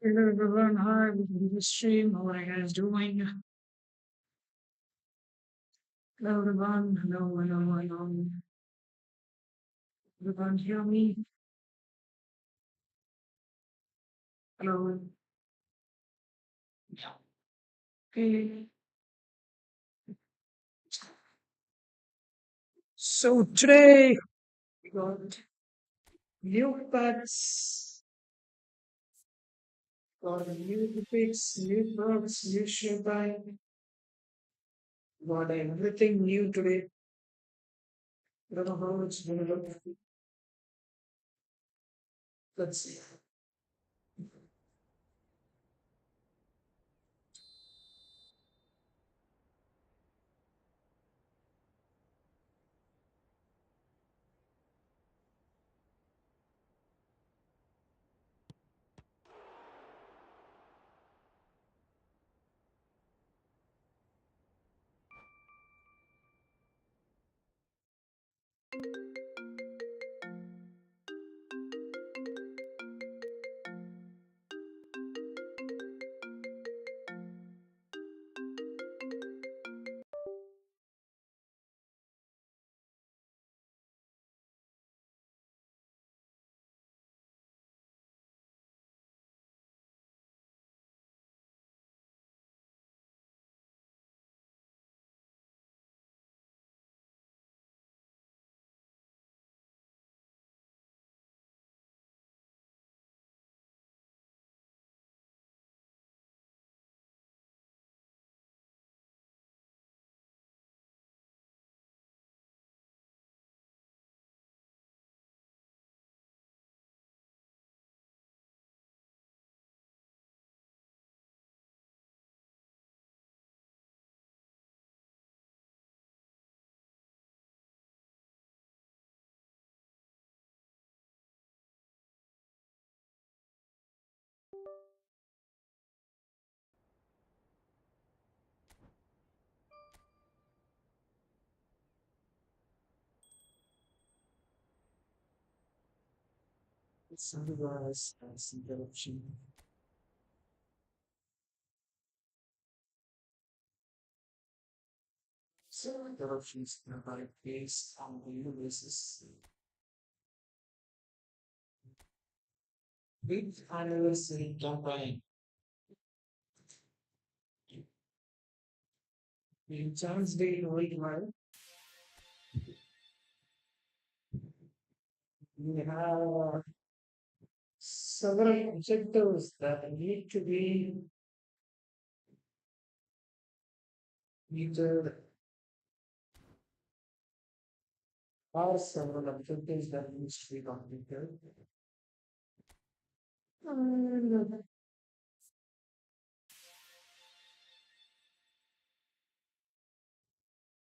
Hello everyone, hi, welcome to the stream. How are you guys doing? Hello everyone, hello. Everyone hear me? Hello. Yeah. Okay. So today we got new pets, got new topics, new products, new shopping, got everything new today. I don't know how it's gonna look. Let's see. Let's summarize as interruption. So interruptions are based on the new basis. With anniversary campaign, in Chance Day worldwide, we have several objectives that need to be measured, or several objectives that needs to be completed. And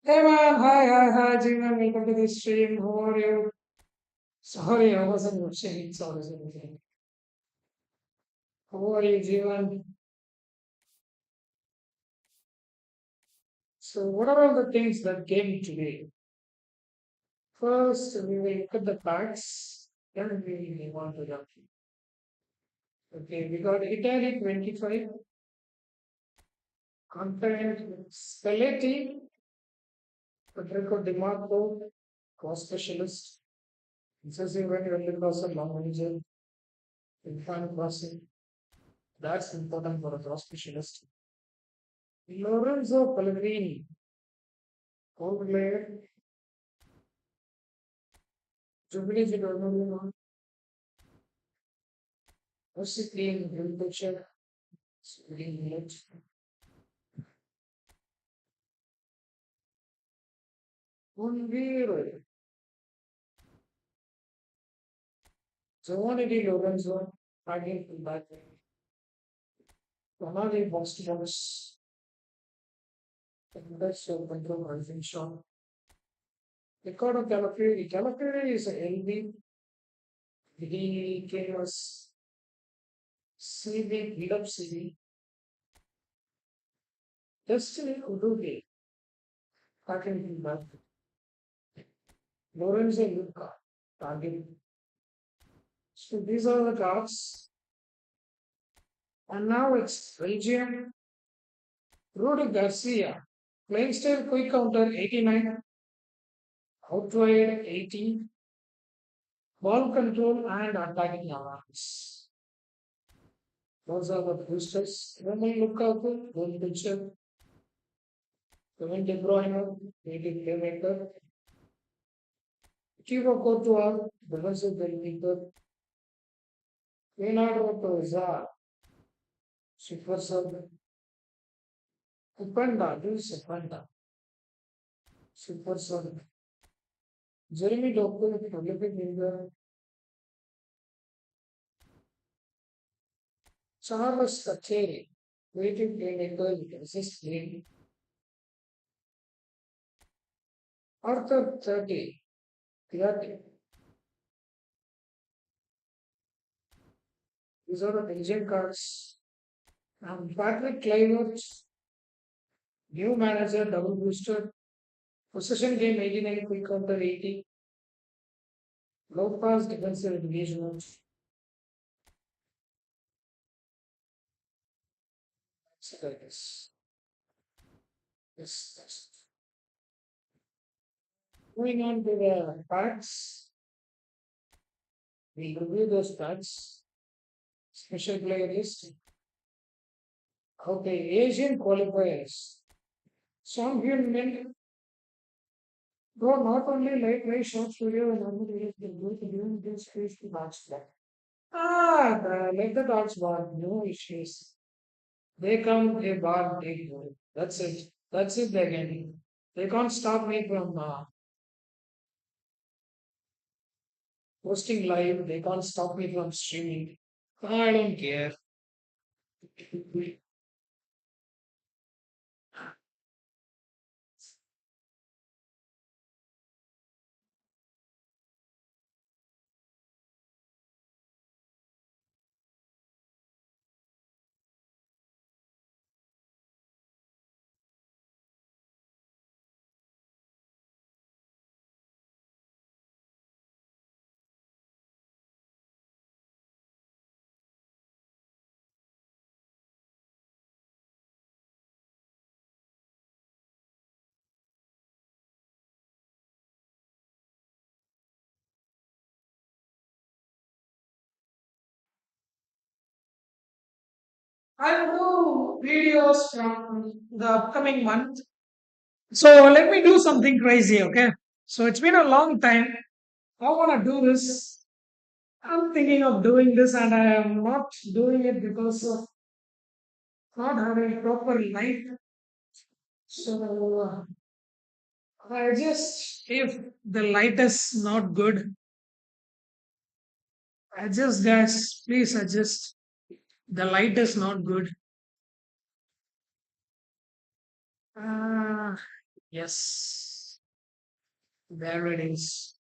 hey man, hi, Jeevan, welcome to the stream. How are you? Sorry, I wasn't watching. Sorry. How are you, Jeevan? So, what are all the things that came today? First, we will look at the facts. Then we move on to the. Okay, we got Italy 25, content Spalletti, Federico Di Marco, cross specialist, excessive and early cross and long manager, infant crossing. That's important for a cross specialist. Lorenzo Pellegrini, gold player, Jubilee Fidorino, Mercy Clean, Grill Pitcher, Green Village, Unviro, Giovanni Di Lorenzo, tagging from back, Ronaldo Boston, that's your control rising shot. Ricardo Calafuri. Calafuri is a healthy. He came as CV, beat up CV. Destiny Udupi, attacking him back. Lorenzo Luca, target. So these are the cards. And now it's Belgium. Rudy Garcia. Playing style quick counter 89. Outward 80. Ball control and attacking awareness. Those are the boosters. When we look out the picture, Kevin De Bruyne, native playmaker. Thibaut Courtois, defensive goalkeeper. Leonardo Trossard, super sub. Upenda, this is Upenda, super sub. Jeremy Doku, prolific winger. Charles Kacheri, creative playmaker with assist game. Arthur 30, creative. These are the Belgian cards. And Patrick Kluivert, new manager, double booster. Possession game 89, quick counter 80. Low pass defensive engagement. So like this. Yes. Moving on to the packs. We review those packs. Special player list. Okay, Asian qualifiers. Song Hyun Min. Bro, not only like very short studio and other videos, they go to doing this face to match that. Like the dots bar, no issues. They come, they bar, they go. That's it. That's it, they're getting. They can't stop me from posting live. They can't stop me from streaming. I don't care. I'll do videos from the upcoming month. So let me do something crazy, okay? So it's been a long time. I want to do this. I'm thinking of doing this, and I am not doing it because of not having proper light. So I just, if the light is not good, adjust, guys. Please adjust. The light is not good. Ah, yes, there it is.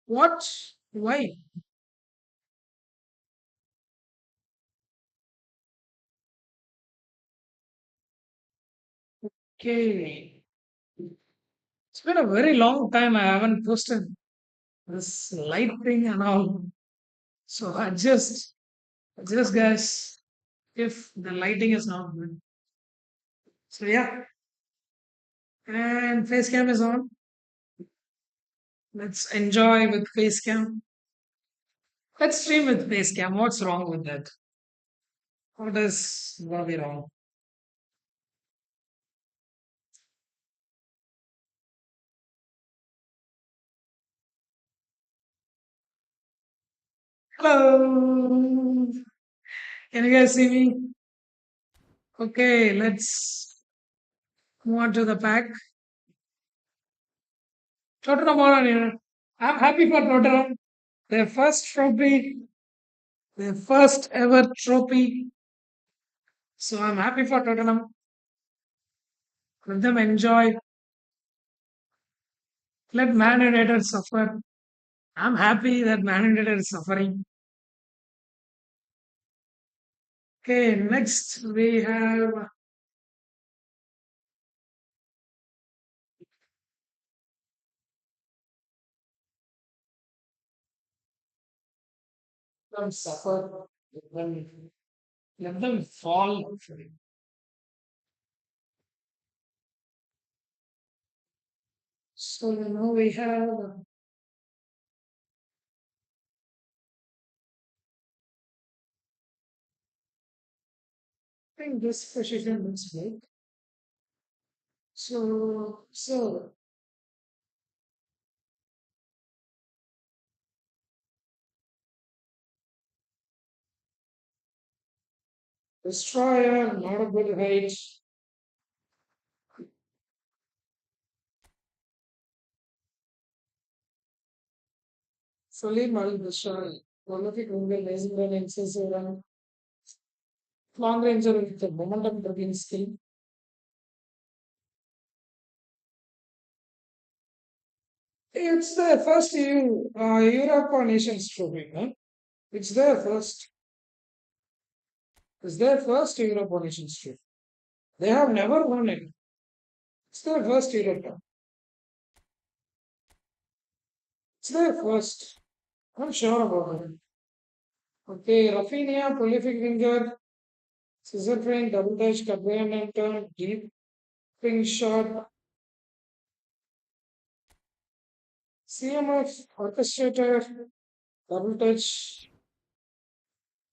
What? Why? Okay. It's been a very long time I haven't posted this light thing and all. So adjust, guys, if the lighting is not good. So yeah, and face cam is on. Let's enjoy with face cam. Let's stream with face cam. What's wrong with that? What is gonna be wrong? Hello. Can you guys see me? Okay, let's move on to the pack. Tottenham on here. I'm happy for Tottenham. Their first trophy, their first ever trophy. So I'm happy for Tottenham. Let them enjoy. Let Man United suffer. I'm happy that Man United is suffering. Okay, next we have them suffer, let them fall. So we have I think this position looks good. So destroyer, not a good height. Fully malnutrition, prolific winger, lazy run, excessive run, long range with the momentum driven skill. It's the first Europe Nations Trophy. Huh? It's their first. It's their first Europe Nations Trophy. They have never won it. It's their first Europe. It's their first. I'm sure about it. Okay, Rafinha, prolific winger, scissor frame, double touch, and turn, deep ping shot, CMF, orchestrator, double touch,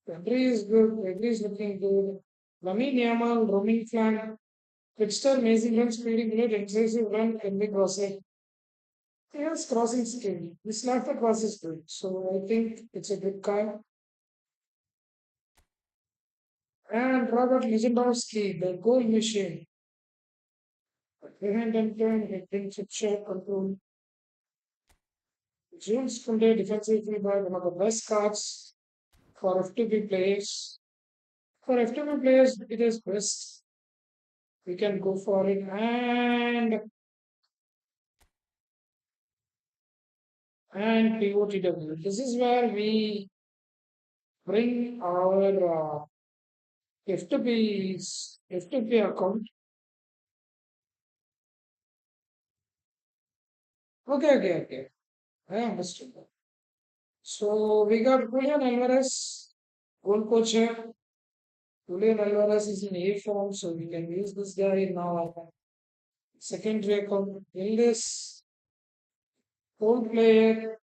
every is good, every is looking good. Lamine Yamal, roaming flank, Trickster, amazing run, speeding bullet, excessive run, can be crossing. Yes, crossing skill. This Lafford cross is good. So I think it's a good card. And Robert Lewandowski, the goal machine. Behind and turn, hitting shot control. James Kunde, defensively by one of the best cards for FTP players. For FTP players, it is best. We can go for it. And POTW. This is where we bring our F2P account. Okay. I understood that. So we got Julian Alvarez, goal coach here. Julian Alvarez is in A form, so we can use this guy now. Secondary account. In this old player,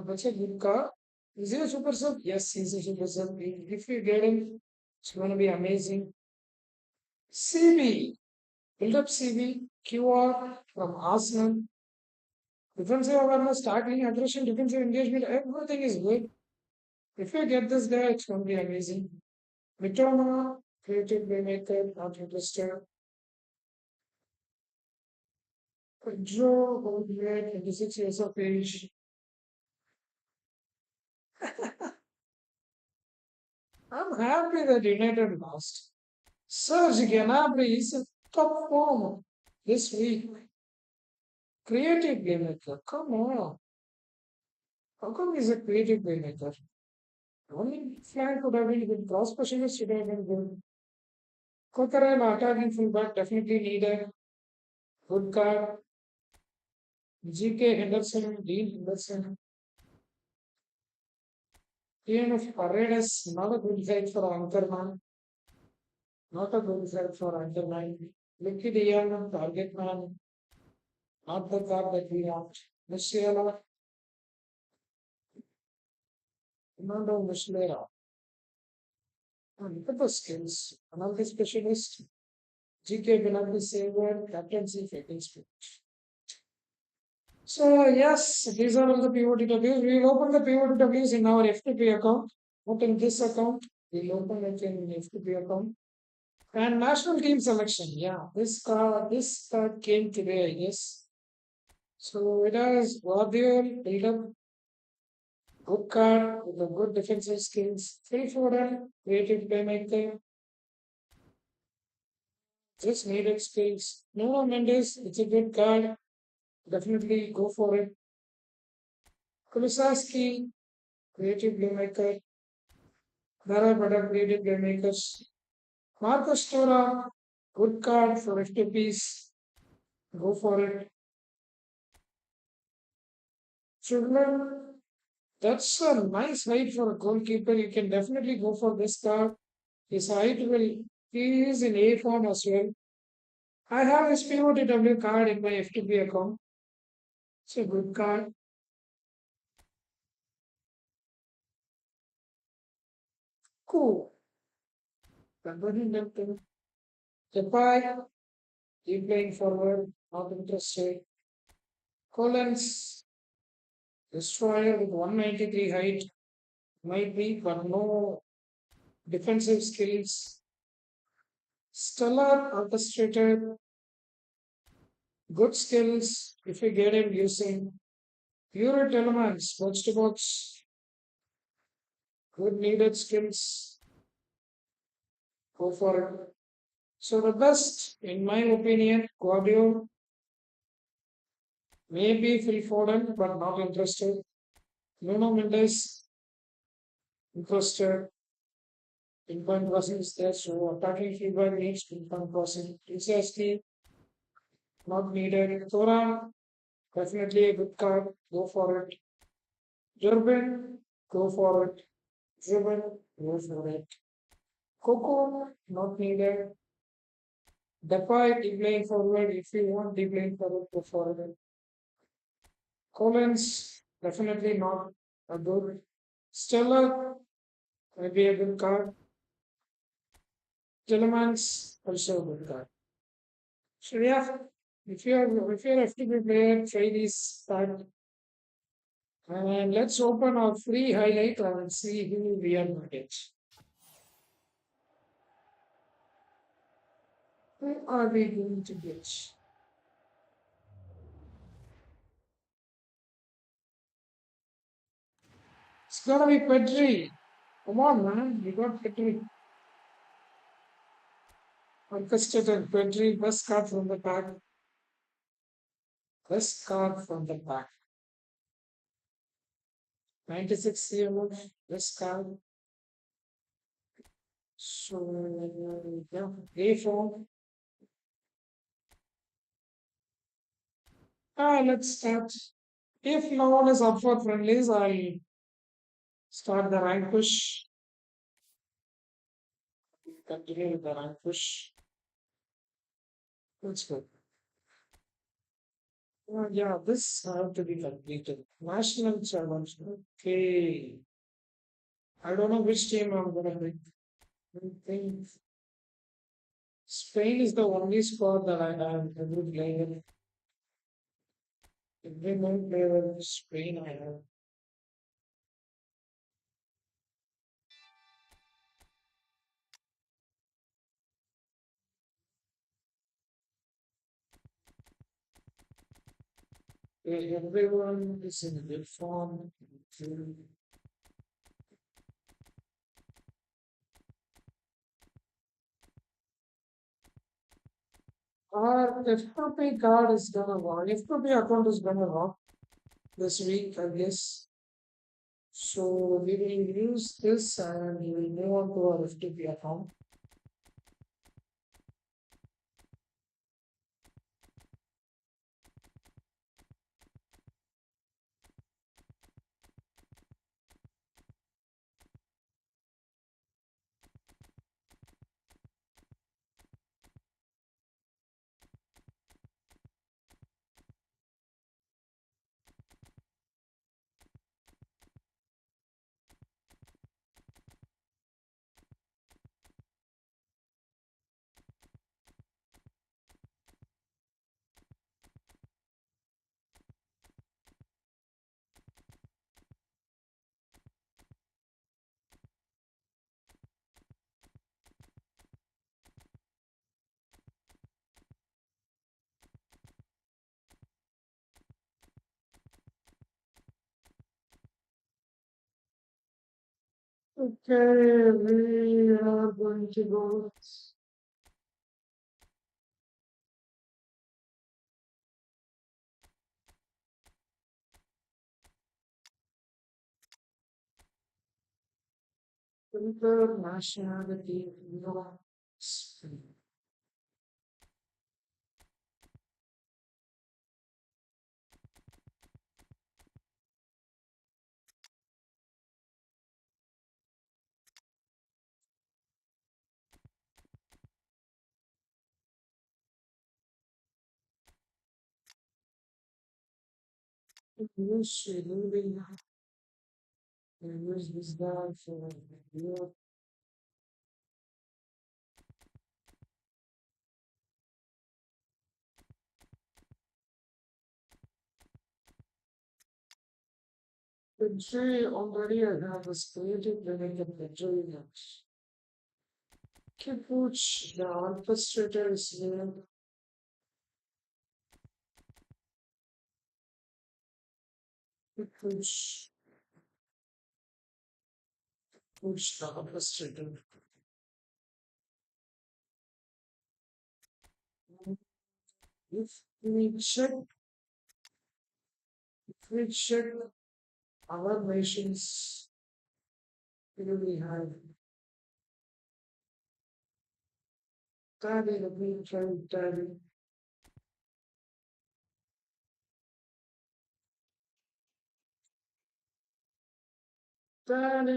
that's a good card. Is he a super sub? Yes, he's a super sub. If we get him, it's going to be amazing. CB, build up CB, QR from Arsenal. Defensive awareness, tackling, aggression, defensive engagement, everything is good. If you get this guy, it's going to be amazing. Mitoma, creative playmaker, not interested. Joe, Goldberg, 26 years of age. I'm happy that United lost. Serge Gnabry is in top form this week. Creative playmaker, come on. How come he's a creative playmaker? Only flank could have been good. Cross specialist should have been good. Kotarel attacking fullback definitely needed. Good card. GK Henderson, Dean Henderson. Ian of Paredes, not a good side for Anchorman. Not a good side for Anchorman. Lucky Dion, Target Man. Not the card that we want. Musiala, Fernando Muslera. And look at the skills. Another specialist. GK Benaldi Saver, Captaincy, Faking Speech. So yes, these are all the POTWs. We will open the POTWs in our FTP account. Not in this account. We'll open it in FTP account. And national team selection. Yeah, this card came today, I guess. So it has Guardiola, build up, good card with the good defensive skills. Phil Foden, creative playmaker, just needed skills. Nuno Mendes, it's a good card. Definitely go for it. Kulusevski, creative playmaker. There are better creative playmakers. Marcus Tora, good card for 50 piece. Go for it. Children, that's a nice height for a goalkeeper. You can definitely go for this card. His height will, he is in A form as well. I have his POTW card in my FTP account. It's a good card. Cool. Japai, keep playing forward, not interested. Collins, destroyer with 193 height, might be, but no defensive skills. Stellar orchestrator, good skills if you get him using. Pure elements, box to box, good needed skills. Go for it. So the best, in my opinion, Guardiola, maybe Phil Foden, but not interested. Nuno Mendes, interested. Pinpoint crossing is there, so attacking feedback needs pinpoint crossing. Precisely not needed. Thoran, definitely a good card. Go for it. Durbin, go for it. Driven, go for it. Coco, not needed. Depay, deep lane forward. If you want deep lane forward, go for it. Collins, definitely not a good. Stellar, maybe a good card. Telemans, also a good card. So yeah, if you're FTP player, try this card. And let's open our free highlight and see who we are going to get. Who are we going to get? It's gonna be Petri. Come on, man. We got Petri. Orchestrated Petri. Best card from the pack. Best card from the pack. 96 CMF. Best card. So, yeah. A form. Let's start. If no one is up for friendlies, I'll start the rank push. Continue with the rank push. Let's go. Yeah, this have to be completed. National challenge. Okay. I don't know which team I'm gonna pick. I think Spain is the only squad that I have every player. Every main player in Spain I have. Everyone is in good form. Our FPP card is gonna work. FPP account is gonna work this week, I guess. So we will use this and we will move on to our FTP account. Okay, we are going to go. Internationality, no speed. Use moving and use this guy for you. The tree already I have a created limited enjoyment. Kipuch, the orchestrator is here. Kipuch, push the orchestrator. If if we check our nations, we have Tally, the green trade, Tally, Tally,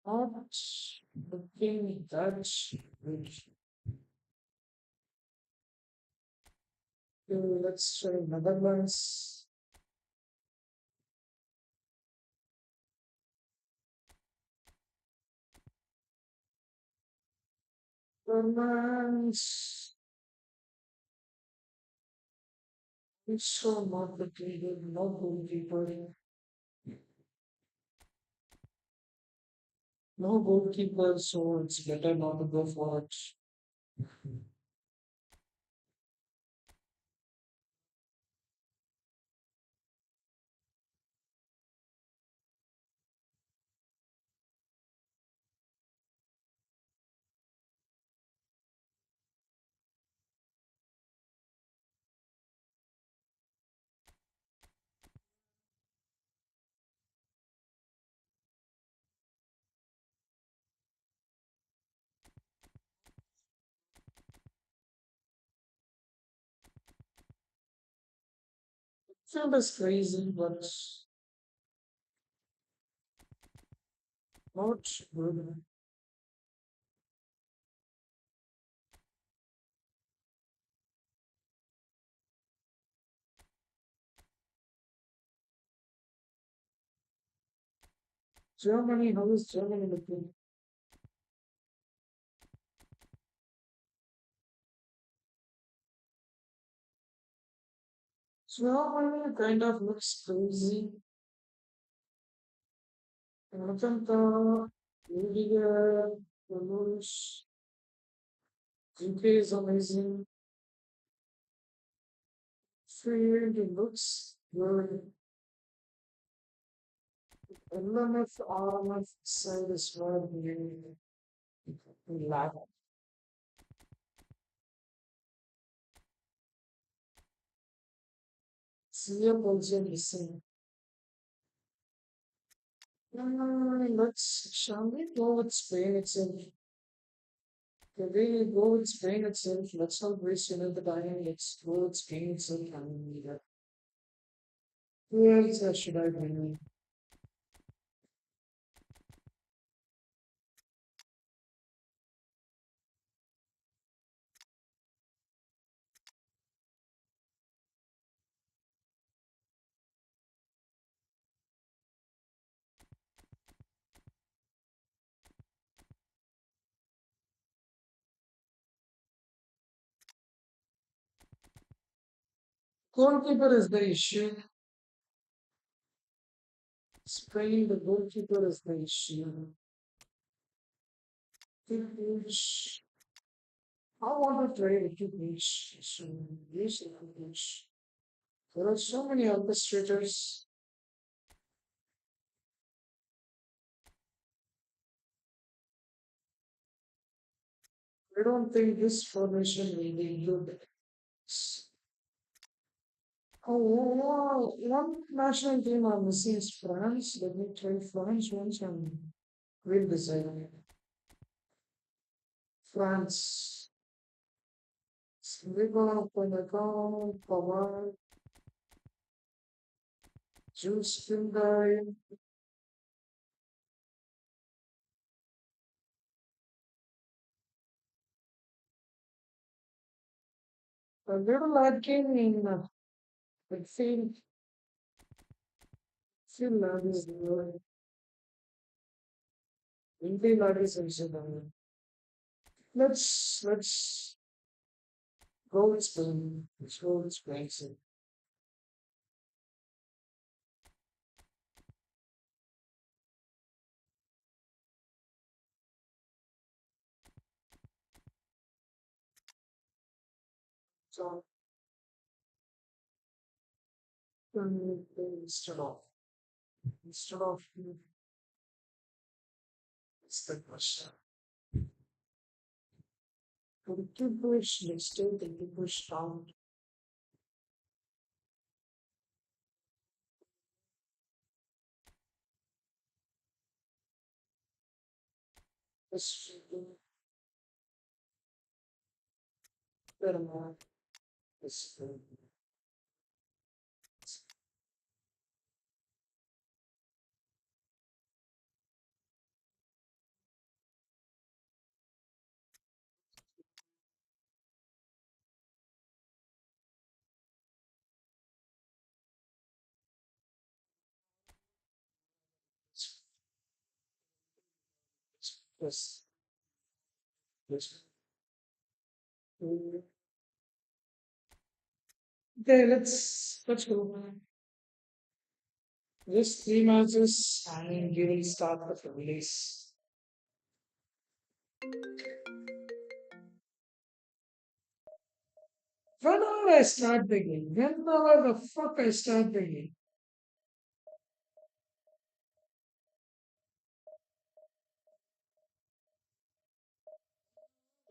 not the king Dutch, which let's try Netherlands. Netherlands, it's so complicated, no goalkeeper, no goalkeeper, so it's better not to go for it. Film is crazy, but not good. Germany, how is Germany looking? Germany kind of looks crazy. Atlanta, India, Toulouse, UK is amazing. Field looks good. LMF, RMF side is where we lack. CF also missing. Shall we go with Spain itself? Can we go with Spain itself? Let's not waste another time. Let's go with Spain itself. And who else should I bring? Goalkeeper is the issue. Spain, the goalkeeper is the issue. Which I want to try to reach. So, use it. There are so many orchestrators. I don't think this formation will be good. Oh, wow. One national team I'm missing is France. Let me try France once and we'll decide. France. Sliver, Panagon, Power, Juice, Hyundai. A little lacking in I Finland is the Indian artist also. Let's go with Spain. Let's go with Spain. So instead of instead of it's the question. To keep push, let's take the push down. This better more. This this this. Okay, let's go. Just three matches and we will start with the release. Whenever I start the game, whenever the fuck I start the game,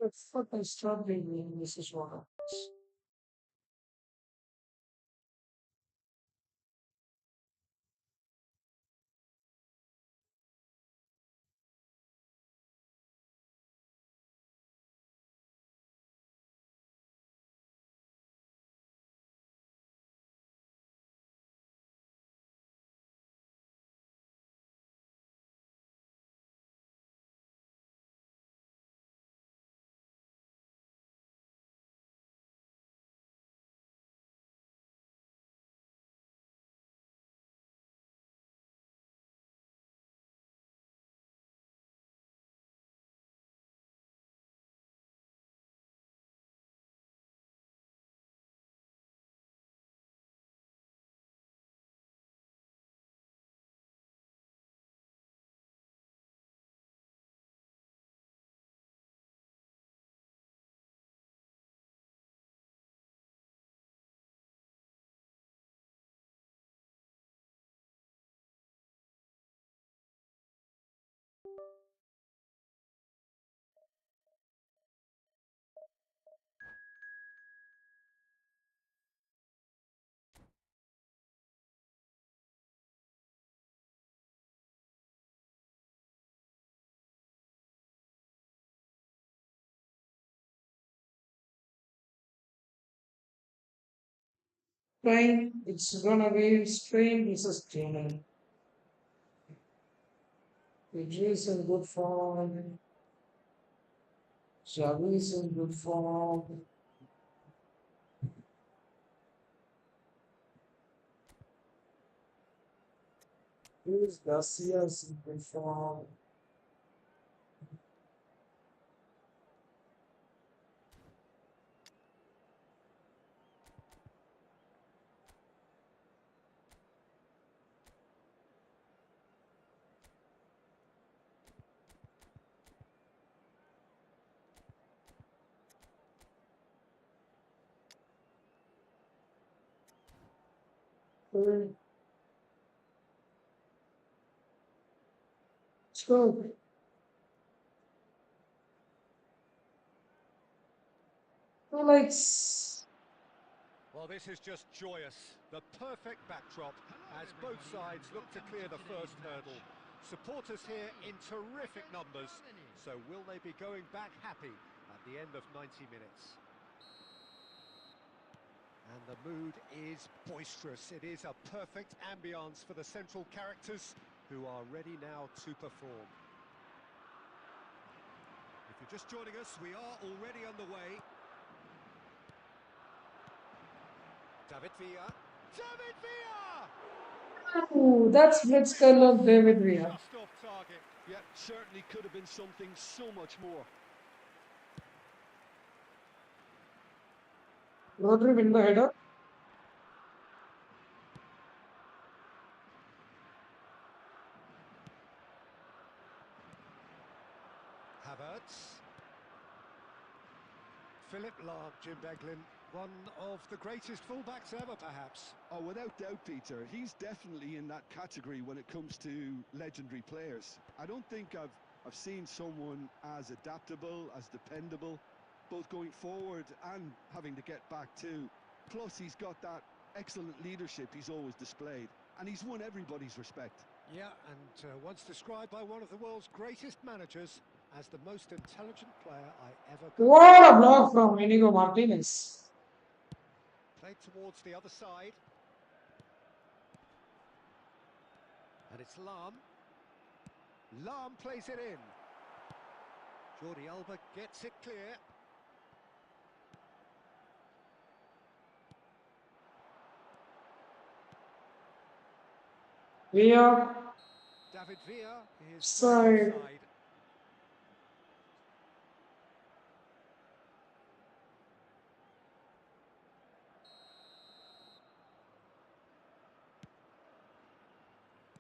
the fuck I start the game, this is what happens. Fine, it's gonna be Spain versus Germany. Idris in good form, Xavi's in good form, Luis Garcia's in good form. So, like, Well, this is just joyous. The perfect backdrop as both sides look to clear the first hurdle. Supporters here in terrific numbers. So will they be going back happy at the end of 90 minutes? And the mood is boisterous. It is a perfect ambience for the central characters who are ready now to perform. If you're just joining us, we are already underway. David Villa. David Villa! Ooh, that's blitzkrieg of David Villa. Just off target. Yeah, certainly could have been something so much more. Rodri win the header. Havertz. Philip Lahm, Jim Beglin, one of the greatest fullbacks ever, perhaps. Oh, without doubt, Peter. He's definitely in that category when it comes to legendary players. I don't think I've seen someone as adaptable, as dependable, both going forward and having to get back too. Plus, he's got that excellent leadership he's always displayed, and he's won everybody's respect. Yeah, and once described by one of the world's greatest managers as the most intelligent player I ever could. What a block from Inigo Martinez. Played towards the other side. And it's Lahm. Lahm plays it in. Jordi Alba gets it clear. Villa. David Villa is Side. offside.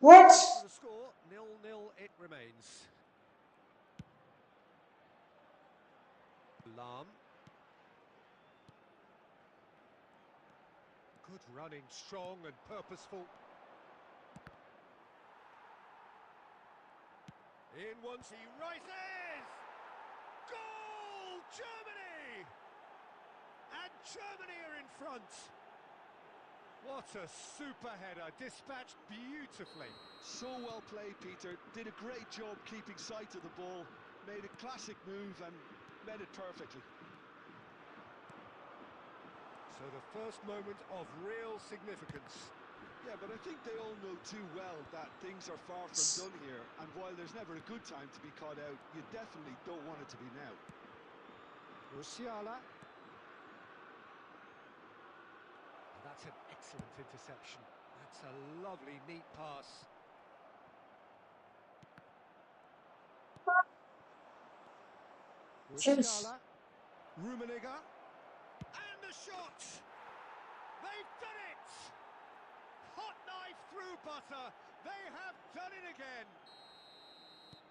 What? For the score, 0-0 it remains. Lahm. Good running, strong and purposeful. In once he rises! Goal! Germany! And Germany are in front. What a super header, dispatched beautifully. So well played, Peter. Did a great job keeping sight of the ball, made a classic move and met it perfectly. So the first moment of real significance. Yeah, but I think they all know too well that things are far from done here, and while there's never a good time to be caught out, you definitely don't want it to be now. Musiala. That's an excellent interception. That's a lovely, neat pass. Musiala. Rummenigge. And the shot! They've done it! Hot knife through butter. They have done it again.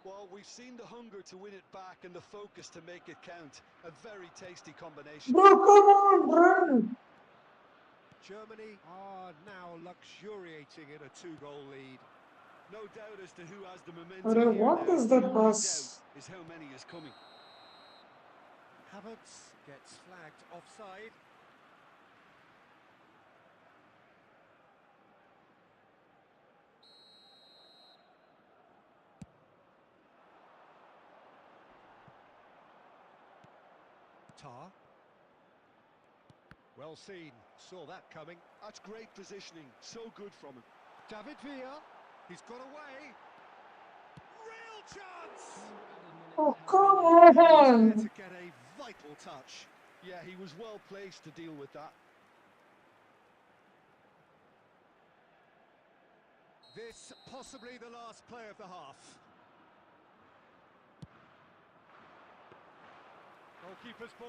Well, we've seen the hunger to win it back and the focus to make it count. A very tasty combination. Bro, come on, run. Germany are now luxuriating in a 2-goal lead. No doubt as to who has the momentum Arey, here what now. is The that only pass? doubt is how many is coming. Havertz gets flagged offside. Tar. Well seen, saw that coming. That's great positioning, so good from him. David Villa, he's got away. Real chance! Oh, come There on. to get a vital touch. Yeah, he was well placed to deal with that. This possibly the last play of the half. Goalkeeper's ball.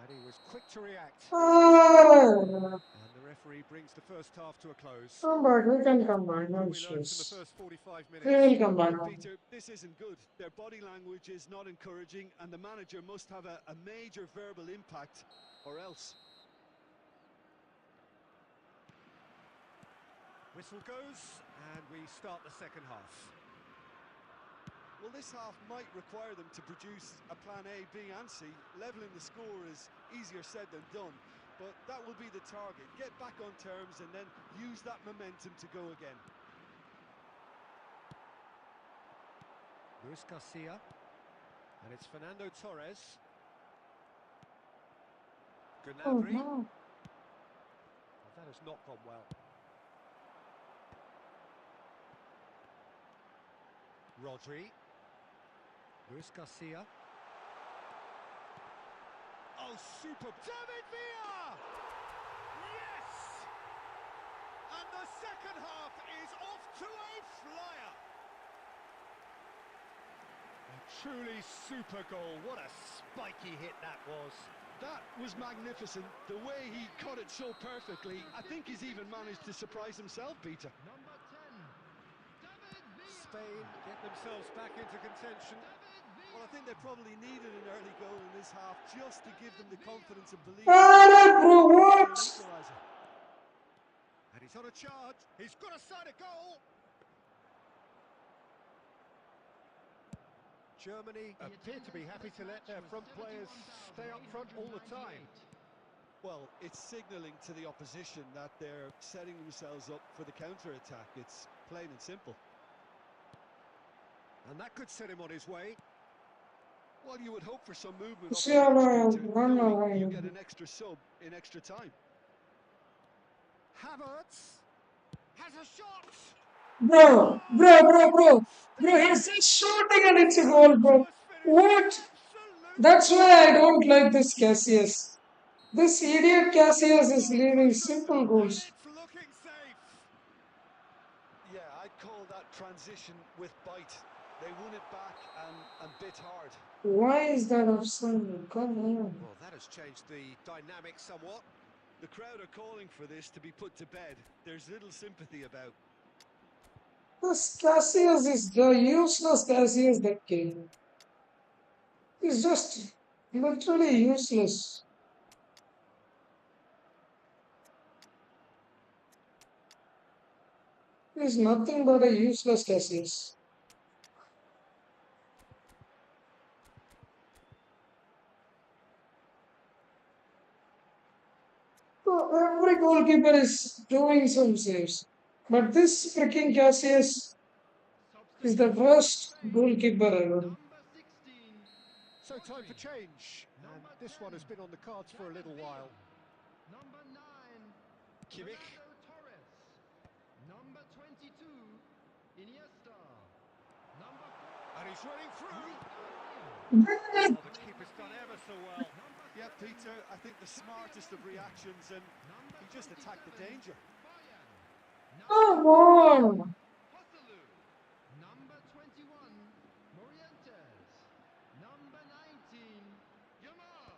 And he was quick to react. Oh. And the referee brings the first half to a close. Come back, we can come back, no What we learned from the issues. first 45 We minutes. will come back. Peter, this isn't good. Their body language is not encouraging, and the manager must have a major verbal impact, or else. Whistle goes, and we start the second half. Well, this half might require them to produce a plan A, B and C. Levelling the score is easier said than done, but that will be the target. Get back on terms and then use that momentum to go again. Luis Garcia, and it's Fernando Torres. Oh Gnabry. no. Well, that has not gone well. Rodri. Luis Garcia. Oh, super. David Villa! Yes! And the second half is off to a flyer. A truly super goal. What a spiky hit that was. That was magnificent. The way he cut it so perfectly. I think he's even managed to surprise himself, Peter. Spain get themselves back into contention. Well, I think they probably needed an early goal in this half just to give them the confidence and belief. Bro, what? And he's on a charge. He's got a side of goal. Germany appear to be happy to let their front players stay up front all the time. Well, it's signalling to the opposition that they're setting themselves up for the counter-attack. It's plain and simple. And that could set him on his way. Well, you would hope for some movement up Yeah, the pitch, Peter, run knowing away. you get an extra sub in extra time. Havertz has a shot. Bro, he's just shooting and it's a goal, bro. What? That's why I don't like this Cassius. This idiot Cassius is leaving simple And goals. it's looking safe. Yeah, I'd call that transition with bite. They won it back and bit hard. Why is that offside? Come on. Well, that has changed the dynamic somewhat. The crowd are calling for this to be put to bed. There's little sympathy about. This Cassius is the useless Cassius that came. He's just literally useless. He's nothing but a useless Cassius. So every goalkeeper is doing some saves. But this freaking Cassius is the worst goalkeeper ever. So time for change. And this one has been on the cards for a little while. Number 9, Kimmich. Fernando Torres. Number 22, Iniesta. Number 4, And he's running through. Bro, Oh, the keeper's done ever so well. Yeah, Peter, I think the smartest of reactions, and he just attacked the danger. come on. Hosselu. Number 21, Morientes. Number 19, Yamal.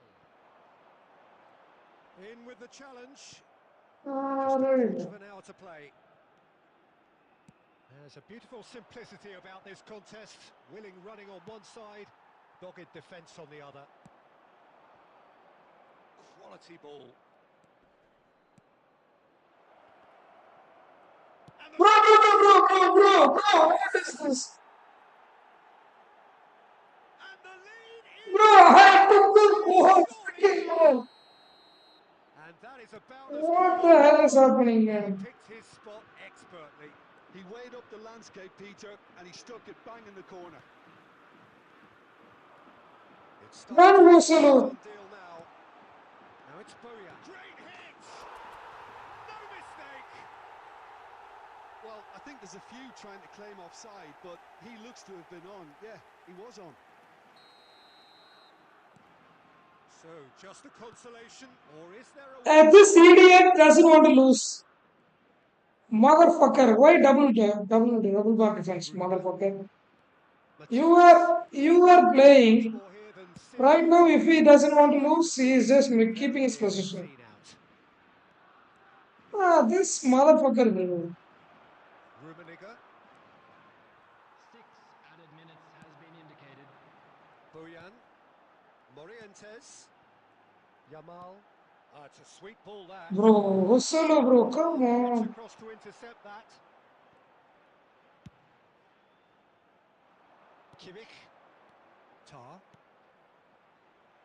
In with the challenge. Ah, Just a there you quarter go. of an hour to play. There's a beautiful simplicity about this contest. Willing running on one side, dogged defence on the other. Quality ball. And the Bro, what is this? And the lead is... Bro, I took this ball. Surely Freaking not. ball. And that is about as What cool the as hell is it happening gets. He here? picked his spot expertly. He weighed up the landscape, Peter, and he stuck it bang in the corner. It's Run, starting to Musolo. done deal now. Now it's Boria. Great hit! No mistake! Well, I think there's a few trying to claim offside, but he looks to have been on. Yeah, he was on. So, just a consolation, or is there a... This idiot doesn't want to lose. Motherfucker, why double back defense, motherfucker? You are playing right now. If he doesn't want to lose, he is just keeping his position. Ah, this motherfucker, bro. Rummenigge, 6 added minutes has been indicated. Bojan, Morientes, Yamal. Ah, it's a sweet ball that. Bro, solo, bro, come Gets on. across to intercept that. Kimmich. Tar.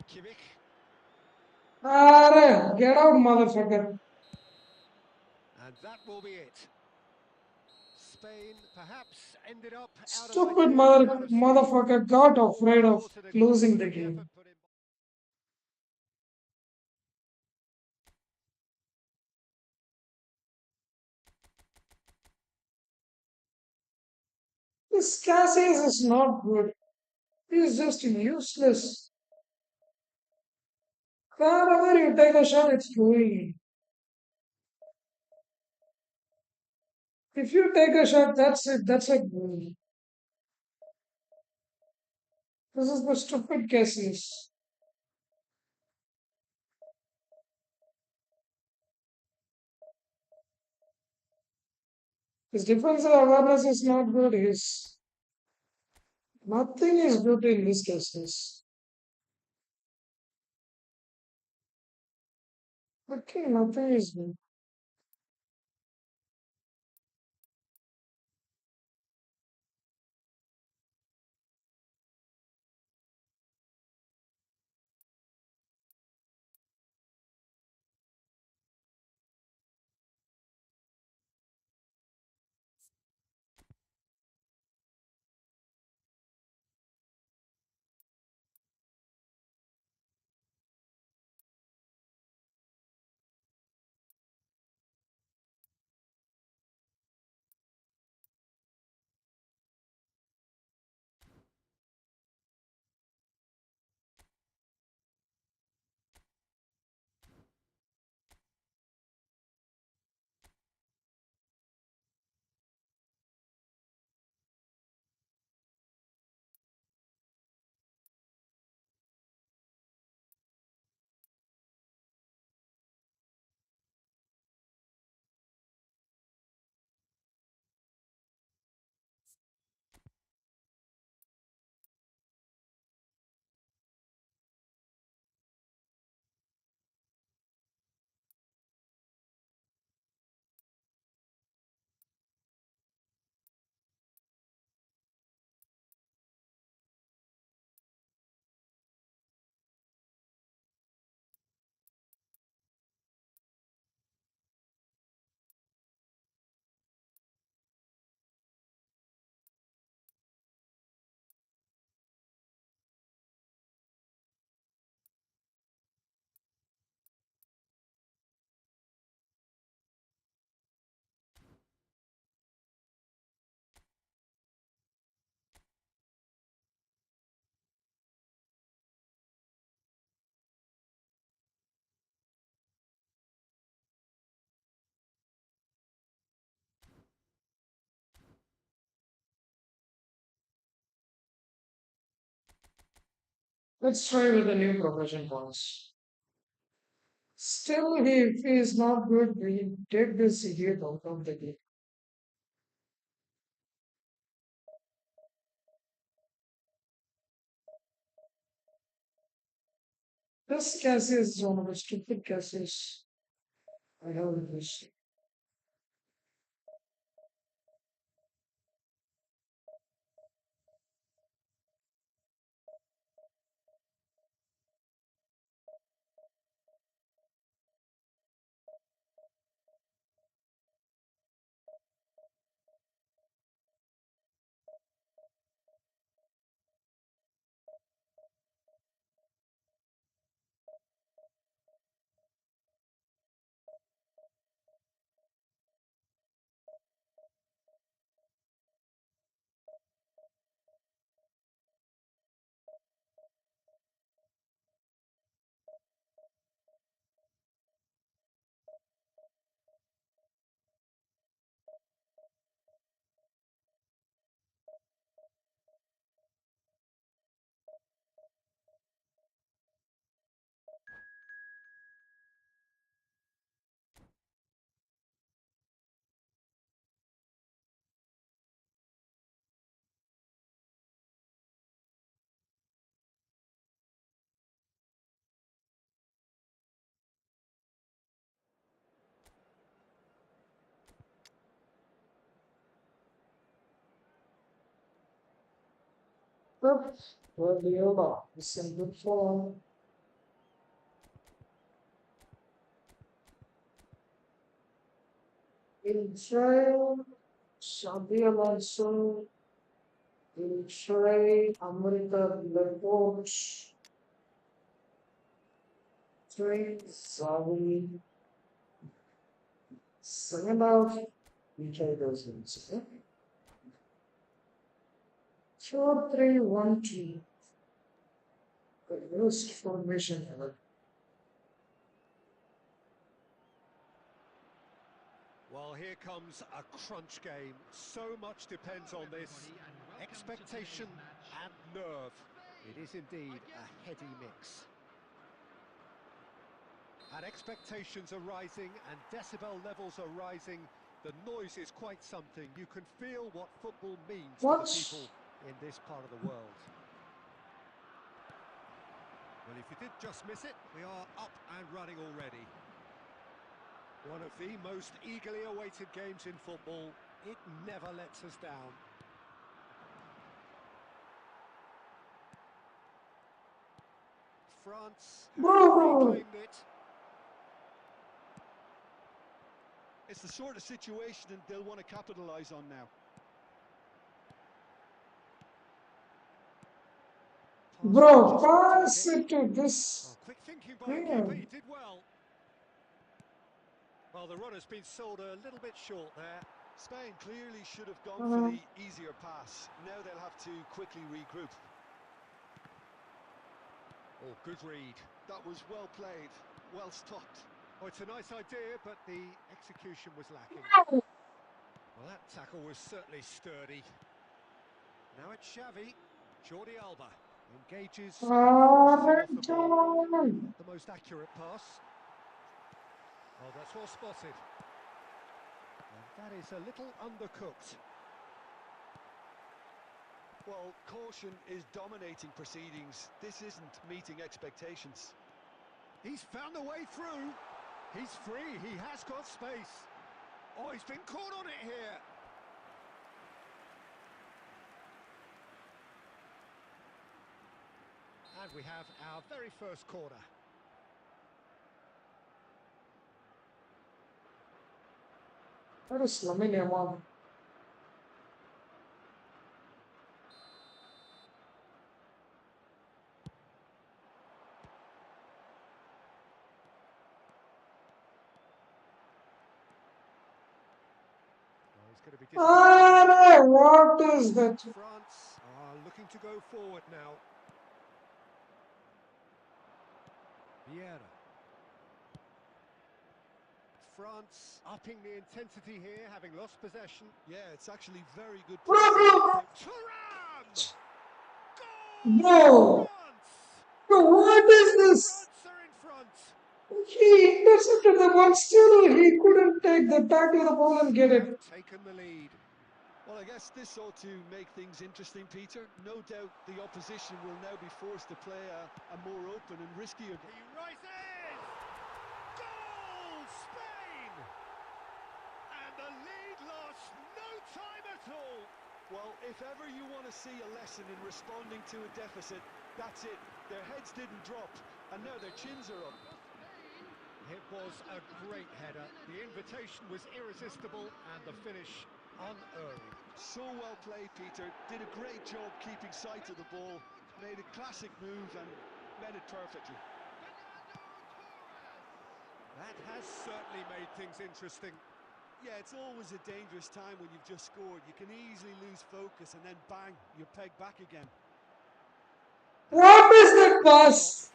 Kimmich. Get out, motherfucker. And that will be it. Spain perhaps ended up out of Stupid ideas and out of steam. motherfucker got afraid of Brought it across, losing the but game. effort put in. This Cassius is not good. He's just useless. Wherever you take a shot, it's going. If you take a shot, that's it. That's a goal. This is the stupid Cassius. His defensive awareness is not good. His nothing is good in this Cassius. Okay, nothing is good. Let's try with the new progression points. Still, if he is not good, we take this idiot out of the game. This Cassius is one of the stupid Cassius I have in this. Guardiola is in good form. In try Xabi Alonso. In try America Lefort. Try Xavi. Second half. We try those ones. 4-3-1-2. The worst formation ever. Well, here comes a crunch game. So much depends on this. Expectation and nerve. It is indeed a heady mix. And expectations are rising and decibel levels are rising. The noise is quite something. You can feel what football means to the people in this part of the world. Well, if you did just miss it, we are up and running already. One of the most eagerly awaited games in football. It never lets us down. France have reclaimed it. It's the sort of situation that they'll want to capitalise on now. Bro, pass it to this. Oh, quick thinking by the keeper, he did well. Well, the run has been sold a little bit short there. Spain clearly should have gone for the easier pass. Now they'll have to quickly regroup. Oh, good read. That was well played, well stopped. Oh, it's a nice idea, but the execution was lacking. Well, that tackle was certainly sturdy. Now it's Xavi. Jordi Alba engages and forces him off the ball. Not the most accurate pass. Oh, that's well spotted. And that is a little undercooked. Well, caution is dominating proceedings. This isn't meeting expectations. He's found a way through. He's free. He has got space. Oh, he's been caught on it here. And we have our very first corner. That is Lamine Yamal. What is that? France are looking to go forward now. Vieira. France upping the intensity here, having lost possession. Yeah, it's actually very good. Thuram! Bro! Bro, what is this? France are in front. He intercepted the ball, still he couldn't take the back to the ball and get it. Taken the lead. Well, I guess this ought to make things interesting, Peter. No doubt the opposition will now be forced to play a more open and riskier game. He rises! Goal, Spain! And the lead lost no time at all. Well, if ever you want to see a lesson in responding to a deficit, that's it. Their heads didn't drop, and now their chins are up. It was a great header. The invitation was irresistible, and the finish unearned. So well played, Peter. Did a great job keeping sight of the ball. Made a classic move and met it perfectly. That has certainly made things interesting. Yeah, it's always a dangerous time when you've just scored. You can easily lose focus and then bang, you're pegged back again. What is that pass?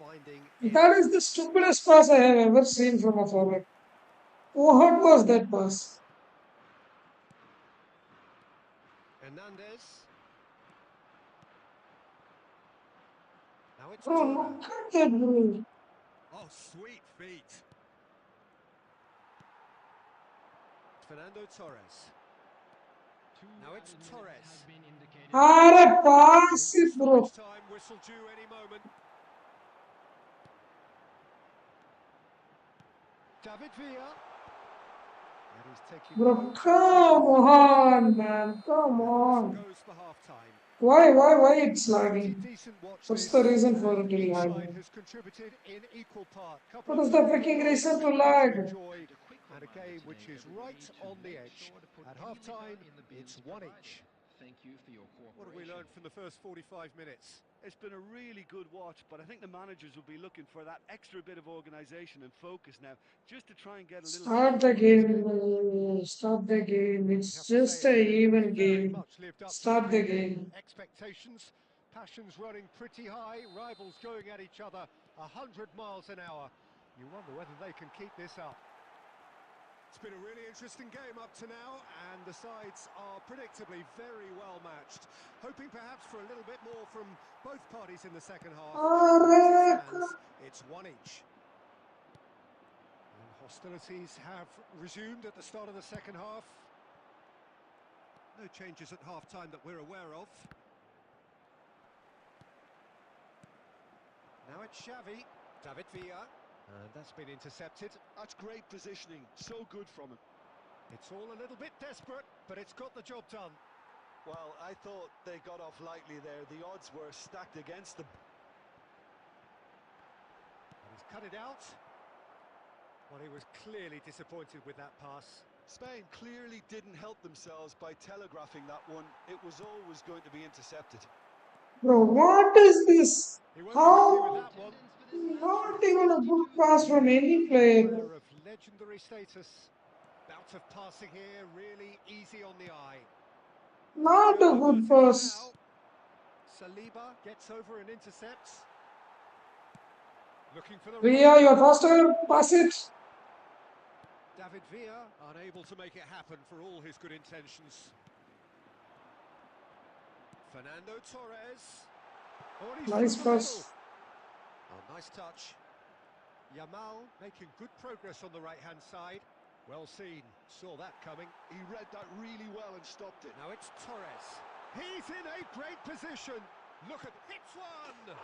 That is the stupidest pass I have ever seen from a forward. What was that pass? Hernandez. Now it's Bro, look at that move. Oh, sweet feet. Fernando Torres. Now it's Torres. Pass it, bro. Time whistle due any moment. David Villa. And he's taking Bro, come on, man. Come on. Goes for half time. Why it's Pretty lagging? decent watch What's this, the reason for and it to each lag? side has contributed in equal part. Couple What of is the terrific freaking goals, reason to plenty to lag? enjoy, and a game which is right on the edge. At half-time, it's one each. Thank you for your What have we learned from the first 45 minutes? It's been a really good watch, but I think the managers will be looking for that extra bit of organisation and focus now, just to try and get a little bit Start the of form in this game. game. Stop the game. We It's have to say just it's a been even very game. much lived up to the Start the pre-game game. expectations. Passions running pretty high, rivals going at each other 100 miles an hour. You wonder whether they can keep this up. It's been a really interesting game up to now, and the sides are predictably very well matched. Hoping perhaps for a little bit more from both parties in the second half. But as it stands, it's one each. And hostilities have resumed at the start of the second half. No changes at half-time that we're aware of. Now it's Xavi, David Villa, and that's been intercepted. That's great positioning, so good from him. It's all a little bit desperate, but it's got the job done. Well, I thought they got off lightly there. The odds were stacked against them. And he's cut it out. Well, he was clearly disappointed with that pass. Spain clearly didn't help themselves by telegraphing that one. It was always going to be intercepted. Bro, what is this? He won't be happy with How? that one. Not even a good pass from any player. Player of legendary status. Bout of passing here, really easy on the eye. Not Danger a good averted for pass. now. Saliba gets over and intercepts. Looking for the Ria, you're faster. Pass it. David Villa unable to make it happen for all his good intentions. Fernando Torres. Oh, and he's Nice through the middle. pass. Oh, nice touch. Yamal making good progress on the right-hand side. Well seen, saw that coming. He read that really well and stopped it. Now it's Torres. He's in a great position. Look at hits one.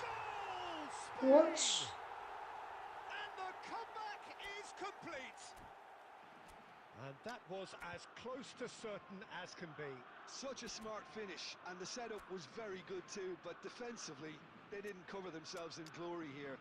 Goal, Spain! What? And the comeback is complete. And that was as close to certain as can be. Such a smart finish, and the setup was very good too, but defensively, they didn't cover themselves in glory here.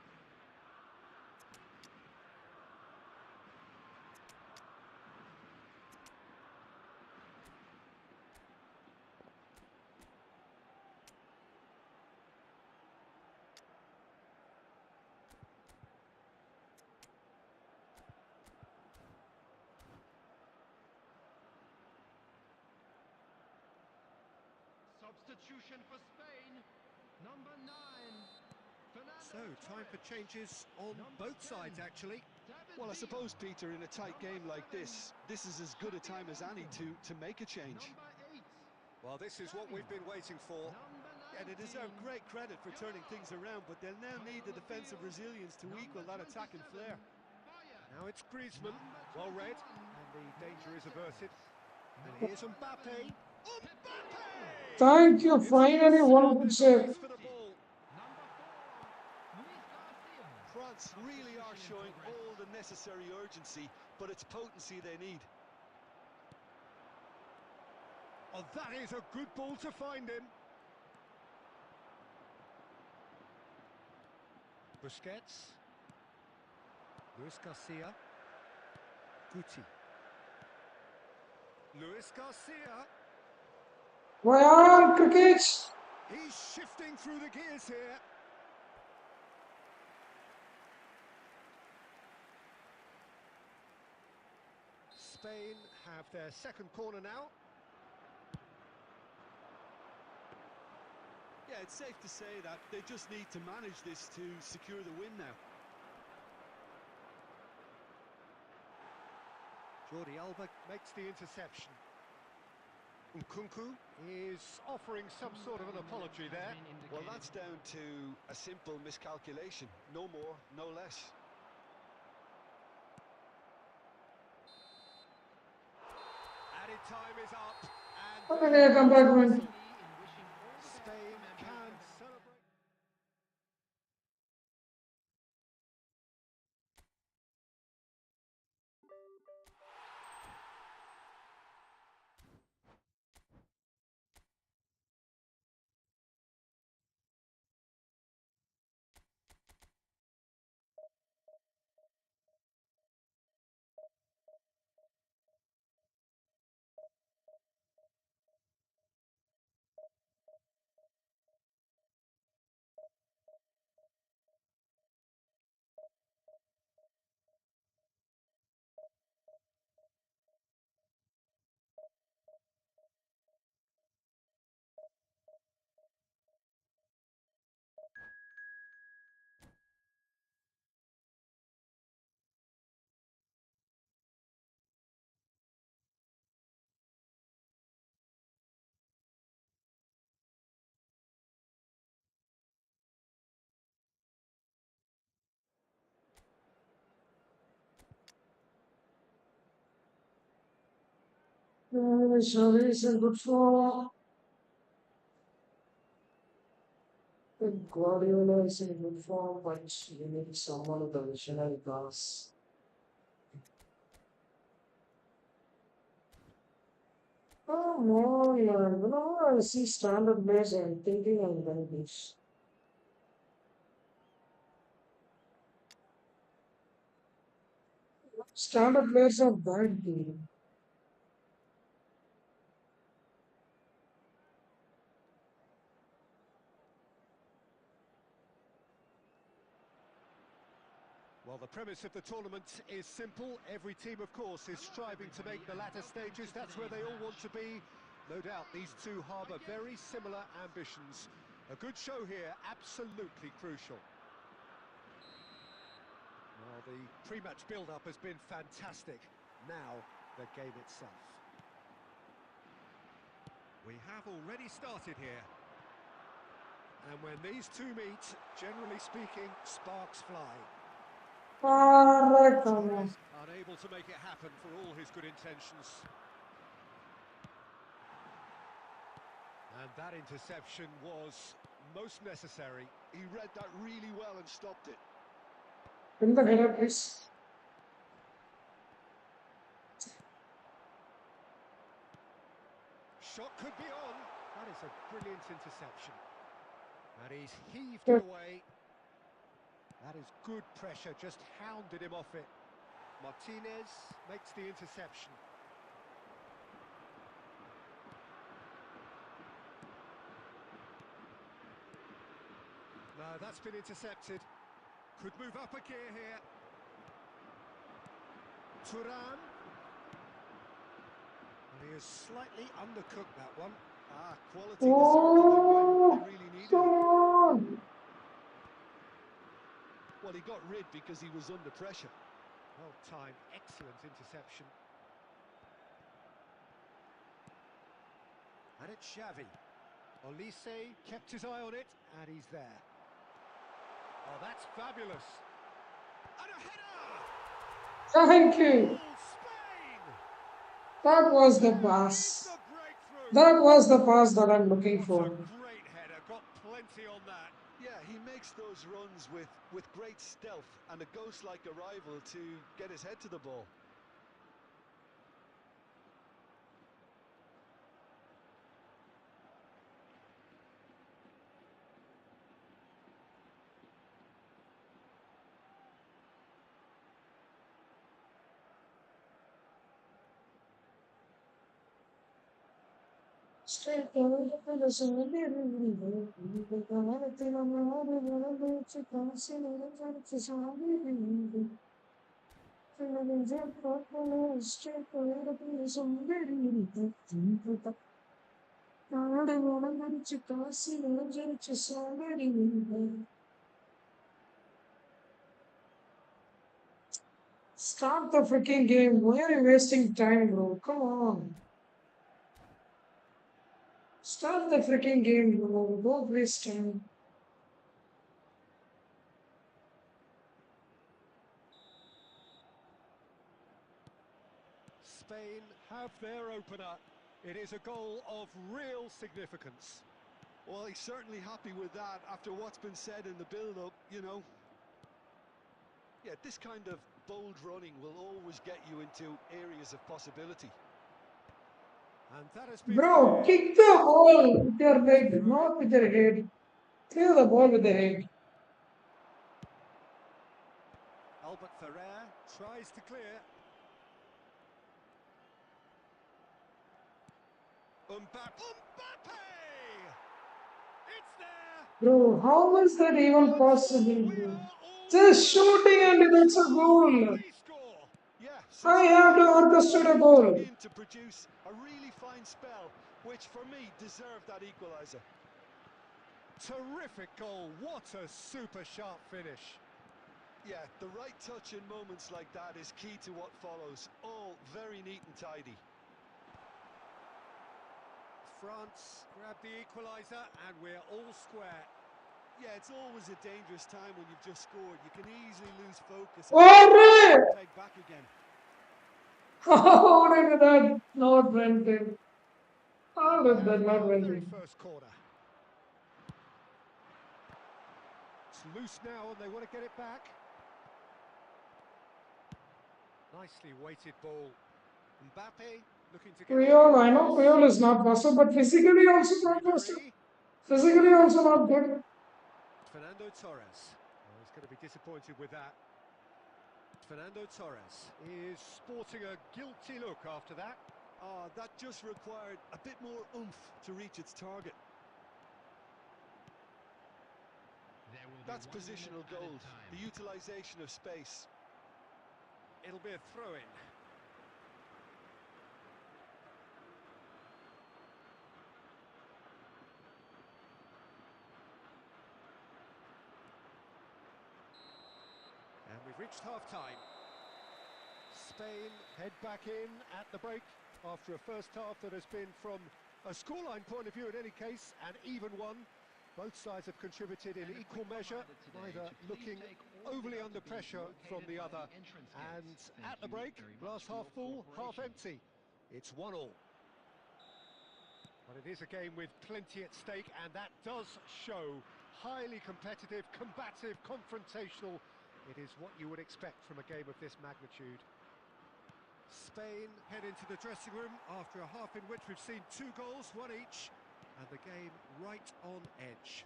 Substitution for Spain. Number 9. So, time for changes on both sides, actually. Well, I suppose, Peter, in a tight game like this is as good a time as any to make a change. Well, this is what we've been waiting for. Yeah, they deserve great credit for turning things around, but they'll now need the defensive resilience to equal that attacking flair. Now it's Griezmann, well read, and the danger is averted. And here's Mbappe. Mbappe! Thank you. It's Finally, one good in the save. race for the ball. France really are showing all the necessary urgency, but it's potency they need. Oh, that is a good ball to find him. Busquets. Luis Garcia. Guti. Luis Garcia. Well, cricket. He's shifting through the gears here. Spain have their second corner now. Yeah, it's safe to say that they just need to manage this to secure the win now. Jordi Alba makes the interception. Nkunku is offering some sort of an apology there. Well, that's down to a simple miscalculation. No more, no less. Added time is up. And Okay, come back, man. Spain can celebrate. Xavi is in good form. Guardiola is in good form, but you need someone with a visionary class. Oh no, man. I see standard players and thinking and then this. Standard players are bad team. Well, the premise of the tournament is simple. Every team, of course, is striving to make the latter stages. That's where they all want to be. No doubt these two harbour very similar ambitions. A good show here, absolutely crucial. Well, the pre-match build-up has been fantastic. Now, the game itself. We have already started here. And when these two meet, generally speaking, sparks fly. Correct, come on. Torres unable to make it happen for all his good intentions. And that interception was most necessary. He read that really well and stopped it. In the header, please. Shot could be on. That is a brilliant interception. And he's heaved Yeah. it away. That is good pressure, just hounded him off it. Martinez makes the interception. No, that's been intercepted. Could move up a gear here. Turan. And he has slightly undercooked that one. Quality deserted them when Oh, they really needed come it. on. Well, he got rid because he was under pressure. Well timed, excellent interception. And it's Xavi. Olise kept his eye on it, and he's there. Oh, that's fabulous. And a header! Thank you. Goal, Spain! That was the There is pass. the breakthrough! That was the pass that I'm looking What a for. great header, got plenty on that. Yeah, he makes those runs with great stealth and a ghost-like arrival to get his head to the ball. Straight forward, the sun, Start the freaking game. Why are you wasting time, bro? Come on. Start the freaking game, bro. Don't waste time. Spain have their opener. It is a goal of real significance. Well, he's certainly happy with that after what's been said in the build-up, you know. Yeah, this kind of bold running will always get you into areas of possibility. And that has been Bro, cleared. kick the ball with your leg, Throw in. not with your head. Clear the ball with the head. Albert Ferrer tries to clear. Mbappe! It's there! Bro, how is that even Once possible, more, we bro? are all Just square. shooting and that's a Will goal. they score? Yeah, I have to orchestrate a dug goal. in to produce a really fine spell, which for me deserved that equaliser. Terrific goal. What a super sharp finish. Yeah, the right touch in moments like that is key to what follows. All very neat and tidy. France grab the equaliser and we're all square. Yeah, it's always a dangerous time when you've just scored. You can easily lose focus Alright! and peg back again. How did that not went in? Oh, We but have not our very well. first corner. It's loose now and they want to get it back. Nicely weighted ball. Mbappe looking to get it Puyol, in. I know Puyol is not faster, but physically also not faster. Ribery. Physically also not good. Fernando Torres. Oh, he's going to be disappointed with that. Fernando Torres is sporting a guilty look after that. That just required a bit more oomph to reach its target. There will be That's 1 minute positional added gold, time. the utilisation of space. It'll be a throw-in. And we've reached half-time. Spain head back in at the break after a first half that has been, from a scoreline point of view in any case, an even one. Both sides have contributed in equal measure, neither looking overly under pressure from the other. And at the break, glass half full, half empty. It's 1-1. But it is a game with plenty at stake, and that does show highly competitive, combative, confrontational. It is what you would expect from a game of this magnitude. Spain head into the dressing room after a half in which we've seen 2 goals, 1 each, and the game right on edge.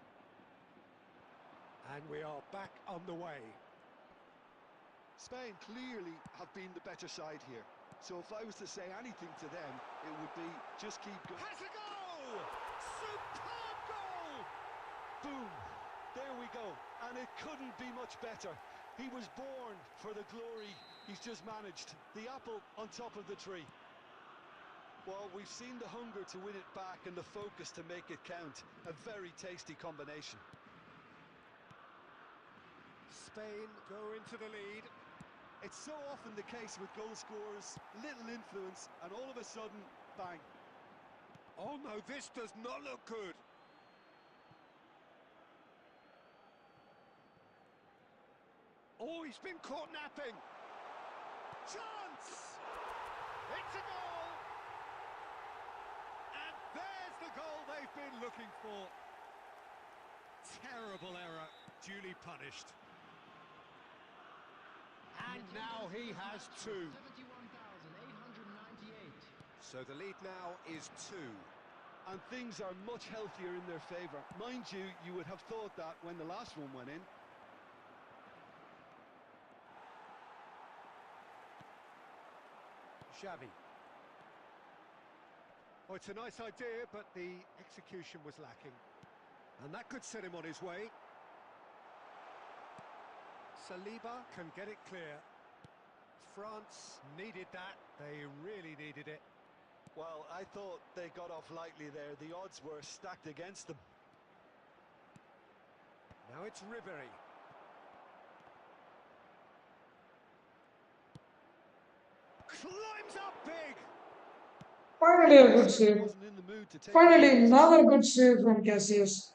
And we are back on the way. Spain clearly have been the better side here. So if I was to say anything to them, it would be just keep going. Has a goal! Superb goal! Boom! There we go. And it couldn't be much better. He was born for the glory he's just managed. The apple on top of the tree. Well, we've seen the hunger to win it back and the focus to make it count. A very tasty combination. Spain go into the lead. It's so often the case with goal scorers, little influence, and all of a sudden, bang. Oh no, this does not look good. Oh, he's been caught napping. Chance! It's a goal! And there's the goal they've been looking for. Terrible error, duly punished. And now he has 2. 71,898. So the lead now is 2. And things are much healthier in their favour. Mind you, you would have thought that when the last one went in. Xavi. Oh, it's a nice idea, but the execution was lacking. And that could set him on his way. Saliba can get it clear. France needed that. They really needed it. Well, I thought they got off lightly there. The odds were stacked against them. Now it's Ribery. Climbs up big. Finally a good save. Wasn't in the mood to take Finally any risks. another good save from Cassius.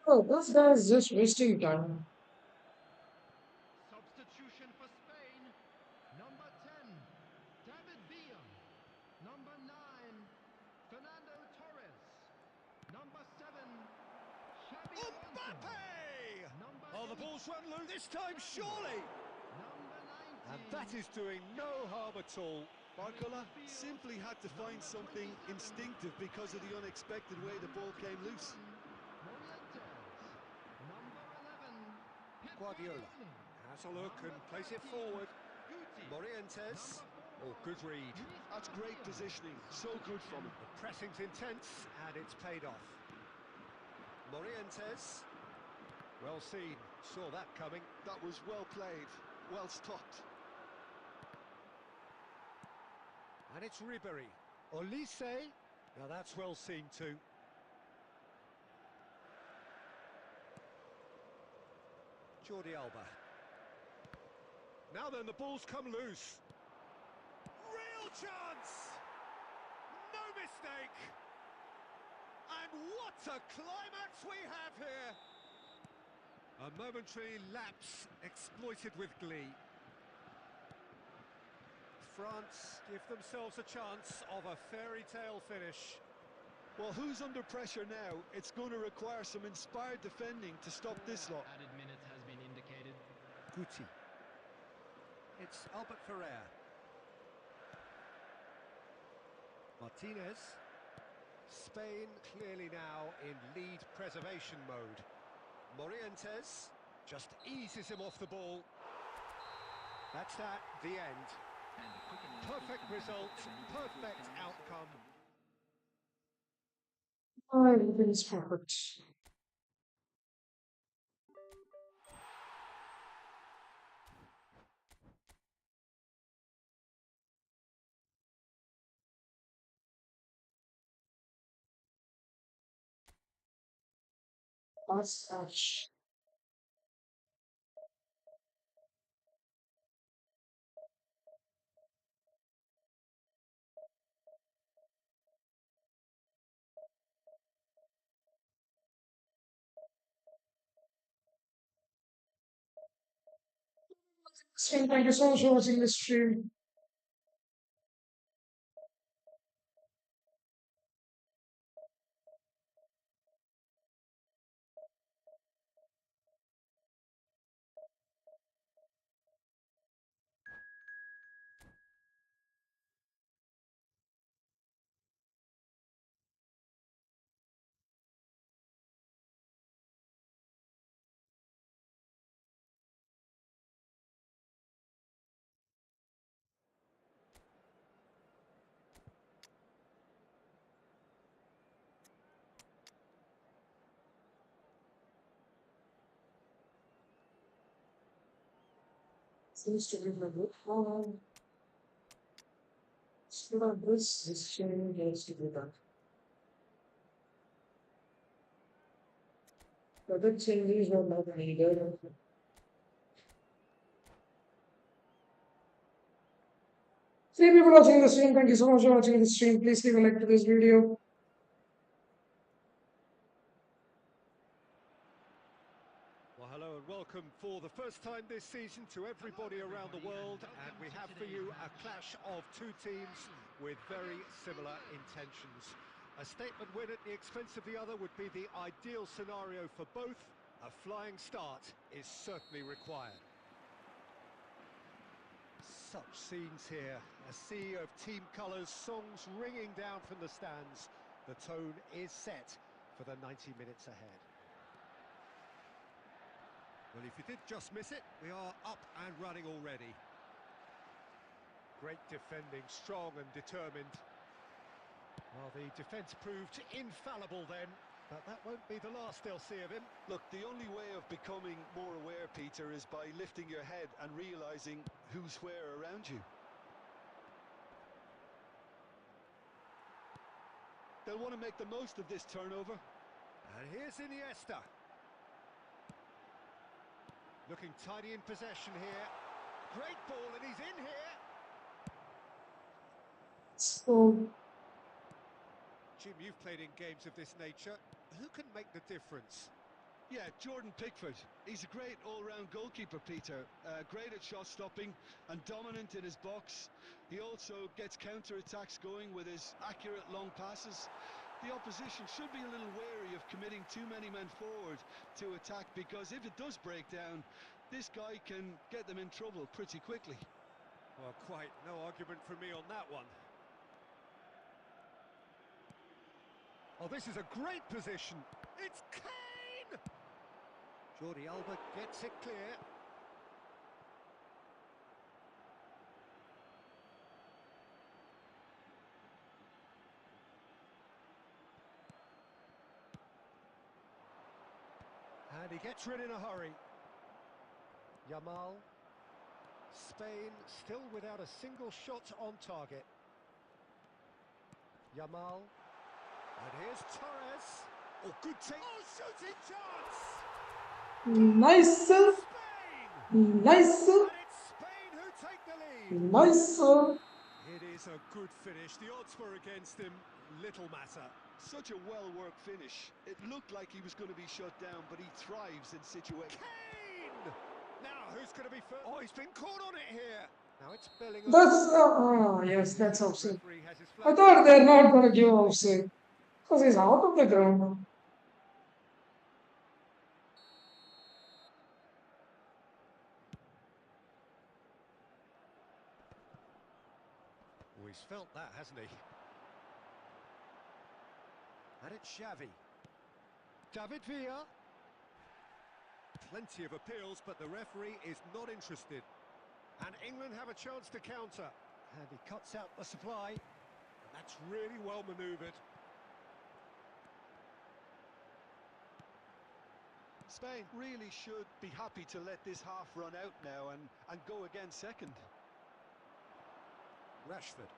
Oh, this guy is just wasting time. Substitution for Spain. Number 10, David Villa. Number 9, Fernando Torres. Number 7, Xabi Alonso. Mbappe! Number Oh, the 8, ball's run loose this time, surely. Number 19. And that is doing no harm at all. Barcola simply had to find something instinctive because of the unexpected way the ball came loose. Morientes. Number 11, Pep Guardiola has a look and plays it forward. Guti. Morientes. Oh, good read. That's great positioning. So good from him. The pressing's intense and it's paid off. Morientes. Well seen. Saw that coming. That was well played. Well stopped. And it's Ribery. Olise. Now that's well seen too. Jordi Alba. Now then, the ball's come loose. Real chance! No mistake! And what a climax we have here! A momentary lapse exploited with glee. France give themselves a chance of a fairy tale finish. Well, who's under pressure now? It's going to require some inspired defending to stop this lot. Added minutes has been indicated. Guti. It's Albert Ferrer. Martinez. Spain clearly now in lead preservation mode. Morientes just eases him off the ball. That's that, the end. And the quick analysis Perfect from result, the perfect outcome. Everything is perfect. Last match. Thank you so much for watching this stream. Seems to be my good one. Still on this stream needs to be done. But the changes are not needed. Three people watching the stream, thank you so much for watching the stream. Please leave a like to this video. Well, hello and welcome for the first time this season to everybody around the world, and we have for you a clash of two teams with very similar intentions. A statement win at the expense of the other would be the ideal scenario for both. A flying start is certainly required. Such scenes here, a sea of team colours, songs ringing down from the stands. The tone is set for the 90 minutes ahead. Well, if you did just miss it, we are up and running already. Great defending, strong and determined. Well, the defence proved infallible then, but that won't be the last they'll see of him. Look, the only way of becoming more aware, Peter, is by lifting your head and realising who's where around you. They'll want to make the most of this turnover. And here's Iniesta. Looking tidy in possession here. Great ball, and he's in here. So, Jim, you've played in games of this nature. Who can make the difference? Yeah, Jordan Pickford. He's a great all-round goalkeeper, Peter. Great at shot stopping and dominant in his box. He also gets counter-attacks going with his accurate long passes. The opposition should be a little wary of committing too many men forward to attack, because if it does break down, this guy can get them in trouble pretty quickly. Well, quite no argument from me on that one. Oh, this is a great position. It's Kane! Jordi Alba gets it clear. And he gets rid in a hurry. Yamal. Spain still without a single shot on target. Yamal. And here's Torres. Oh, good take. Oh, shooting chance! Nice. Spain! Nice. And it's Spain who take the lead. Nice. It is a good finish. The odds were against him. Little matter. Such a well-worked finish. It looked like he was going to be shut down, but he thrives in situations. Kane! Now, who's going to be first? Oh, he's been caught on it here. Now it's Bellingham. Yes, that's offside. Referee has his I flag. thought they're not going to give offside because he's out of the ground. Oh, he's felt that, hasn't he? And it's Xavi. David Villa. Plenty of appeals, but the referee is not interested. And England have a chance to counter. And he cuts out the supply. And that's really well manoeuvred. Spain really should be happy to let this half run out now and go again second. Rashford.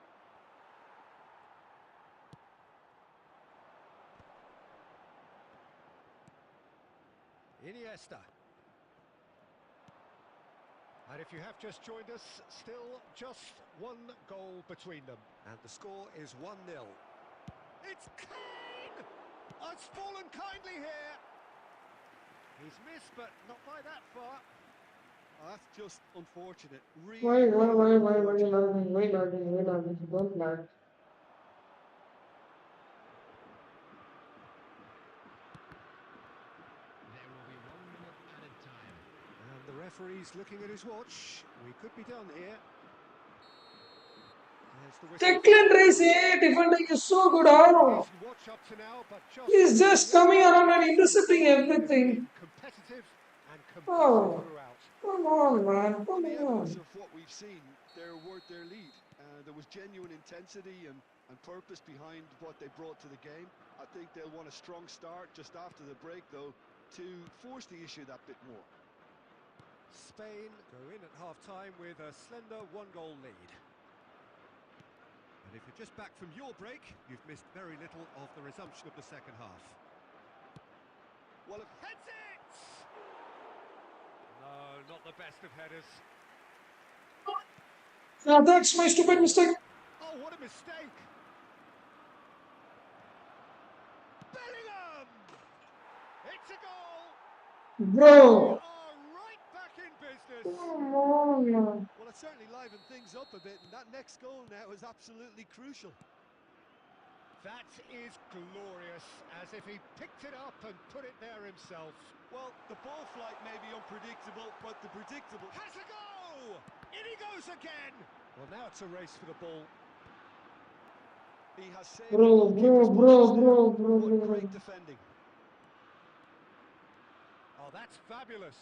Iniesta. And if you have just joined us, still just one goal between them. And the score is 1-0. It's Kane! Oh, it's fallen kindly here. He's missed, but not by that far. Oh, that's just unfortunate. Really, Why unfortunate. lagging? Don't lag. There will be 1 minute added time. And the referee's looking at his watch. We could be done here. There's the whistle. Declan Rice, defending is so good. Oh, Decent watch up to now, but he's just coming around and intercepting so far, everything. it's been competitive and competitive Oh, throughout. come on, man. On Come the evidence on. of what we've seen, they're worth their lead. There was genuine intensity and purpose behind what they brought to the game. I think they'll want a strong start just after the break, though, to force the issue that bit more. Spain go in at half-time with a slender one-goal lead. And if you're just back from your break, you've missed very little of the resumption of the second half. Well, Heads it! No, not the best of headers. That's my stupid mistake. Oh, what a mistake! Bellingham! It's a goal! Bro. Are right back in business. Come on, man. well, it certainly livened things up a bit, and that next goal now is absolutely crucial. That is glorious, as if he picked it up and put it there himself. Well, the ball flight may be unpredictable, but the predictable... Has a go! In he goes again! Well, now it's a race for the ball. He has saved Bro, the goalkeeper's punches there. What bro. great defending. Oh, that's fabulous.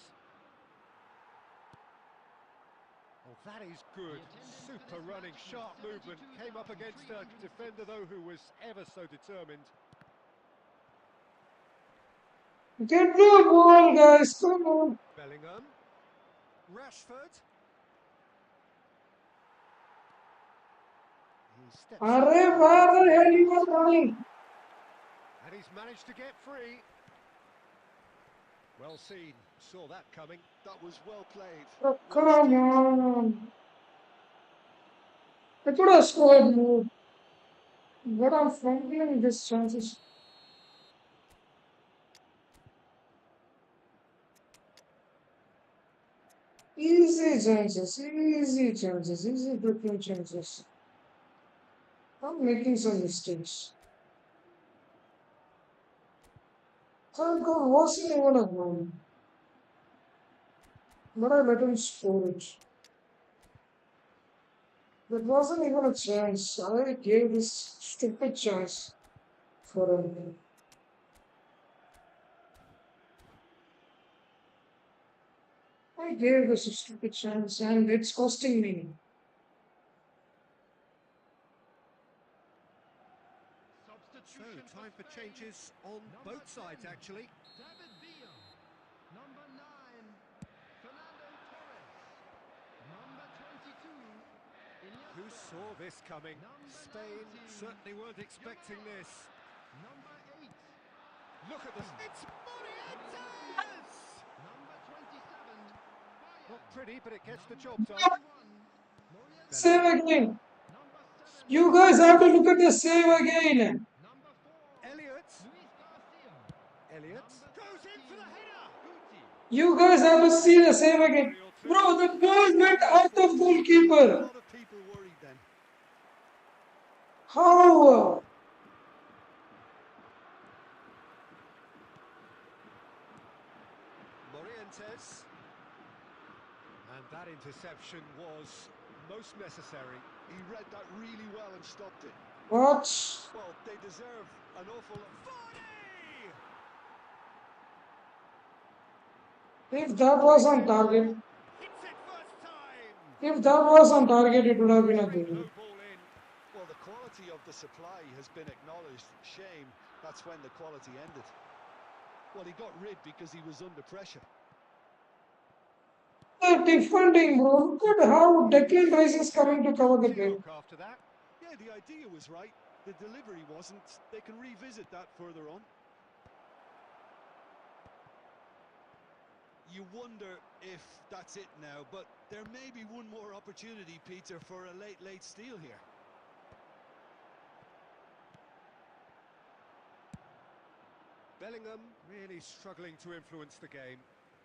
Oh, that is good. Super running, sharp movement. Came up against a defender, though, who was ever so determined. Get the ball, guys. Come on. Bellingham. Rashford. He steps up Arre, and where gets the hell the you pass. are running? And he's managed to get free. Well seen. Saw that coming. That was well played. Oh, Well come schemed. on. I could have scored more. But I'm fumbling these chances. Easy breaking chances. I'm making some mistakes. Thank God, wasn't even a goal. But I let him score it. That wasn't even a chance. I gave this stupid chance for him. I gave this a stupid chance and it's costing me. So, time for changes on both sides, actually. David Villa. Number 9, Fernando Torres. Number 22, Iniesta. Who saw this coming? Spain certainly weren't expecting this. Number 8. Look at this. It's Morientes! Number 27. Not pretty, but it gets the job done. 21. Morientes. Save again. Number 7. You guys have to look at the save again. Number 4. Elliot. Luis Garcia. Elliot Number goes in for the 13. header. Guti. You guys have to see the save again. Bro, the ball went out of goalkeeper. A lot of people worried then. How? Morientes. And that interception was most necessary. He read that really well and stopped it. What? Well, they deserve an awful lot. Vardy! If that was on target, Hits it first time! if that was on target, it would have been a Great goal. low ball in. Well, the quality of the supply has been acknowledged. Shame, that's when the quality ended. Well, he got rid because he was under pressure. The defending, bro. Look at how Declan Rice is coming to cover the play. Look after that. Yeah, the idea was right. The delivery wasn't. They can revisit that further on. You wonder if that's it now, but there may be one more opportunity, Peter, for a late steal here. Bellingham really struggling to influence the game.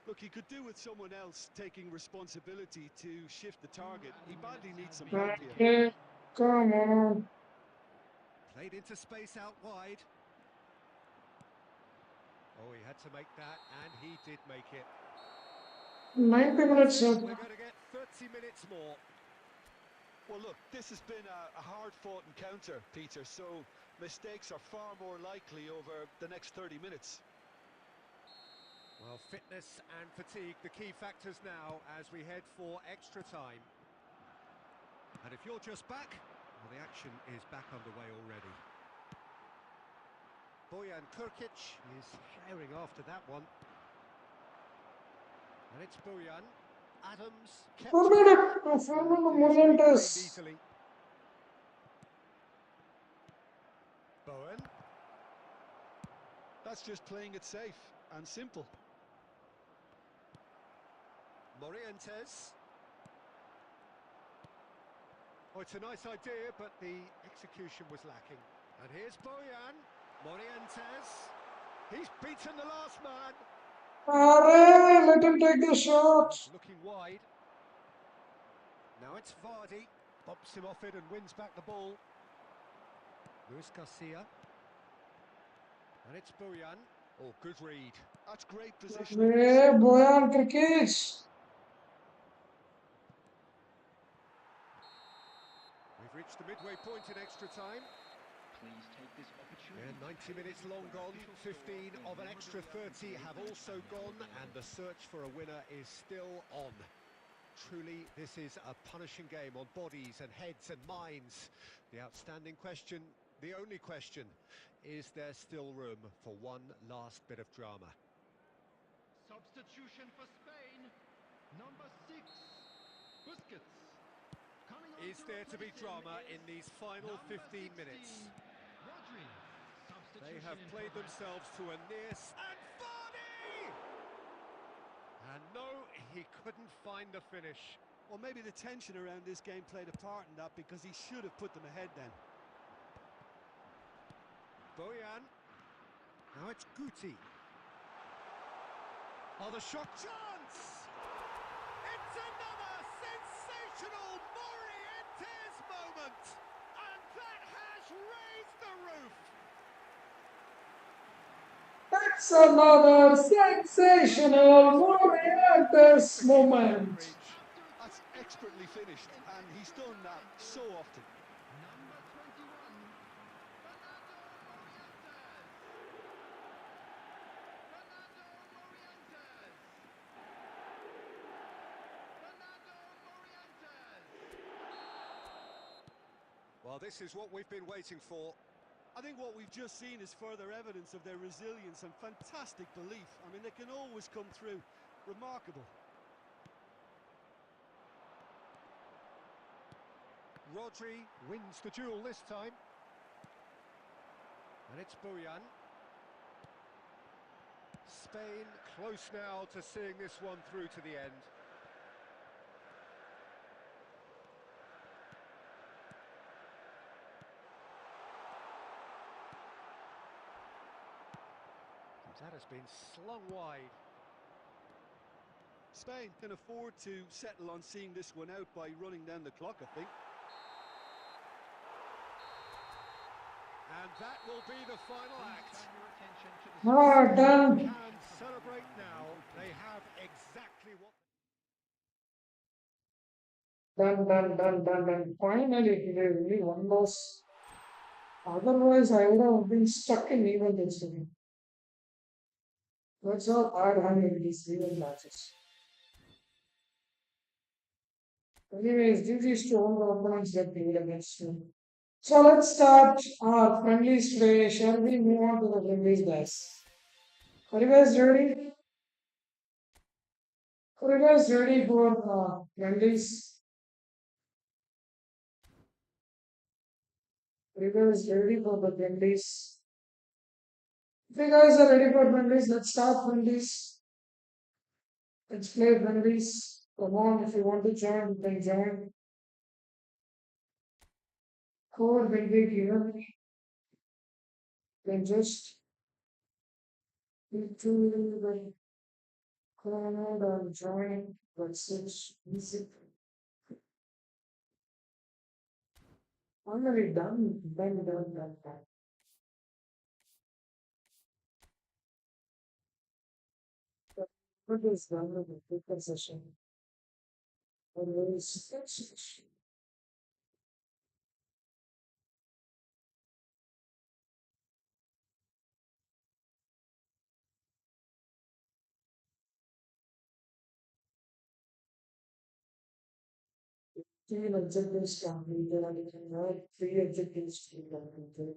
Look, he could do with someone else taking responsibility to shift the target. He badly needs some help here. Okay, come on. Played into space out wide. Oh, he had to make that, and he did make it. 90 minutes. We're going to get 30 minutes more. Well, look, this has been a hard-fought encounter, Peter, so mistakes are far more likely over the next 30 minutes. Well, fitness and fatigue, the key factors now as we head for extra time. And if you're just back, well, the action is back underway already. Bojan Kurkic is sharing after that one. And it's Bojan. Adams kept Fernando Morientes. easily. Bowen. That's just playing it safe and simple. Morientes. Oh, it's a nice idea, but the execution was lacking. And here's Bojan. Morientes. He's beaten the last man. Arre, let him take the shot. Looking wide. Now it's Vardy. Bumps him off it and wins back the ball. Luis Garcia. And it's Bojan. Oh, good read. That's great positioning. Hey, Bojan Krkic. We've reached the midway point in extra time. Please take this opportunity. Yeah, 90 minutes long gone, 15 of an extra 30 have also gone, and the search for a winner is still on. Truly, this is a punishing game on bodies and heads and minds. The outstanding question, the only question, is there still room for one last bit of drama? Substitution for Spain. Number 6. Busquets. Coming on Is there to be replace him drama is in these final number 15 minutes? 16, Rodri. They Substitution have in played progress. themselves to a near... And Vardy! And no, he couldn't find the finish. Well, maybe the tension around this game played a part in that because he should have put them ahead then. Bojan. Now it's Guti. Oh, the shot chance! It's another sensational Morientes moment! And that has raised the roof! That's another sensational Morientes moment. That's expertly finished, and he's done that so often. Number 21. Fernando Morientes. Well, this is what we've been waiting for. I think what we've just seen is further evidence of their resilience and fantastic belief. I mean, they can always come through. Remarkable. Rodri wins the duel this time. And it's Bojan. Spain close now to seeing this one through to the end. That has been slung wide. Spain can afford to settle on seeing this one out by running down the clock, I think. And that will be the final act. Turn your attention to the Ah, done. Can celebrate now. They have exactly what... Done. Finally, he really won those. Otherwise, I would have been stuck in even this game. That's how hard handling these even matches. Anyways, GG's to all the opponents that played against you. So let's start our friendlies today. Shall we move on to the friendlies, guys? Are you guys ready? Are you guys ready for friendlies? Are you guys ready for the friendlies? If you guys are ready for friendlies, let's start friendlies. Let's play friendlies. Come on, if you want to join, you can join. Code will be given. You can just need to the code and join. That's it. Easy. Already done. What is done with the paper session? Always. Three objectives completed and you can write three objectives to be completed.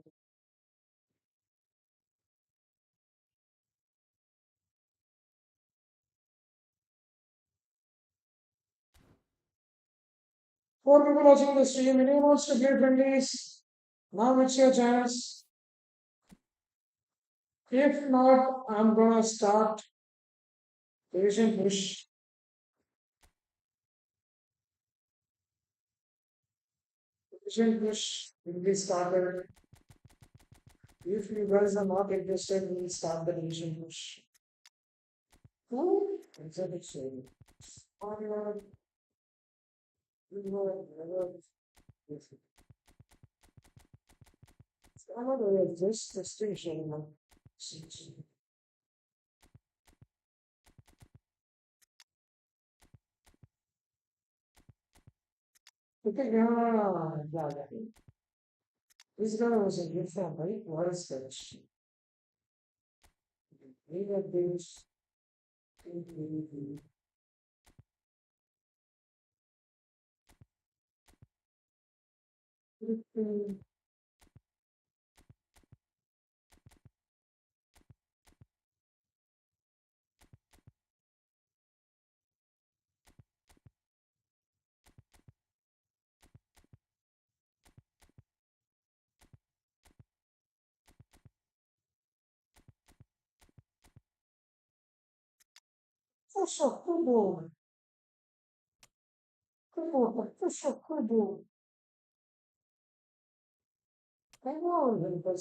Four people watching the stream, anyone wants to play friendlies? Now it's your chance. If not, I'm gonna start Asian push. Asian push will be started. If you guys are not interested, we'll start the Asian push. Exhibit shading. Onward. I'm gonna just distinction. Okay, yeah. This guy was a good fan, right? What is this? We have this. Puxa, tudo. Puxa, tudo. Come on, but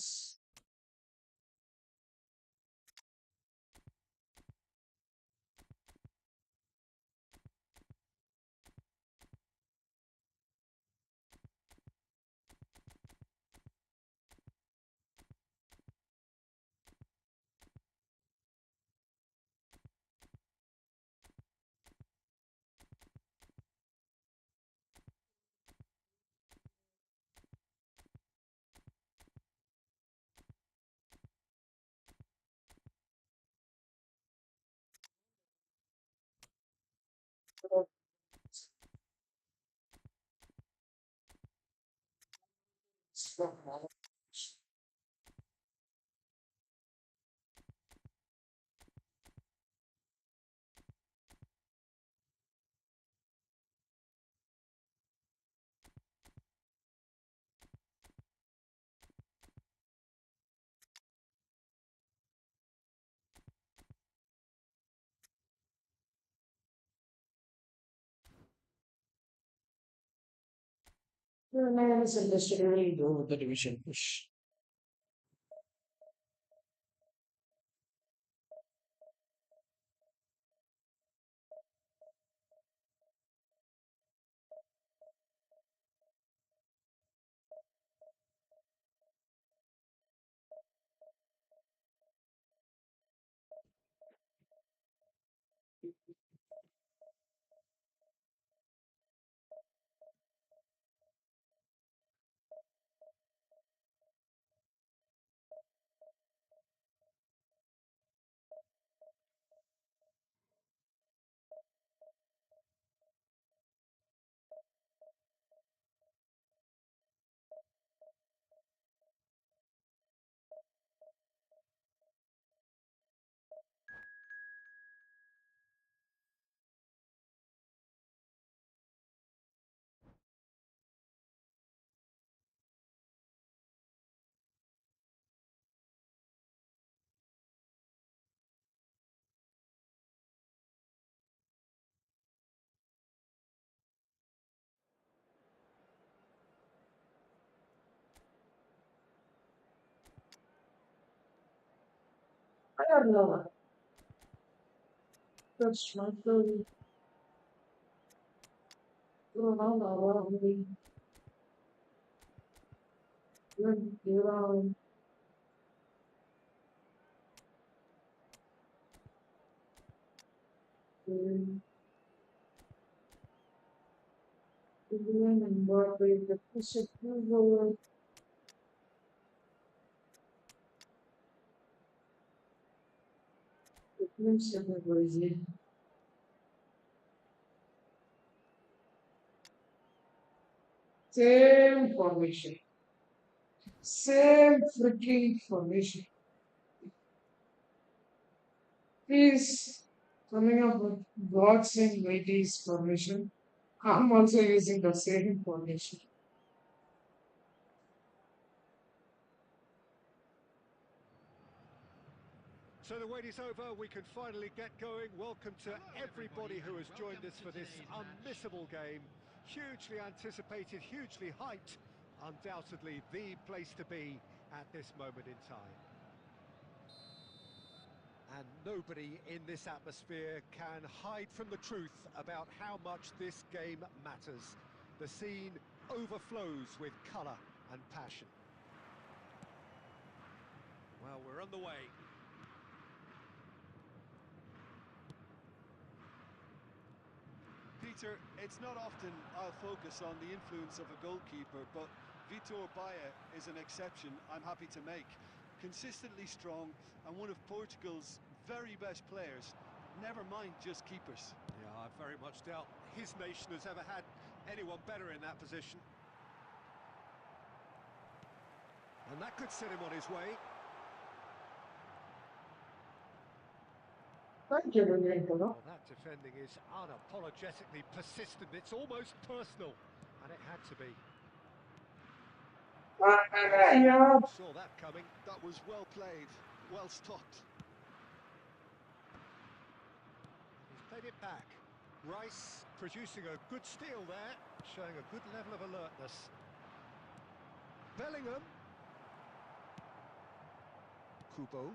No one is interested in really go with the division push. I don't know. That's not the Ronaldo. Around the and what the push it through the glimpse of the same formation. Same freaking formation. He's coming up with God's and mighty's formation. I'm also using the same formation. So the wait is over, we can finally get going. Welcome to everybody who has joined us for this unmissable game. Hugely anticipated, hugely hyped. Undoubtedly the place to be at this moment in time. And nobody in this atmosphere can hide from the truth about how much this game matters. The scene overflows with colour and passion. Well, we're on the way. Peter, it's not often I'll focus on the influence of a goalkeeper, but Vitor Baia is an exception I'm happy to make. Consistently strong and one of Portugal's very best players, never mind just keepers. Yeah, I very much doubt his nation has ever had anyone better in that position. And that could set him on his way. Thank you, Ronaldo. Well, that defending is unapologetically persistent. It's almost personal, and it had to be. Yeah, Saw that coming. That was well played, well stopped. He's played it back. Rice producing a good steal there, showing a good level of alertness. Bellingham. Kubo.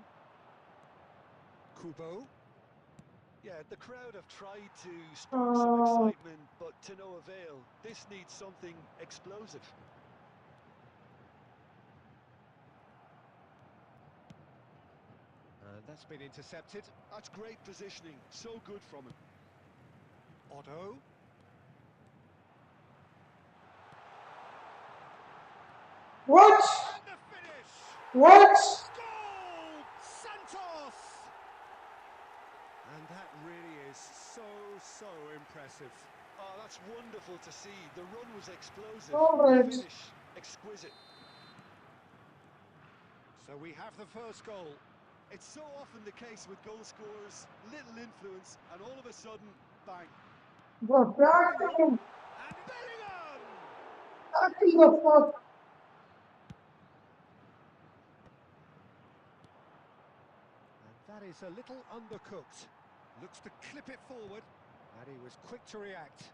Yeah, the crowd have tried to spark some oh, excitement, but to no avail. This needs something explosive. And that's been intercepted. That's great positioning, so good from him. Otto. what? And the finish! What? Goal! Santos! And that really is so impressive. Oh, that's wonderful to see. The run was explosive, All the right. finish exquisite. So we have the first goal. It's so often the case with goal scorers, little influence, and all of a sudden, bang. Bro, back to him. And Bellingham! Back to the fuck. And that is a little undercooked. Looks to clip it forward, and he was quick to react.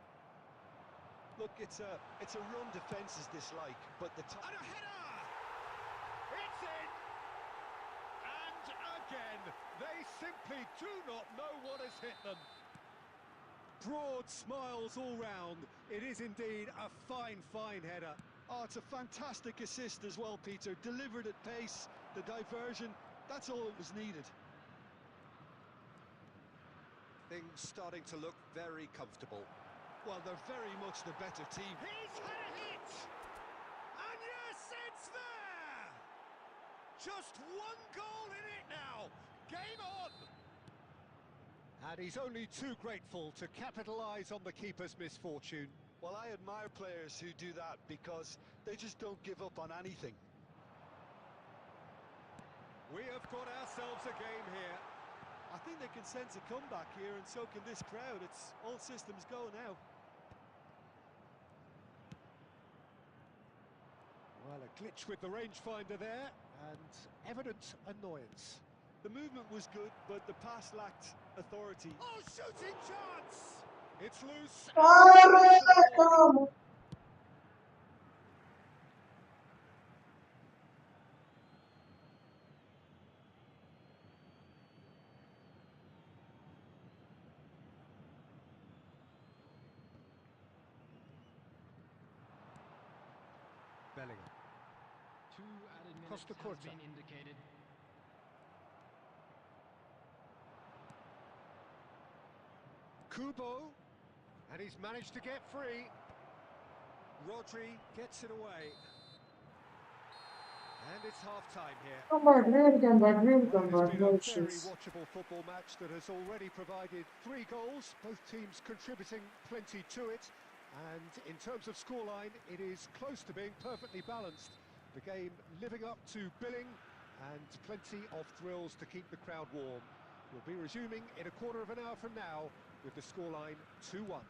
Look, it's a run defence's dislike, but the top... And a header! It's in! And again, they simply do not know what has hit them. Broad smiles all round. It is indeed a fine, fine header. Oh, it's a fantastic assist as well, Peter. Delivered at pace, the diversion, that's all that was needed. Things starting to look very comfortable. Well, they're very much the better team. He's had a hit! And yes, it's there! Just one goal in it now. Game on! And he's only too grateful to capitalise on the keeper's misfortune. Well, I admire players who do that because they just don't give up on anything. We have got ourselves a game here. I think they can sense a comeback here, and so can this crowd. It's all systems go now. Well, a glitch with the rangefinder there, and evident annoyance. The movement was good, but the pass lacked authority. Oh, shooting chance! It's loose. Come. Bellingham. 2 added minutes Costa has Curta. been indicated. Kubo, and he's managed to get free. Rodri gets it away. And it's half-time here. Come back, real come back, real Well, come it's back. been No a very issues. watchable football match that has already provided 3 goals, both teams contributing plenty to it. And in terms of scoreline, it is close to being perfectly balanced. The game living up to billing and plenty of thrills to keep the crowd warm. We'll be resuming in a quarter of an hour from now with the scoreline 2-1.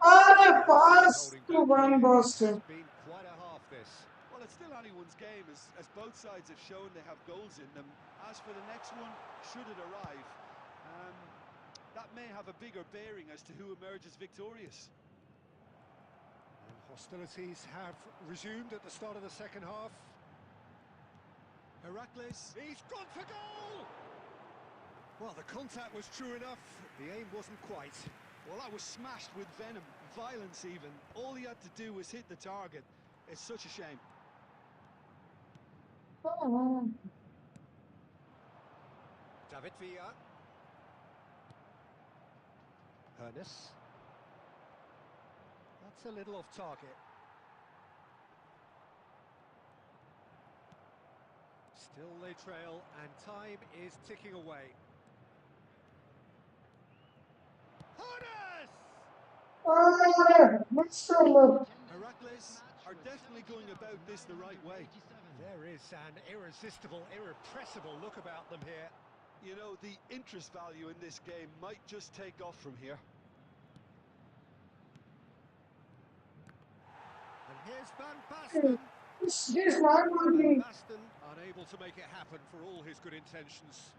Pass Holding to back Van here. It Basten. has been quite a half this. Well, it's still anyone's game, as both sides have shown they have goals in them. As for the next one, should it arrive, that may have a bigger bearing as to who emerges victorious. And hostilities have resumed at the start of the second half. Heracles. He's gone for goal! Well, the contact was true enough, the aim wasn't quite. Well, that was smashed with venom, violence even. All he had to do was hit the target. It's such a shame. David Villa. Ernest. That's a little off target. Still they trail, and time is ticking away. Heracles are definitely going about this the right way. There is an irresistible, irrepressible look about them here. You know, the interest value in this game might just take off from here. And here's Van Basten. He's not Van working. Basten unable to make it happen for all his good intentions.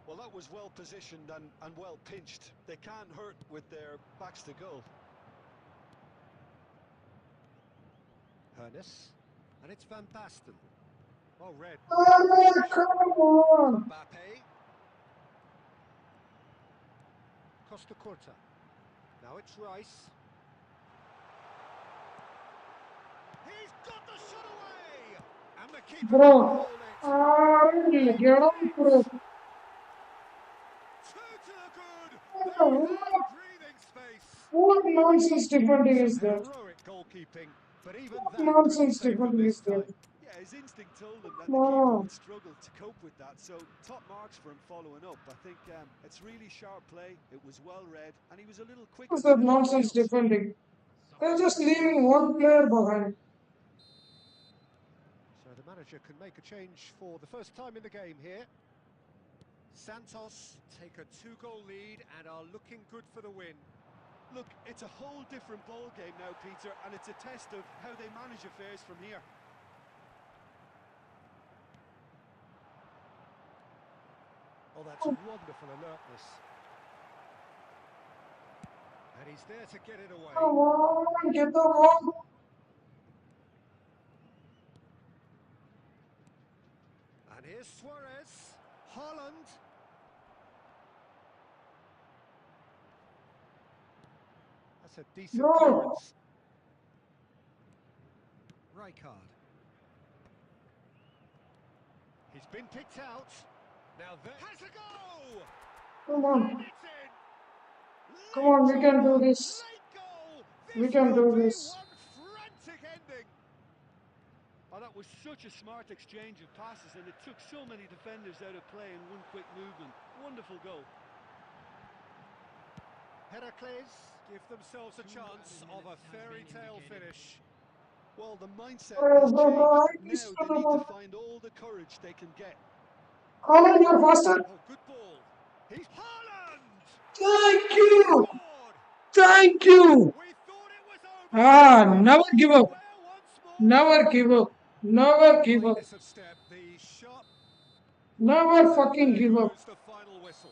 Well, that was well positioned and well pinched. They can't hurt with their backs to goal. Ernest. And it's Van Basten. Oh, red. Come on. Mbappe. Costa Curta. Now it's Rice. He's got the shot away! And the keeper Bro. will hold it. Get on, bro. 2 to the good. They have breathing space. What nonsense defending is Some that? heroic goalkeeping, but even What that couldn't nonsense save them defending this is that? time. Yeah, his instinct told him that the Wow. keeper would struggle to cope with that, so top marks for him following up. I think it's really sharp play, it was well read, and he was a little quicker What's than that everyone nonsense else. defending? They're just leaving one player behind. So the manager can make a change for the first time in the game here. Santos take a 2-goal lead and are looking good for the win. Look, it's a whole different ball game now, Peter, and it's a test of how they manage affairs from here. Oh, that's wonderful alertness. And he's there to get it away. Come on, get the ball. And here's Suarez. Haaland. That's a decent Bro. clearance. Rijkaard. He's been picked out. Now there has a goal! Come on. And it's in! Come on, we can do this. Late goal! We This can will do be this. one frantic ending! Oh, that was such a smart exchange of passes, and it took so many defenders out of play in one quick movement. Wonderful goal. Heracles give themselves a chance of a fairy tale finish. Well, the mindset Oh, has bro, bro, I changed. missed Now the they need to ball. find all the courage they can get. Haaland, you're faster. Oh, good ball. He's Haaland! Thank you. Scored! Thank you. We thought it was over. Ah, never give up. Square once more. Never give up. Never give up. Lightness of step, the shot. Never fucking There give up. goes the final whistle.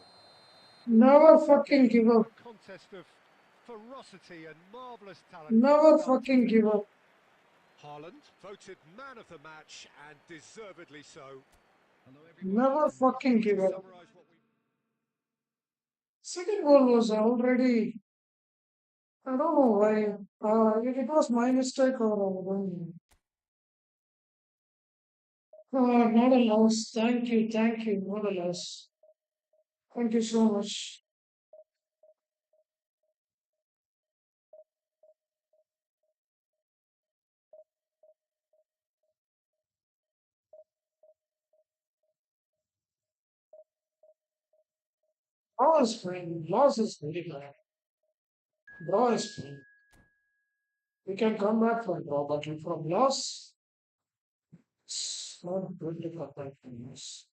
Never It's fucking again give up. a contest of ferocity and marvellous talent. Never from start to fucking finish. give up. Haaland voted man of the match, and deservedly so. Never fucking give To up. summarise what we... Second goal was already, I don't know why. It was my mistake or not a loss. Thank you. Thank you. Not a loss. Thank you so much. Draw is fine. Loss is very bad. Draw is fine. We can come back from draw, but from loss, it's not good to come back from loss.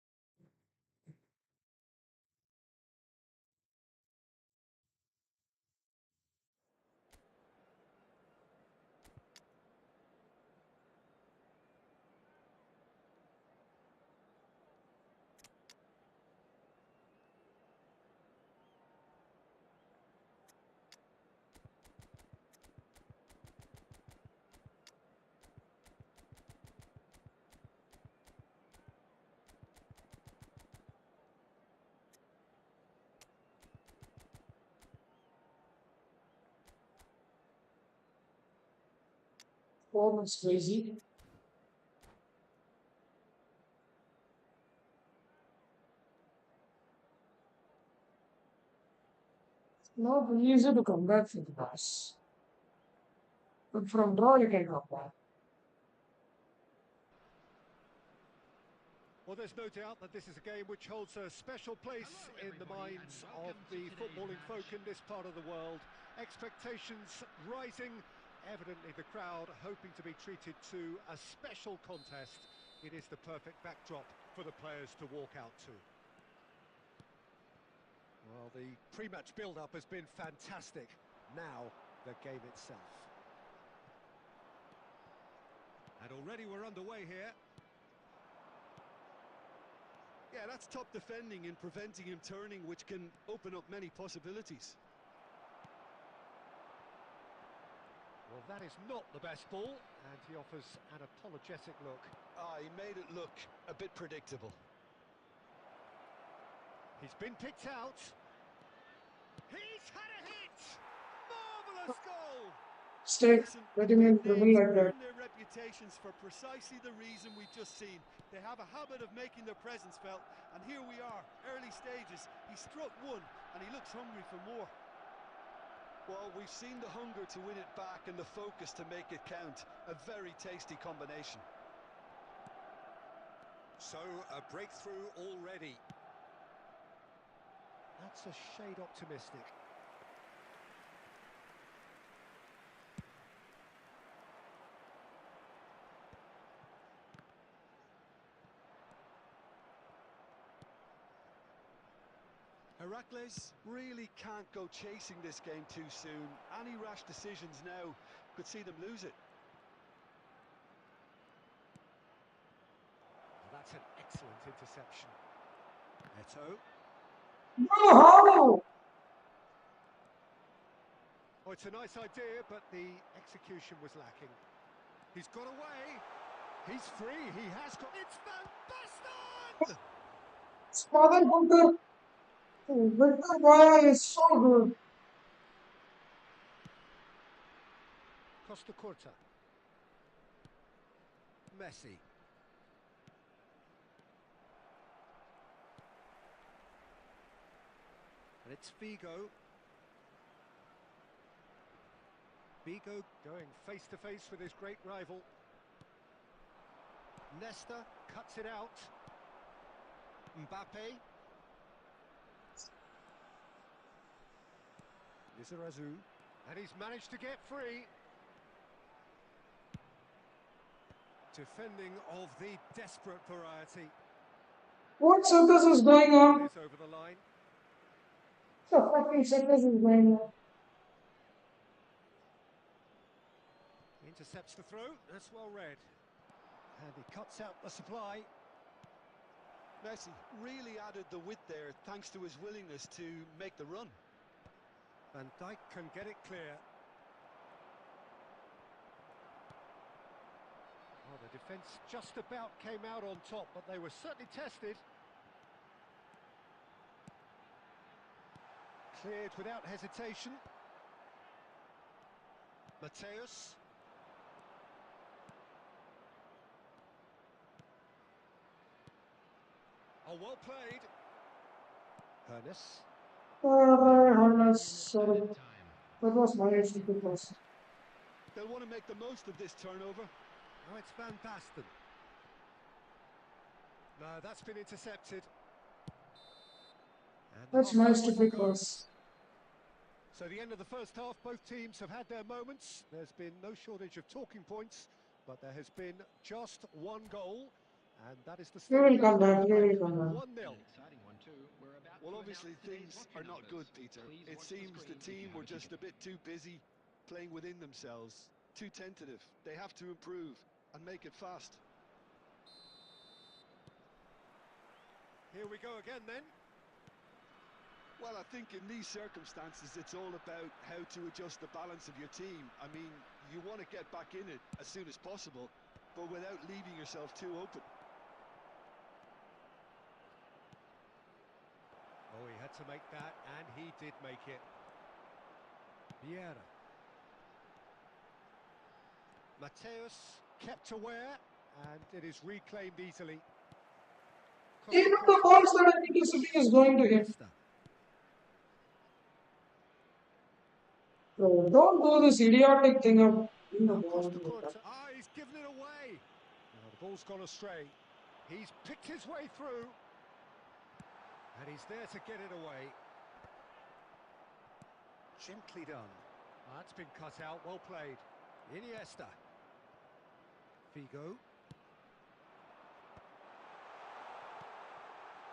Performance crazy. Not easy to come back from loss. But from draw, you can come back. Well, there's no doubt that this is a game which holds a special place in the minds of the footballing folk in this part of the world. Expectations rising, evidently the crowd hoping to be treated to a special contest. It is the perfect backdrop for the players to walk out to. Well, the pre-match build-up has been fantastic. Now, the game itself. And already we're underway here. Yeah, that's top defending and preventing him turning, which can open up many possibilities. Well, that is not the best ball, and he offers an apologetic look. He made it look a bit predictable. He's been picked out. He's had a hit! Marvellous goal! Stay. Listen, Let the him in big dribble names like that. earn their reputations for precisely the reason we've just seen. They have a habit of making their presence felt, and here we are, early stages. He struck one, and he looks hungry for more. Well, we've seen the hunger to win it back and the focus to make it count. A very tasty combination. So, a breakthrough already. That's a shade optimistic. Heracles really can't go chasing this game too soon. Any rash decisions now could see them lose it. Well, that's an excellent interception. Eto. No! Oh, it's a nice idea, but the execution was lacking. He's got away. He's free. He has got... It's Van Basten! Motherfucker! Victor Boy is so good. Costa Curta. Messi. And it's Figo. Figo going face to face with his great rival. Nesta cuts it out. Mbappe. Lizarazu. And he's managed to get free. Defending of the desperate variety. What circus is going on? It is over the line. What the fucking circus is going on? Intercepts the throw. That's well read. And he cuts out the supply. Messi really added the width there thanks to his willingness to make the run. Van Dijk can get it clear. Oh, the defence just about came out on top, but they were certainly tested. Cleared without hesitation. Mateus. Oh, well played. Ernest. Sorry. That was my stupid pass. They'll want to make the most of this turnover. Oh, it's Van Basten. No, that's been intercepted. And the That's my half-time whistle stupid goes. pass. So the end of the first half, both teams have had their moments. There's been no shortage of talking points, but there has been just one goal, and that is the You will state come back, of you the will match. come back. 1-0. Well, obviously things are not good, Peter. It seems the team were just a bit too busy playing within themselves, too tentative. They have to improve and make it fast. Here we go again then. Well, I think in these circumstances, it's all about how to adjust the balance of your team. I mean, you want to get back in it as soon as possible, but without leaving yourself too open. Oh, he had to make that, and he did make it. Vieira. Mateus kept aware, and it is reclaimed easily. Even the balls that I think is going to hit. Nesta. Bro, don't do this idiotic thing of in the Now ball. Costa Curta. Ah, he's given it away. Now the ball's gone astray. He's picked his way through. And he's there to get it away. Gently done. That's been cut out. Well played. Iniesta. Figo.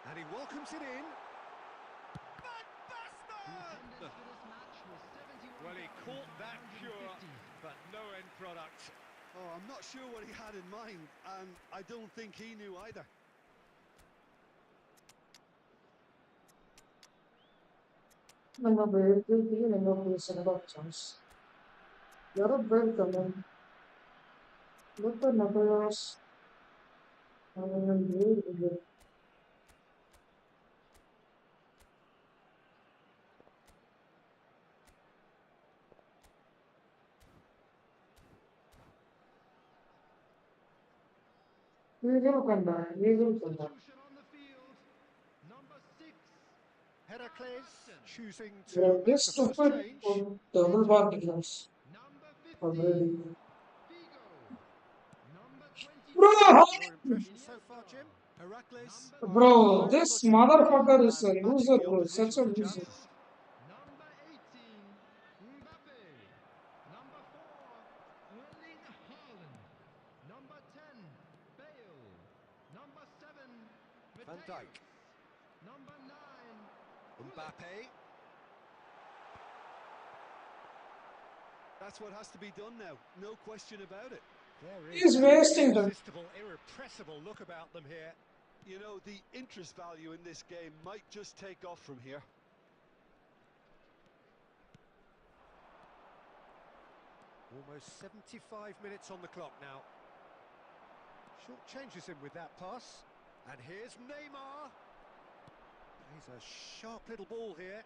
And he welcomes it in. Van Basten! Well, he caught that pure, but no end product. Oh, I'm not sure what he had in mind, and I don't think he knew either. Number number chance. You're welcome. Look at numbers. We will come back. We will come back. Substitution on the field. Number 6. Heracles choosing Yeah, to make this the first stupid change. double bar defense. Number 50. Already. Figo. Number 22. Bro, Your impression so far, Jim? Heracles are bro, very this much in control motherfucker is a and matching loser, the bro. opposition Such a for loser. chances. Number 18. Mbappe. Number 4. Erling Haaland. Number 10. Bale. Number 7. Van Mateus. Dijk. Number 9. Mbappe. That's what has to be done now, no question about it. There He's is wasting an them. irresistible, irrepressible look about them here. You know, the interest value in this game might just take off from here. Almost 75 minutes on the clock now. Short changes him with that pass. And here's Neymar. Plays a sharp little ball here.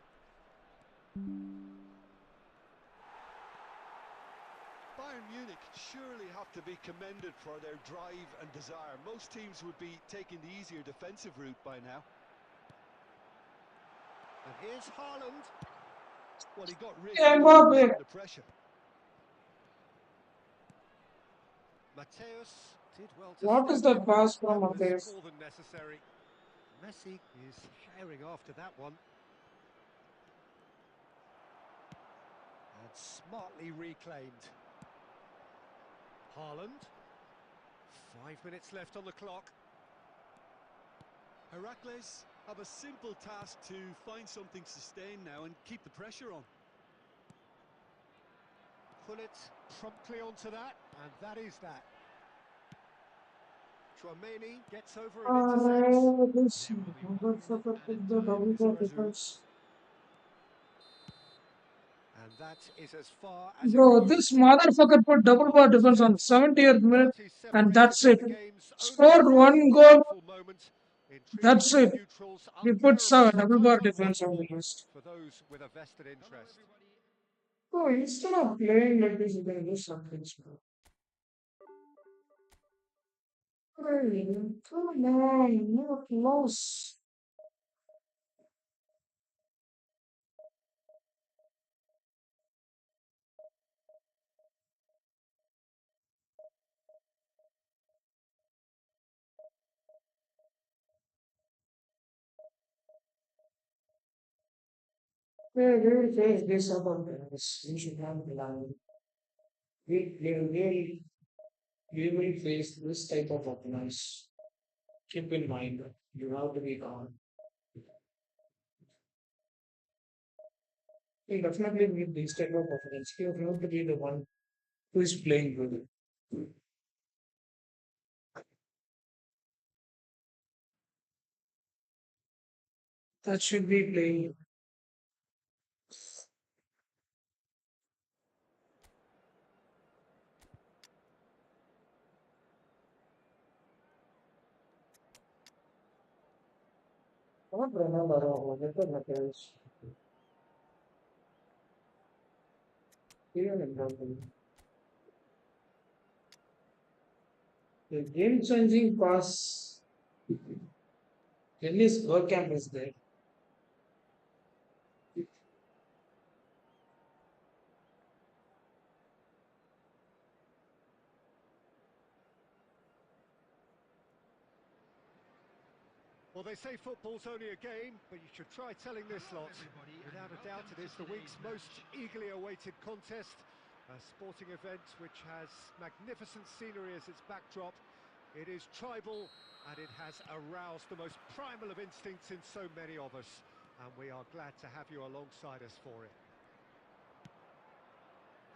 Bayern Munich surely have to be commended for their drive and desire. Most teams would be taking the easier defensive route by now. And here's Haaland. Well, he got rid Yeah, of Mbappe. the pressure. Mateus did well to What is step that in. pass from That was Mateus? more than necessary. Messi is herring after that one. And smartly reclaimed. Haaland. 5 minutes left on the clock. Heracles have a simple task to find something sustained now and keep the pressure on. Pull it promptly onto that, and that is that. Chouameni gets over and intercepts. This motherfucker took the double ball defense. And that is as far as it Bro, goes. this motherfucker put double ball defense on 70th minute, 37 and minutes that's ago, it. the game's only Scored really one goal, meaningful moment. Intriguing that's for the it. neutrals, He put unbearable double sometimes ball on defense on football the list. for those with a vested interest. Bro, instead of playing like this, you can do something, bro. Hey, come on, you're close. Yeah, we will face this up on this. We should not be lying. We will face this type of opponents. Keep in mind, you have to be calm. We definitely need these type of opponents. You have to be the one who is playing good. That should be playing. I don't remember the game changing pass. Dennis Bergkamp is there. Well, they say football's only a game, but you should try telling this lot. Without a doubt, it is the week's most eagerly awaited contest. A sporting event which has magnificent scenery as its backdrop. It is tribal, and it has aroused the most primal of instincts in so many of us. And we are glad to have you alongside us for it.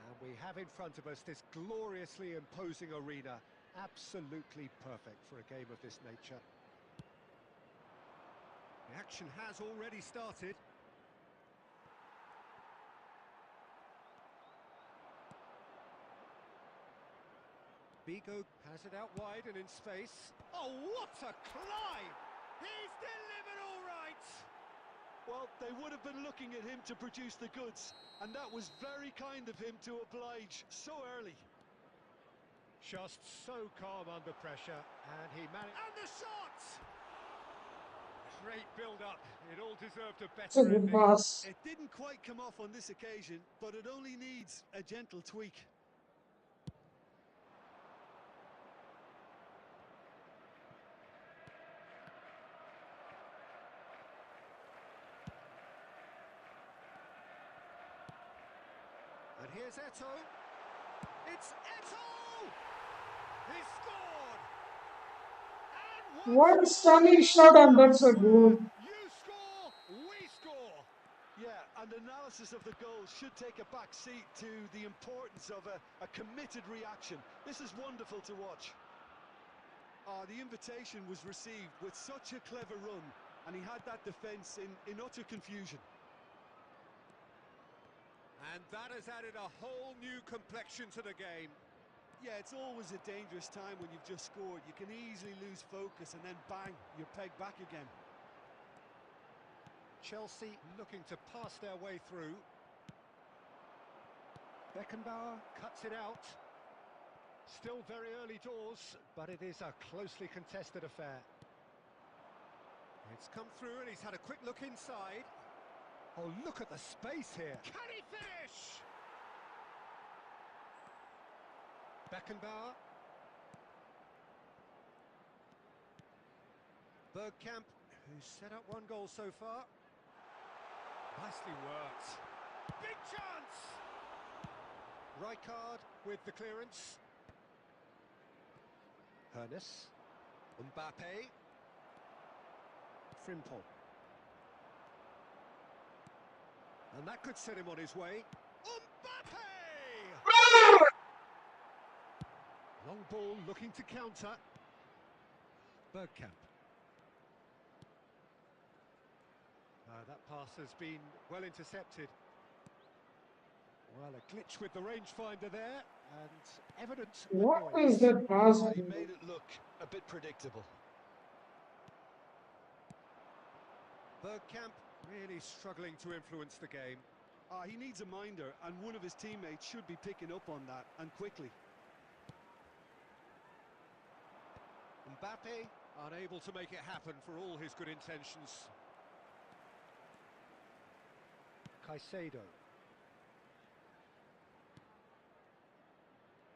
And we have in front of us this gloriously imposing arena. Absolutely perfect for a game of this nature. The action has already started. Bigo has it out wide and in space. Oh, what a climb! He's delivered all right! Well, they would have been looking at him to produce the goods, and that was very kind of him to oblige so early. Just so calm under pressure, and he managed... And the shot! Great build-up. It all deserved a It's a better good ending. pass. It didn't quite come off on this occasion, but it only needs a gentle tweak. And here's Eto'o. It's Eto'o! He scored! And What a once stunning more, shot, and that's a elsewhere. goal. You score, we score. Yeah, and analysis of the goal should take a back seat to the importance of a committed reaction. This is wonderful to watch. The invitation was received with such a clever run, and he had that defence in utter confusion. And that has added a whole new complexion to the game. Yeah, it's always a dangerous time when you've just scored. You can easily lose focus and then bang, you're pegged back again. Chelsea looking to pass their way through. Beckenbauer cuts it out. Still very early doors, but it is a closely contested affair. It's come through and he's had a quick look inside. Oh, look at the space here. Can he finish? Beckenbauer. Bergkamp, who's set up one goal so far. Nicely worked. Big chance! Rijkaard with the clearance. Hernes. Mbappe. Frimpong. And that could set him on his way. Mbappe! Long ball looking to counter. Bergkamp. That pass has been well intercepted. Well, a glitch with the rangefinder there, and evident What annoyance. is that pass? He made it look a bit predictable. Bergkamp really struggling to influence the game. He needs a minder, and one of his teammates should be picking up on that, and quickly. Mbappe unable to make it happen for all his good intentions. Caicedo.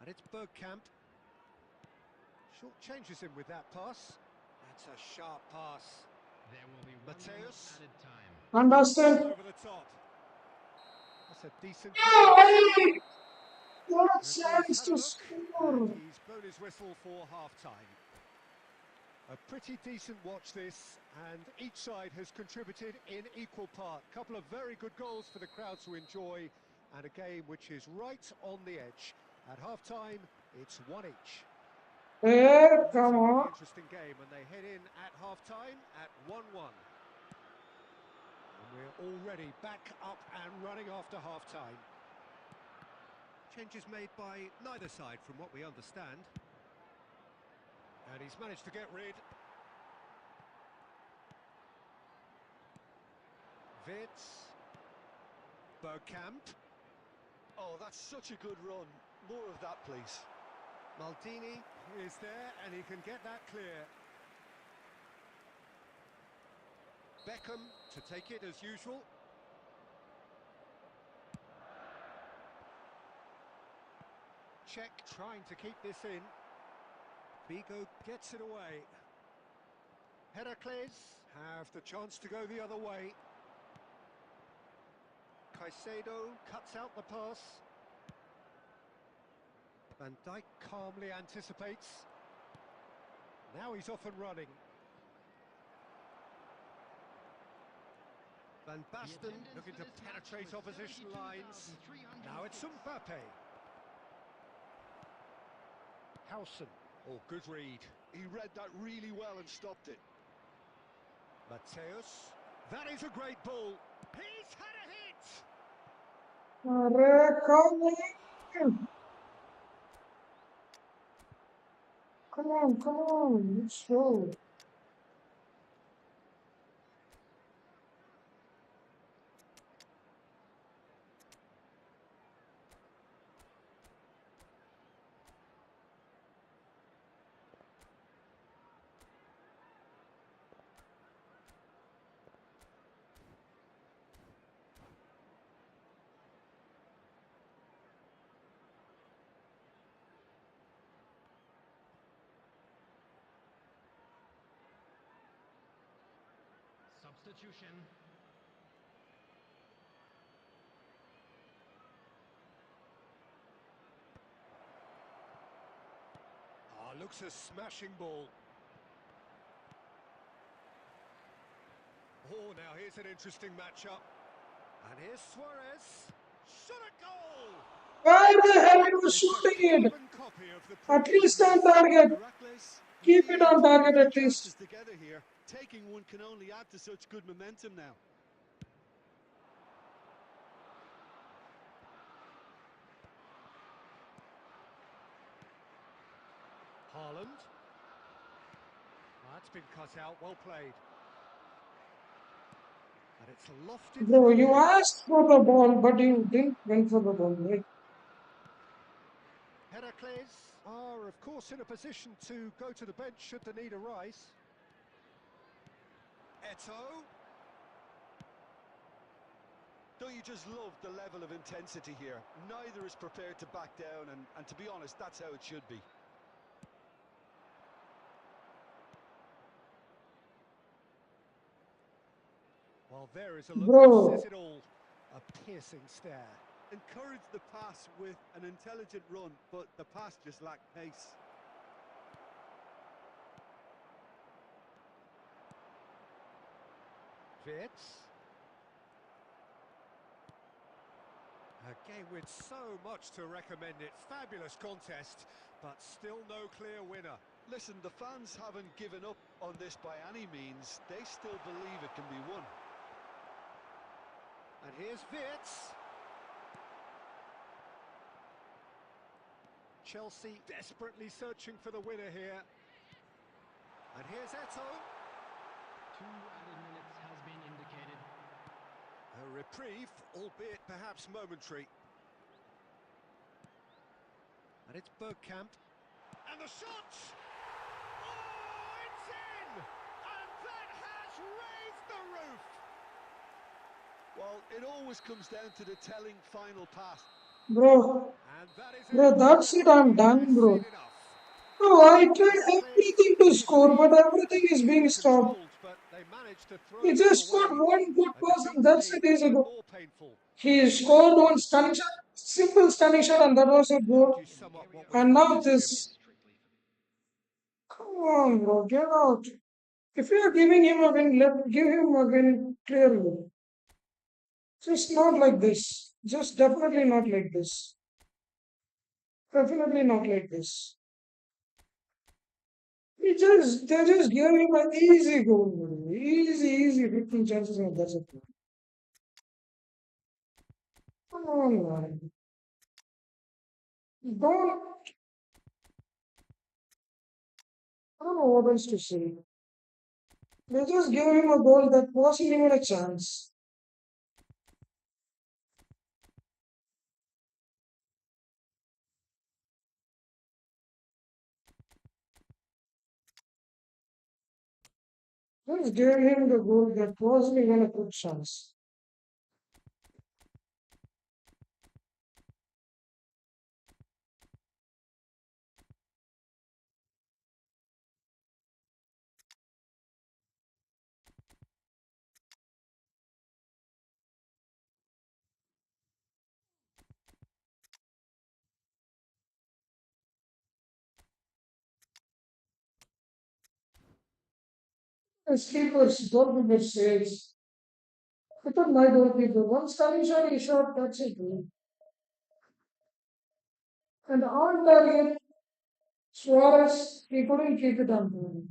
And it's Bergkamp. Short changes him with that pass. That's a sharp pass. There will be 1 Mateus. minute added time. Understand? Over the top. That's a decent Hey! What Referee's chance had a to look, score? and he's blown his whistle for half-time. A pretty decent watch this, and each side has contributed in equal part. A couple of very good goals for the crowd to enjoy, and a game which is right on the edge. At half-time, it's 1 each. Hey, It's a come really on. interesting game, and they head in at half-time at 1-1. And we're already back up and running after half-time. Changes made by neither side, from what we understand. And he's managed to get rid. Wits. Bergkamp. Oh, that's such a good run. More of that, please. Maldini is there, and he can get that clear. Beckham to take it as usual. Czech trying to keep this in. Vigo gets it away. Heracles have the chance to go the other way. Caicedo cuts out the pass. Van Dijk calmly anticipates. Now he's off and running. Van Basten looking to penetrate opposition lines. Now it's Mbappe. Howson. Oh, good read. He read that really well and stopped it. Mateus. That is a great ball. He's had a hit. Arre, come on. Come on. Let's go. Substitution. Looks a smashing ball. Oh, now here's an interesting matchup. And here's Suarez. Shot a goal! Why the hell are you It's a shooting it? carbon copy of the At previous least on miss. target. Heracles Keep it on target at chances least. together here. Taking one can only add to such good momentum now. Haaland. That's been cut out, well played. And it's lofted Bro, through you here. asked for the ball, but you didn't went for the ball, right? Heracles are, of course, in a position to go to the bench should the need arise. Eto'o. Don't you just love the level of intensity here? Neither is prepared to back down, and to be honest, that's how it should be. Well, there is a look that Bro, says it all. A piercing stare. Encourage the pass with an intelligent run, but the pass just lacked pace. Wirtz. A game with so much to recommend it. Fabulous contest, but still no clear winner. Listen, the fans haven't given up on this by any means. They still believe it can be won. And here's Wirtz. Chelsea desperately searching for the winner here. And here's Eto'o. 2 added minutes has been indicated. A reprieve, albeit perhaps momentary. And it's Bergkamp. And the shot! Oh, it's in! And that has raised the roof! Well, it always comes down to the telling final pass. bro, And that is bro, it. The that's it. I'm referee has done, seen bro. enough. Bro, I tried Heracles everything to did score, lead, but everything is being easily stopped. controlled, but they managed to throw He it all just got away. one good A pass, defeat and to that's me it. Easy even goal. more painful. He scored one stunning shot, simple stunning shot, and that was a How do goal. you sum up what we've And now witnessed, Jim? this. Come on, bro, get out. If you are giving him a win, give him a win clearly. Just not like this. Just definitely not like this. Definitely not like this. They just gave him an easy goal, bro. Easy, 15 chances, and that's it. Come on, man. Don't, I don't know what else to say. They just gave him a goal that wasn't even a chance. Just gave him the goal that wasn't even a good chance. As keepers, goalkeeper saves. I thought my goalkeeper, one stunning shot, he shot, that's it. And on target, Suarez, he couldn't keep it on.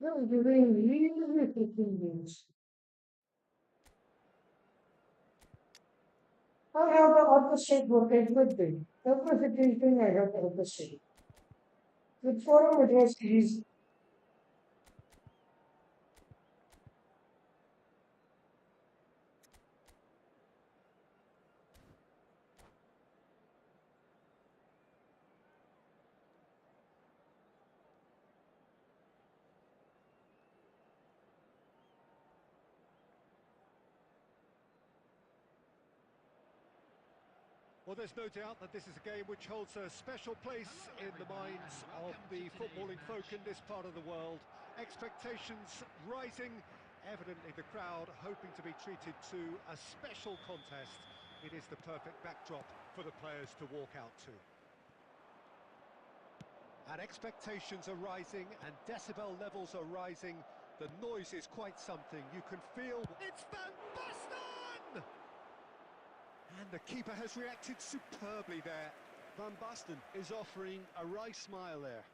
They're giving really 15 games. I have to orchestrate for everything. Every 15 thing I have to orchestrate. With forum, it was easy. Well, there's no doubt that this is a game which holds a special place in the minds of the footballing folk in this part of the world. Expectations rising, evidently the crowd hoping to be treated to a special contest. It is the perfect backdrop for the players to walk out to. And expectations are rising and decibel levels are rising. The noise is quite something. You can feel it's Van Basten! And the keeper has reacted superbly there. Van Basten is offering a wry smile there.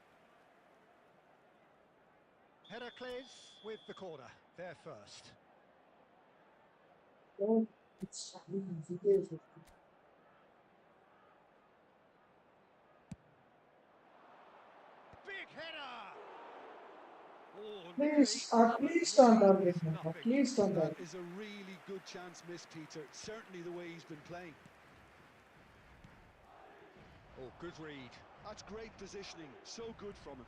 Heracles with the corner, there first. Oh, it's easy. Big header! Oh, nearly, Please, at but least on missing target, is man. At nothing. least on That target. is a really good chance missed, Peter. Certainly the way he's been playing. Oh, good read. That's great positioning. So good from him.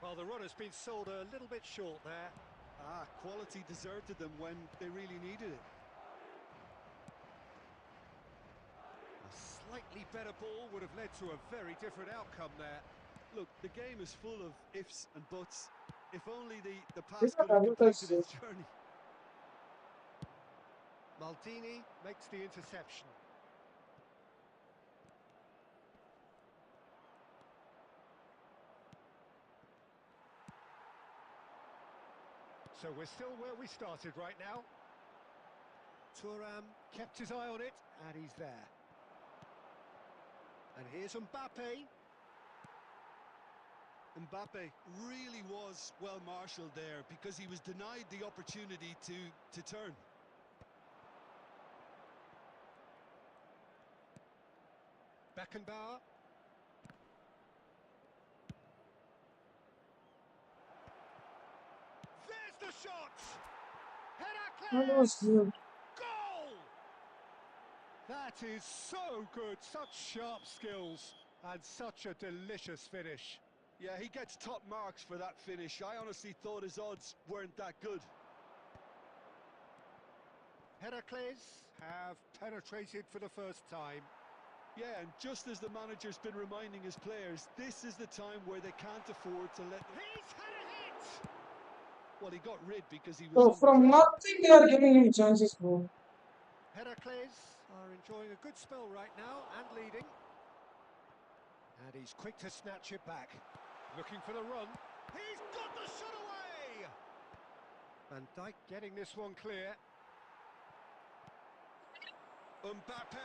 Well, the run has been sold a little bit short there. Quality deserted them when they really needed it. A slightly better ball would have led to a very different outcome there. Look, the game is full of ifs and buts. If only the These pass are could have completed advertised. its journey. Maldini makes the interception. So we're still where we started right now. Thuram kept his eye on it, and he's there. And here's Mbappe. Mbappe really was well marshalled there because he was denied the opportunity to turn. Beckenbauer. There's the shot! That was Heracles! good. Goal! That is so good, such sharp skills, and such a delicious finish. Yeah, he gets top marks for that finish. I honestly thought his odds weren't that good. Heracles have penetrated for the first time. Yeah, and just as the manager's been reminding his players, this is the time where they can't afford to let them... He's had a hit! Well, he got rid because he was So under from pressure. nothing, they are giving him chances, bro. Heracles are enjoying a good spell right now and leading. And he's quick to snatch it back. Looking for the run. He's got the shot away! Van Dijk getting this one clear. Mbappe!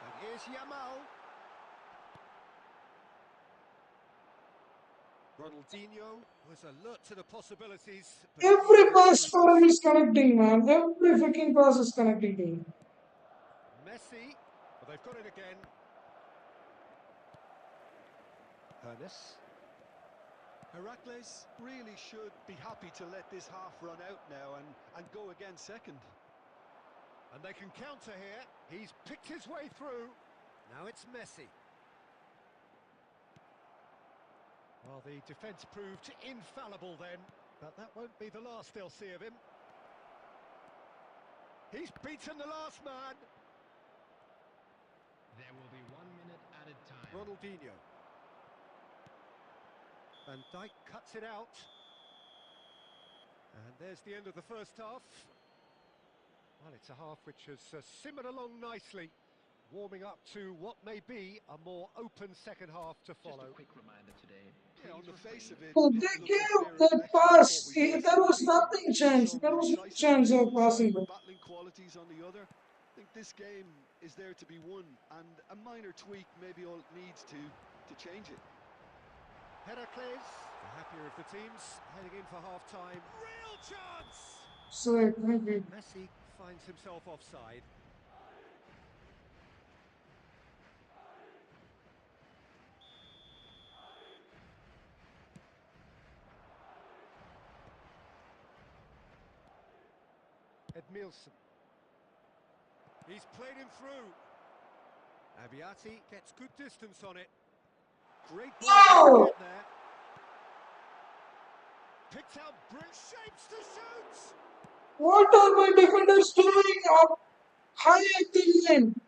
And here's Yamal. Ronaldinho was alert to the possibilities. But in the Every end, it's pass for him fruitless. is connecting, man. Every freaking pass is connecting to him. Messi. Well, they've got it again. Ernest. Heracles really should be happy to let this half run out now and go again second. And they can counter here. He's picked his way through. Now it's Messi. Well, the defence proved infallible then, but that won't be the last they'll see of him. He's beaten the last man. There will be 1 minute added time. Ronaldinho. Van Dijk cuts it out. And there's the end of the first half. Well, it's a half which has simmered along nicely, warming up to what may be a more open second half to Just follow. a quick reminder today. Yeah, on the face of it, So it they looks a gave fair that reflection of what pass. we've always There seen, was Peter. nothing chance. Some There was no decisive chance on of one passing side, it. battling qualities on the other. I think this game is there to be won, and a minor tweak maybe all it needs to change it. Heracles, the happier of the teams, heading in for half-time. Real chance! So maybe Messi finds himself offside. Edmilson. He's played him through. Abiati gets good distance on it. Great ball to wow! get there. Picked out brick shapes to shoot. What are my defenders doing up high at the end?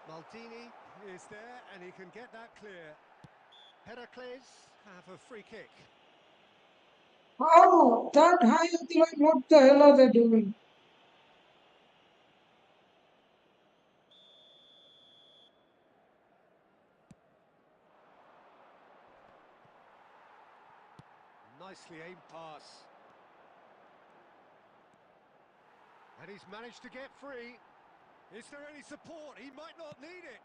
Maldini is there and he can get that clear. Heracles have a free kick. How? That high at the line, what the hell are they doing? Nicely aimed pass. And he's managed to get free. Is there any support? He might not need it.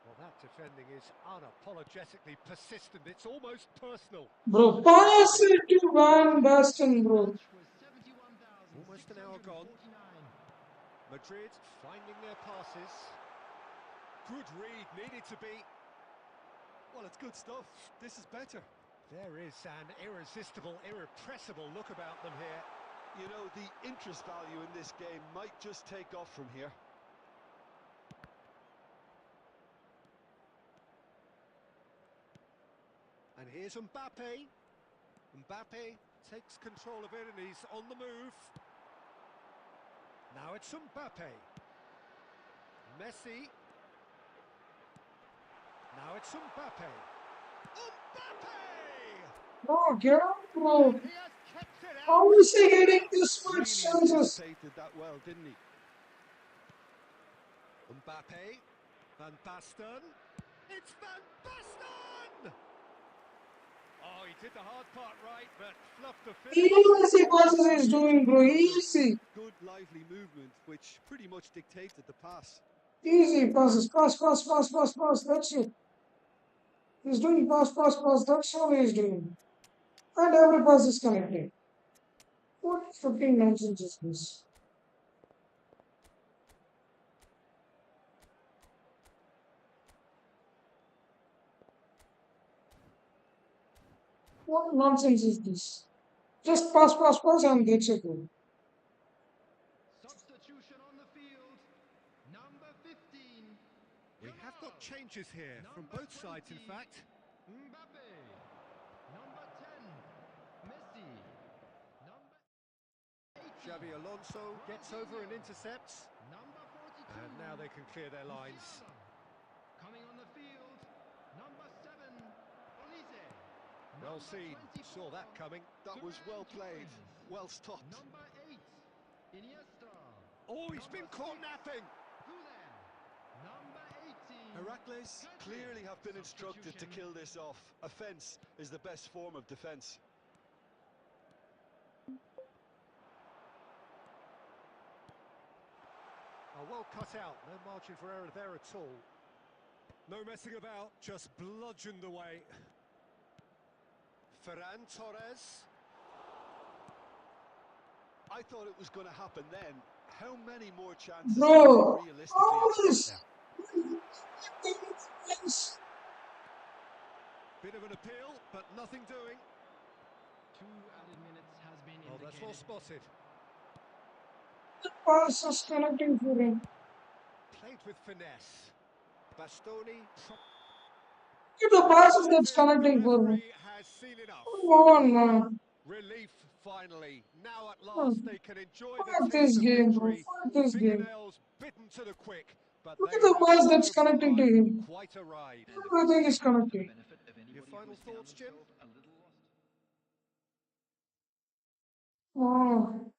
Well, that defending is unapologetically persistent. It's almost personal. Bro, pass it to Van Basten, bro. Match was 71,649. Almost an hour gone. Madrid finding their passes. Good read, needed to be. Well, it's good stuff. This is better. There is an irresistible, irrepressible look about them here. You know, the interest value in this game might just take off from here. And here's Mbappe. Mbappe takes control of it and he's on the move. Now it's Mbappe. Messi. Now it's Mbappe. Mbappe! No, get out, bro. And he has kept it out. How is he getting this Really much chances? anticipated that well, didn't he? Mbappe. Van Basten. It's Van Basten! Oh, he did the hard part right, but fluffed the finish. Easy passes he's doing, bro. Easy. Good, lively movement, which pretty much dictated the pass. Easy passes. Pass, pass, pass, pass, pass. That's it. He's doing pass, pass, pass. That's all he's doing. And every pass is connected. What fucking nonsense is this? What nonsense is this? Just pass, pass, pass, and that's it, bro. Substitution on the field. Number 15. We have got changes here from both sides, in fact. Mbappe. Number 10. Messi. Number 18. Xavi Alonso gets over and intercepts. Number 42. And now they can clear their lines. Musiala. Coming on the field. Number 7. Olise. Well Number seen, 24, saw that coming. That was well played, Torres. well stopped. Number 8. Iniesta. Oh, he's been Number caught 6, napping. Güler. Number 18. Heracles clearly have been instructed to kill this off. Offence is the best form of defence. Oh, well cut out, no margin for error there at all. No messing about, just bludgeoned away. Ferran Torres. I thought it was going to happen then. How many more chances can Bro, we realistically how expect is now? Bit of an appeal, but nothing doing. 2 added minutes has been Oh, that's well indicated. spotted. pass is connecting for him? Played with finesse. Bastoni. Get the passes that's connecting The for him. referee has seen enough. Come on, man. Relief, finally. Now at Oh, last they can enjoy fuck the this taste of game, bro. victory. Fuck this game. Fingernails bitten to the quick, but Look they at the have pass that's drove the connecting to line. him. Quite a ride. Everything is connecting. Your final thoughts, Jim? Oh.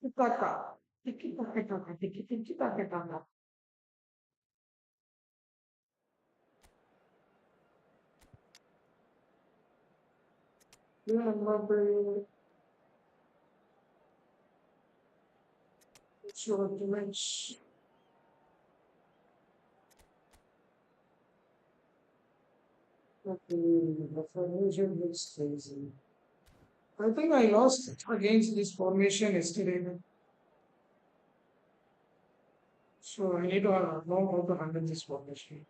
Tiki-taka. Tiki-taka-taka. Tiki-taka-taka. Yeah, Mbappe. Sure, too much. Okay, the formation looks crazy. I think I lost against this formation yesterday. So I need to know how to handle this formation.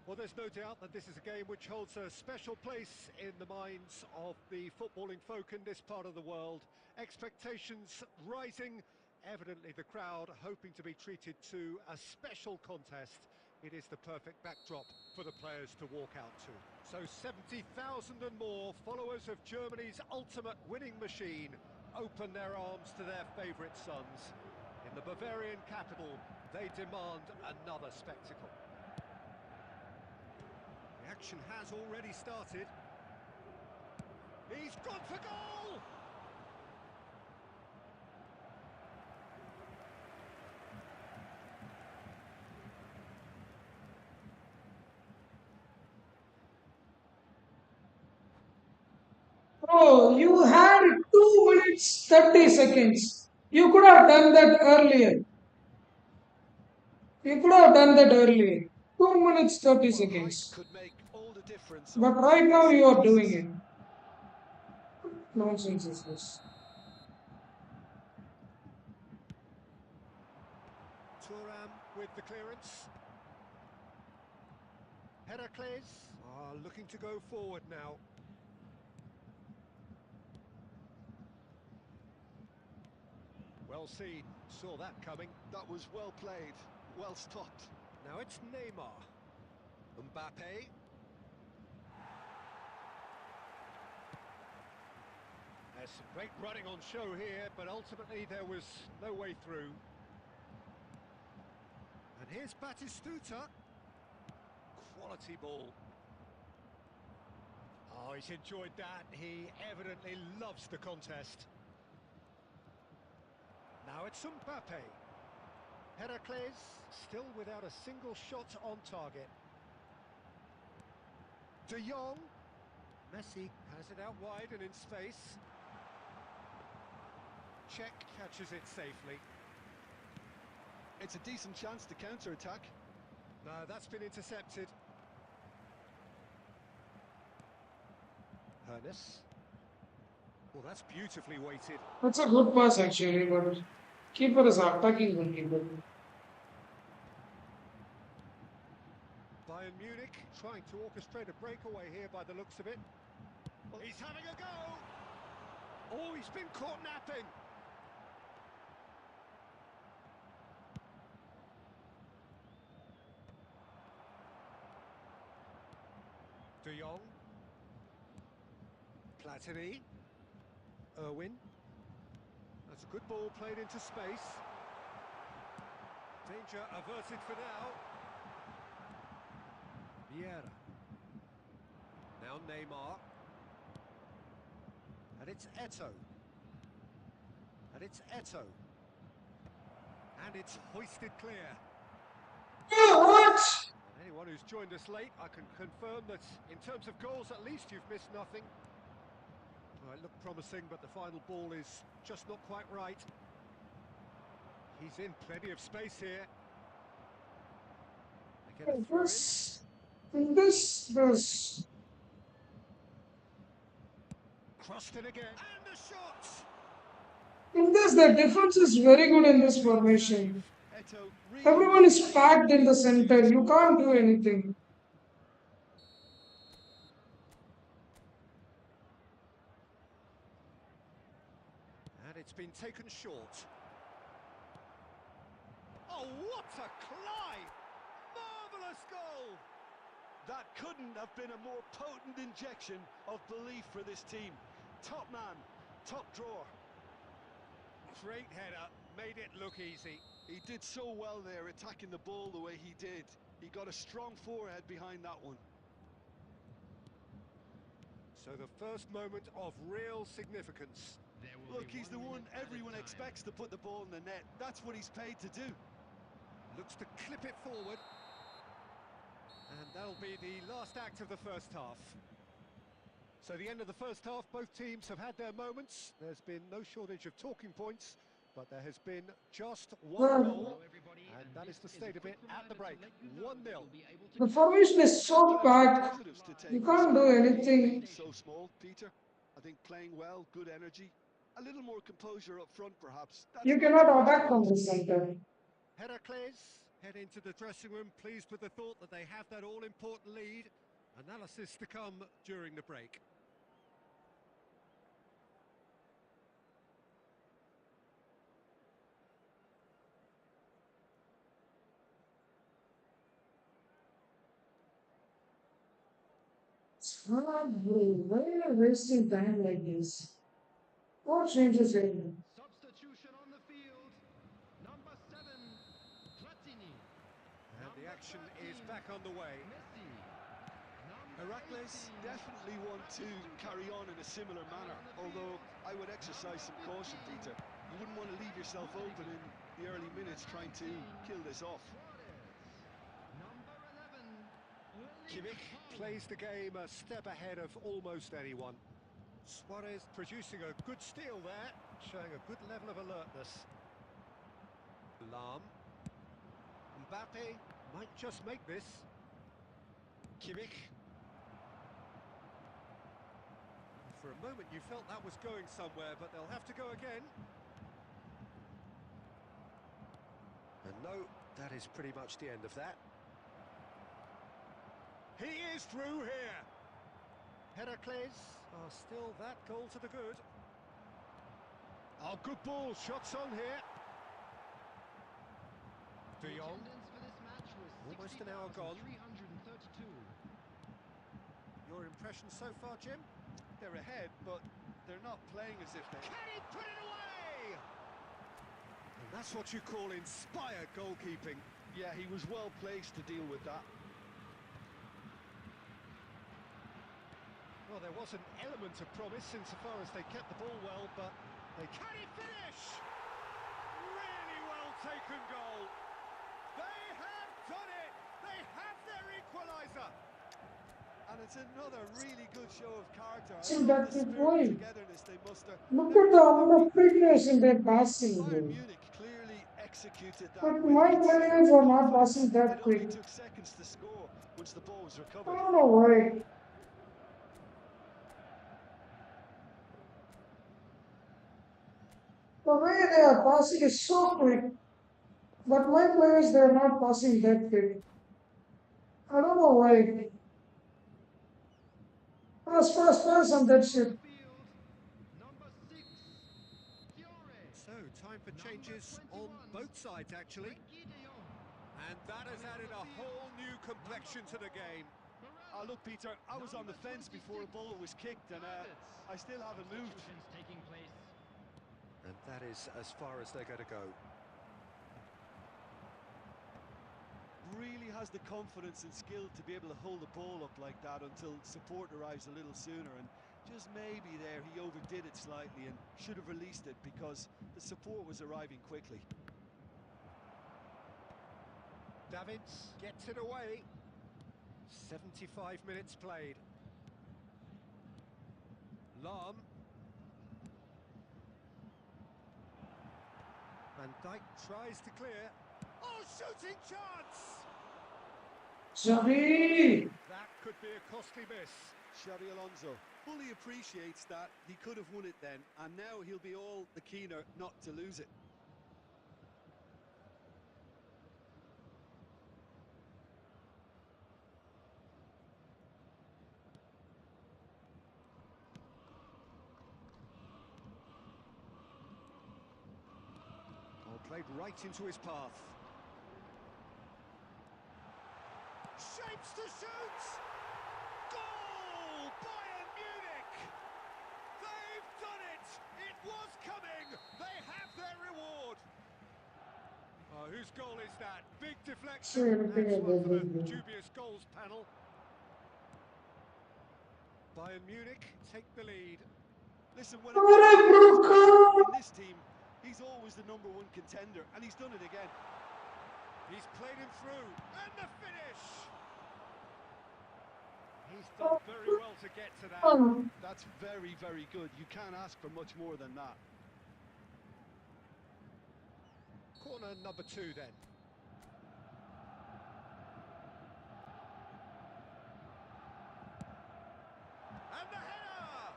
Well, there's no doubt that this is a game which holds a special place in the minds of the footballing folk in this part of the world. Expectations rising, evidently the crowd hoping to be treated to a special contest. It is the perfect backdrop for the players to walk out to. So 70,000 and more followers of Germany's ultimate winning machine open their arms to their favourite sons. In the Bavarian capital, they demand another spectacle. The action has already started. He's gone for goal! Oh, you had 2 minutes 30 seconds. You could have done that earlier. You could have done that earlier. 2 minutes 30 Well, height seconds. could make all the difference But on right football now you set are doing pieces. it. Nonsense is this. Thuram with the clearance. Heracles are looking to go forward now. Well seen, saw that coming. That was well played, well stopped. Now it's Neymar. Mbappe. There's some great running on show here, but ultimately there was no way through. And here's Batistuta. Quality ball. Oh, he's enjoyed that. He evidently loves the contest. Now it's Mbappe. Heracles still without a single shot on target. De Jong. Messi has it out wide and in space. Czech catches it safely. It's a decent chance to counter-attack. No, that's been intercepted. Hernes. Well, that's beautifully weighted. That's a good pass actually, but keeper is attacking goalkeeper. Bayern Munich trying to orchestrate a breakaway here by the looks of it. Well, he's having a go! Oh, he's been caught napping! De Jong. Platini. Irwin. That's a good ball played into space. Danger averted for now. Vieira. Now Neymar. And it's Eto'o. And it's Eto'o. And it's hoisted clear. Yeah, what? Anyone who's joined us late, I can confirm that in terms of goals, at least you've missed nothing. Well, it looked promising, but the final ball is just not quite right. He's in plenty of space here. They get a throw This. Crossed in again. And the shot! In this, the defense is very good in this formation. Eto'o really Everyone is made packed in the to center. You score. can't do anything. And it's been taken short. Oh, what a climb! Marvellous goal! That couldn't have been a more potent injection of belief for this team. Top man, top drawer. Great header, made it look easy. He did so well there, attacking the ball the way he did. He got a strong forehead behind that one. So the first moment of real significance. Look, he's the one everyone expects to put the ball in the net. That's what he's paid to do. Looks to clip it forward. And that'll be the last act of the first half. So the end of the first half, both teams have had their moments. There's been no shortage of talking points, but there has been just one goal. And that is the state of it at the break. 1-0. The formation is so bad. Positives to take You from can't do something anything. being so small, Peter. I think playing well, good energy, a little more composure up front, perhaps. That's You not cannot too much to attack from ask. the center. Heracles head into the dressing room, pleased with the thought that they have that all-important lead. Analysis to come during the break. It's hard, bro. Why are you wasting time like this? What changes it? Substitution on the field. Number 7, Platini. And the action is back underway. Messi. Heracles definitely want to carry on in a similar manner, although I would exercise some caution, Peter. You wouldn't want to leave yourself open in the early minutes trying to kill this off. Number 11. Kimmich plays the game a step ahead of almost anyone. Suarez producing a good steal there, showing a good level of alertness. Lahm. Mbappe might just make this. Kimmich. For a moment you felt that was going somewhere, but they'll have to go again. And no, that is pretty much the end of that. He is through here. Heracles are still that goal to the good. Oh, good ball, shots on here. De Jong. Almost an hour gone. Your impression so far, Jim? They're ahead, but they're not playing as if they... Can he put it away? And that's what you call inspired goalkeeping. Yeah, he was well placed to deal with that. Well, there was an element of promise insofar as they kept the ball well, but they... Can he finish? Really well taken goal. They have done it. They have their equaliser. And it's another really good show of character. I See, love that's the the spirit point. and togetherness they muster. Look at the amount of quickness in their passing, Bayern bro. Munich clearly executed that But with my players considerable are not confidence. passing that It only quick. took seconds to score once the ball was I recovered. don't know why. The way they are passing is so quick. But my players, they are not passing that quick. I don't know why. Pass on that shit. Number 6, Fiore. So, time for changes on both sides, actually. And that has added a whole new complexion to the game. Look, Peter, I was on the fence before a ball was kicked, and I still haven't moved. Taking place. And that is as far as they're going to go. Really has the confidence and skill to be able to hold the ball up like that until support arrives a little sooner, and just maybe there he overdid it slightly and should have released it because the support was arriving quickly. Davids gets it away. 75 minutes played. Lahm. Van Dijk tries to clear. Oh, shooting chance! Xavi! That could be a costly miss. Xabi Alonso fully appreciates that he could have won it then, and now he'll be all the keener not to lose it. Oh, played right into his path. Shapes to shoot! Goal! Bayern Munich! They've done it! It was coming! They have their reward! Oh, whose goal is that? Big See deflection. anything That's one about for the this game. dubious goals panel. Bayern Munich take the lead. Listen, when it comes to goals in this team, he's always the #1 contender, and he's done it again. He's played him through, and the finish! He's done very well to get to that. That's very, very good. You can't ask for much more than that. Corner number 2 then. And the header!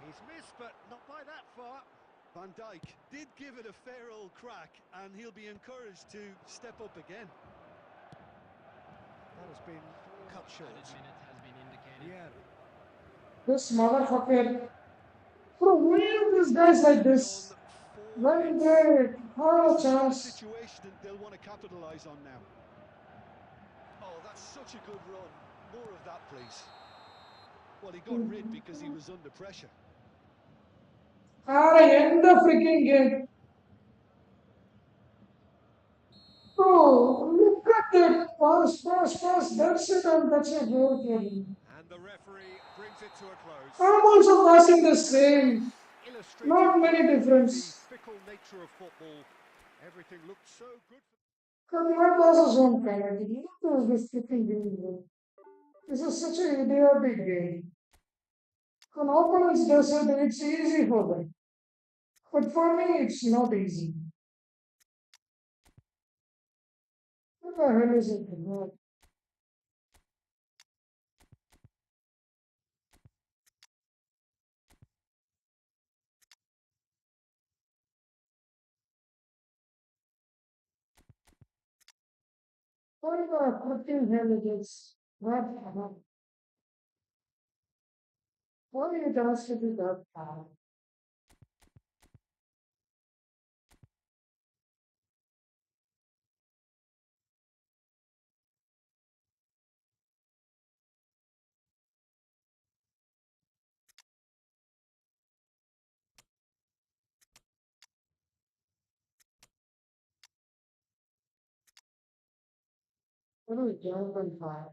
He's missed, but not by that far. Van Dijk did give it a fair old crack, and he'll be encouraged to step up again. That has been cut short. Yeah. This motherfucker. Bro, why are these guys like this? When they have a This is not a chance. situation they'll want to capitalise on now. Oh, that's such a good run. More of that, please. Well, he got rid because he was under pressure. End the freaking game. Bro, look at that. Pass. That's it, and that's a goal. And the referee brings it to a close. I'm also passing the same. Illustrating Not many perfectly the difference. fickle nature of football. Everything looked so good. Because my pass is one penalty. What was this freaking game? This is such an idiotic game. When opponents does it, it's easy for them. But for me, it's not easy. What the hell is it? What the freaking hell is this? What? Why it has to be that bad? What are we doing by?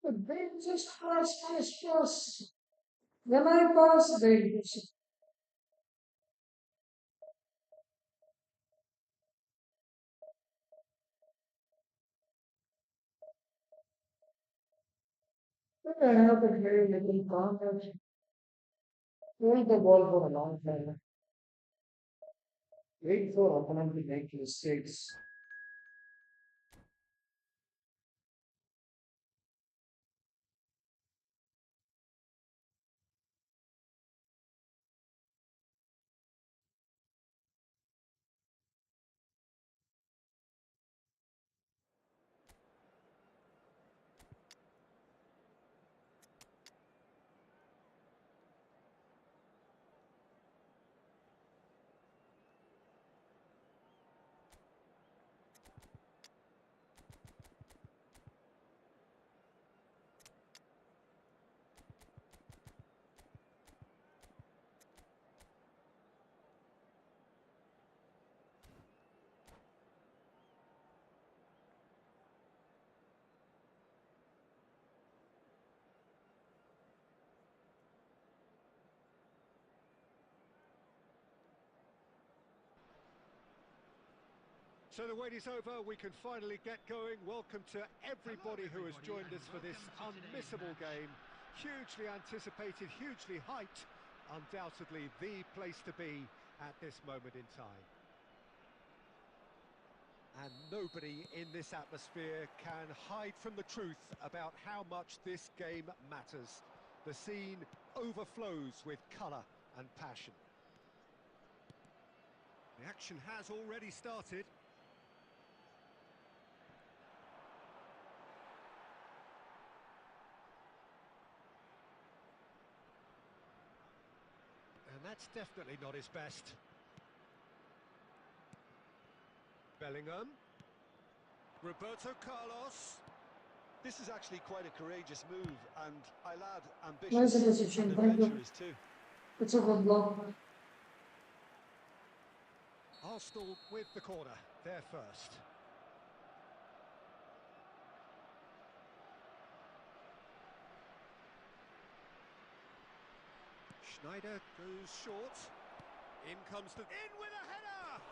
They just pass. When I pass, they just. I have a very little contact. Hold the ball for a long time. Wait for opponent to make mistakes. So the wait is over, we can finally get going. Welcome to everybody who has joined us for this unmissable game. Hugely anticipated, hugely hyped. Undoubtedly the place to be at this moment in time. And nobody in this atmosphere can hide from the truth about how much this game matters. The scene overflows with colour and passion. The action has already started. That's definitely not his best. Bellingham. Roberto Carlos. This is actually quite a courageous move, and I'll add Nice ambitious interception. and Thank you. adventurous too. It's a good block. Arsenal with the corner. They're first. Schneider goes short. In comes the... In with a header!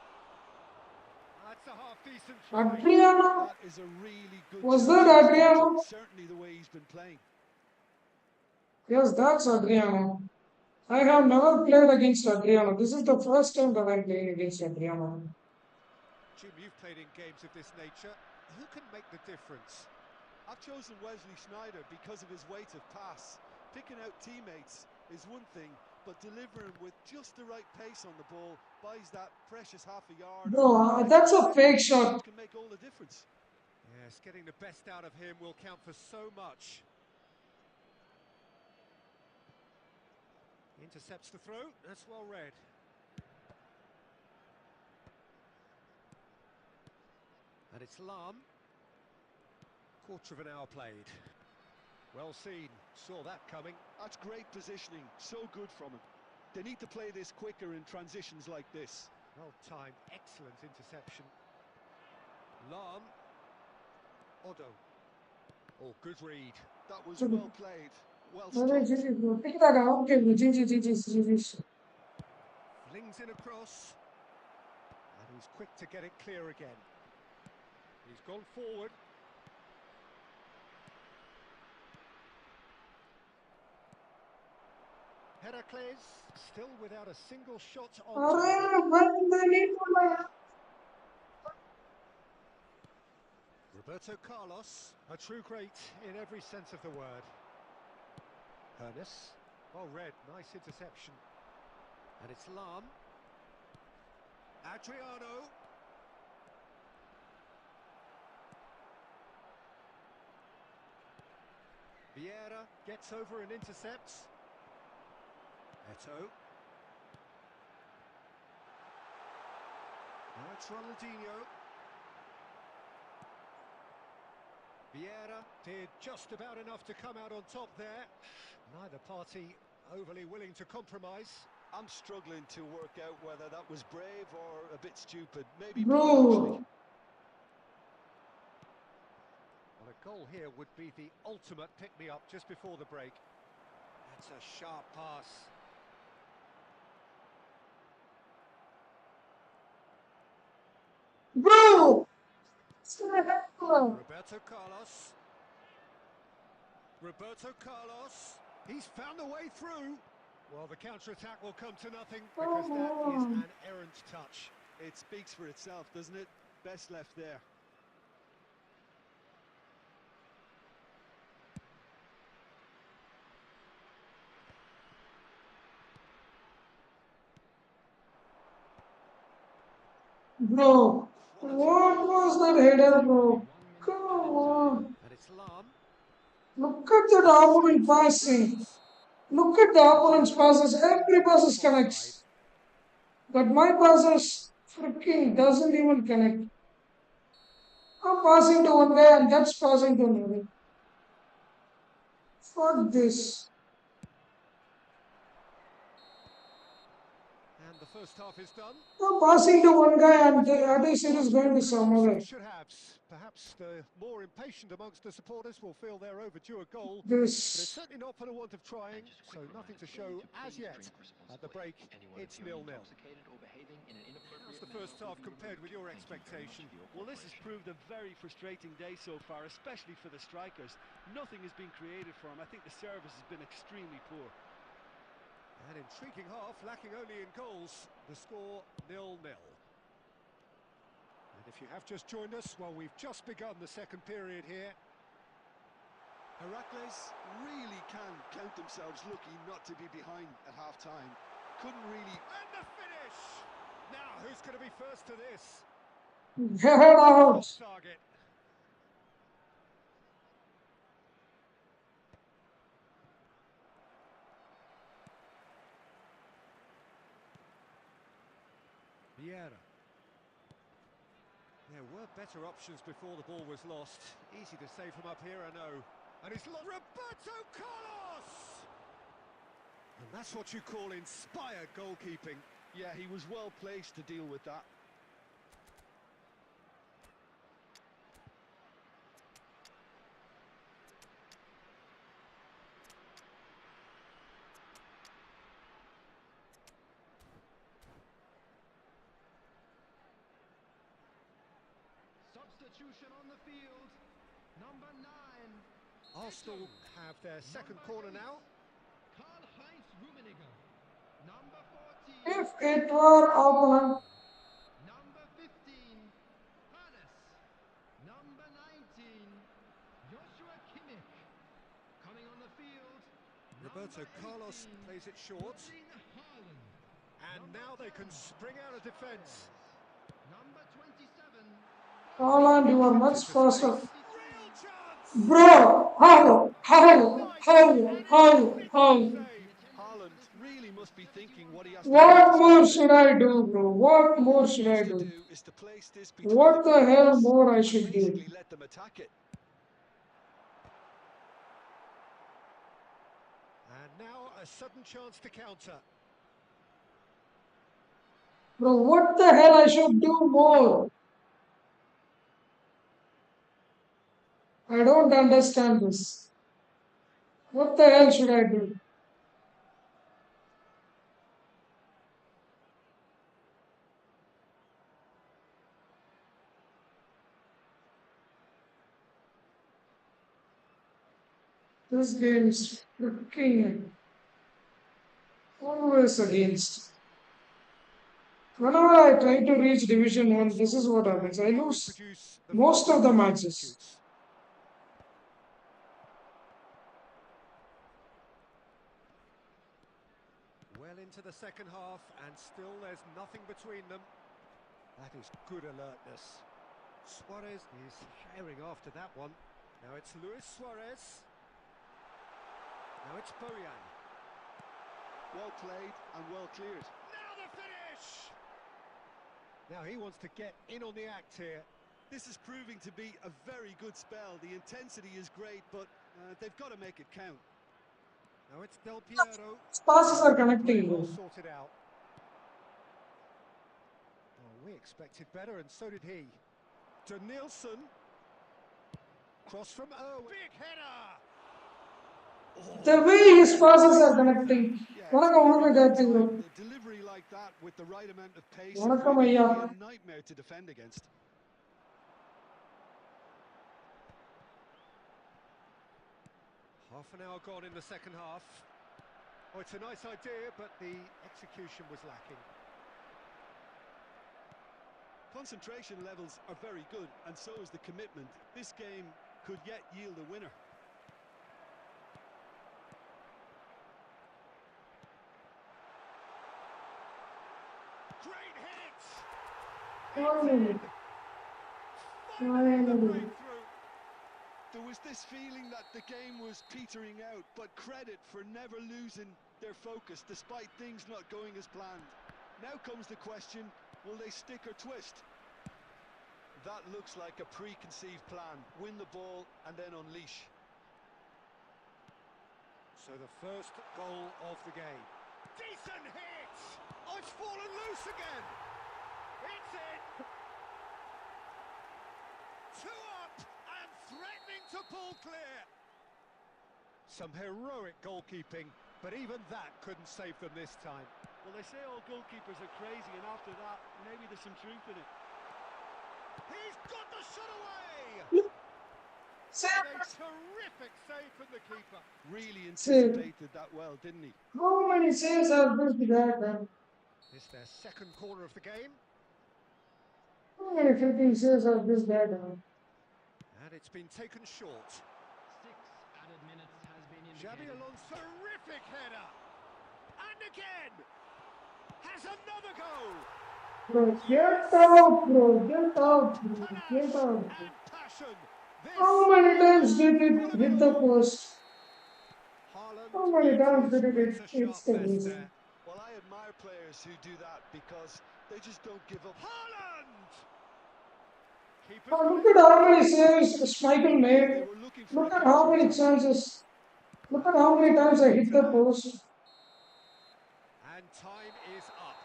That's a half-decent try. Adriano. That is a really good Was choice that of structure, Adriano? certainly the way he's been playing. Yes, that's Adriano. I have never played against Adriano. This is the first time that I'm playing against Adriano. Jim, you've played in games of this nature. Who can make the difference? I've chosen Wesley Sneijder because of his weight of pass. Picking out teammates is one thing, but delivering with just the right pace on the ball buys that precious half a yard. Bro, that's a fake shot. Can make all the difference. Yes, getting the best out of him will count for so much. Intercepts the throw. That's well read. And it's Lahm. Quarter of an hour played. Well seen. Saw that coming. That's great positioning. So good from him. They need to play this quicker in transitions like this. Well timed. Excellent interception. Lahm. Odo. Oh, good read. That was well played. Well No, struck. pick that up. Okay, GG. Flings in across. And he's quick to get it clear again. He's gone forward. Heracles still without a single shot on target. Roberto Carlos, a true great in every sense of the word. Ernest, well read, nice interception. And it's Lahm. Adriano. Vieira gets over and intercepts. Eto. Now it's Ronaldinho. Vieira did just about enough to come out on top there. Neither party overly willing to compromise. I'm struggling to work out whether that was brave or a bit stupid. Maybe both, Bro. actually. Well, a goal here would be the ultimate pick-me-up just before the break. That's a sharp pass. Bro! Roberto Carlos. Roberto Carlos. He's found a way through. Well, the counter-attack will come to nothing because that is an errant touch. It speaks for itself, doesn't it? Best left there. Bro, what was that header, bro? Come on. And it's Lahm. Look at that opponent passing. Look at the opponent's passes. Every passes connects. But my passes freaking doesn't even connect. I'm passing to one guy and that's passing to another. Fuck this. And the first half is done. I'm passing to one guy and the other series going to some other. Should-haves. Perhaps the more impatient amongst the supporters will feel they're overdue a goal. This. But it's certainly not for the want of trying, so nothing to show as yet. At the break, it's 0-0. How's the first half compared with your expectation? Well, this has proved a very frustrating day so far, especially for the strikers. Nothing has been created for them. I think the service has been extremely poor. An intriguing half, lacking only in goals. The score 0-0. And if you have just joined us, well, we've just begun the second period here. Heracles really can count themselves lucky not to be behind at half-time. Couldn't really... And the finish! Now, who's going to be first to this? Get out. Off target. Vieira. There were better options before the ball was lost. Easy to save from up here, I know. And it's Roberto Carlos! And that's what you call inspired goalkeeping. Yeah, he was well placed to deal with that. Substitution on the field. Number 9. Arsenal have their second corner now. Karl-Heinz Rummenigge. Number 14. If it were opponent, Number 15. Hannes. Number 19. Joshua Kimmich. Coming on the field. Roberto number Carlos 18, plays it short. Erling Haaland. And Number now they can 10, spring out of defence. Number 27. Haaland, you are much Into faster. space. Real chance! Bro, how? Save. Haaland really must be thinking what he has to do What to more stop it. should I do, bro? What more All he should needs I to do? do is to place this between What the the hell goals more I and should do? basically let them attack it. And now a sudden chance to counter. Bro, what the hell I should do more? I don't understand this. What the hell should I do? This game is freaking always against. Whenever I try to reach Division 1, this is what happens. I Go and lose produce the most of the following matches. substitutes. Well into the second half, and still there's nothing between them. That is good alertness. Suarez is firing after that one. Now it's Luis Suarez. Now it's Bojan. Well played and well cleared. Now the finish! Now he wants to get in on the act here. This is proving to be a very good spell. The intensity is great, but they've got to make it count. Now it's Del Piero. Passes are Very connecting, well bro. sorted out. Oh, we expected better, and so did he. To Nielsen. Cross from Irwin. Big header! The way his passes are connecting. Yeah, it's வணக்கம் very உங்களுக்கு well ஆச்சு bro. timed. The delivery like that with the right amount of pace and வணக்கம் rhythm ஐயா. would be a nightmare to defend against. Half an hour gone in the second half. Oh, it's a nice idea, but the execution was lacking. Concentration levels are very good, and so is the commitment. This game could yet yield a winner. Great hit! Finally. Finally the Finally. breakthrough! There was this feeling that the game was petering out, but credit for never losing their focus despite things not going as planned. Now comes the question, will they stick or twist? That looks like a preconceived plan. Win the ball and then unleash. So the first goal of the game. Decent hit! Oh, it's fallen loose again! It's in! Two up and threatening to pull clear! Some heroic goalkeeping, but even that couldn't save them this time. Well, they say all goalkeepers are crazy, and after that, maybe there's some truth in it. He's got the shot away! Save. A terrific save from the keeper. Really Save. anticipated that well, didn't he? How many saves have this guy done? It's their second corner of the game. How many 15 saves have this guy done? And it's been taken short. 6 added minutes has been Xabi indicated. Alonso, terrific header! And again! Has another goal! Bro, get out, bro. Get out, bro. Get out. And passion! This How many times did it hit the incredible. post? Haaland How many times did it brings a hit sharp the best post? there. Well, I admire players players who do that because they just don't give up. Haaland! Keeper's Oh, got look it. at how many saves Schmeichel They made. were looking for a Look at how counter many attack. chances. Look at how many times I hit the post. And time is up.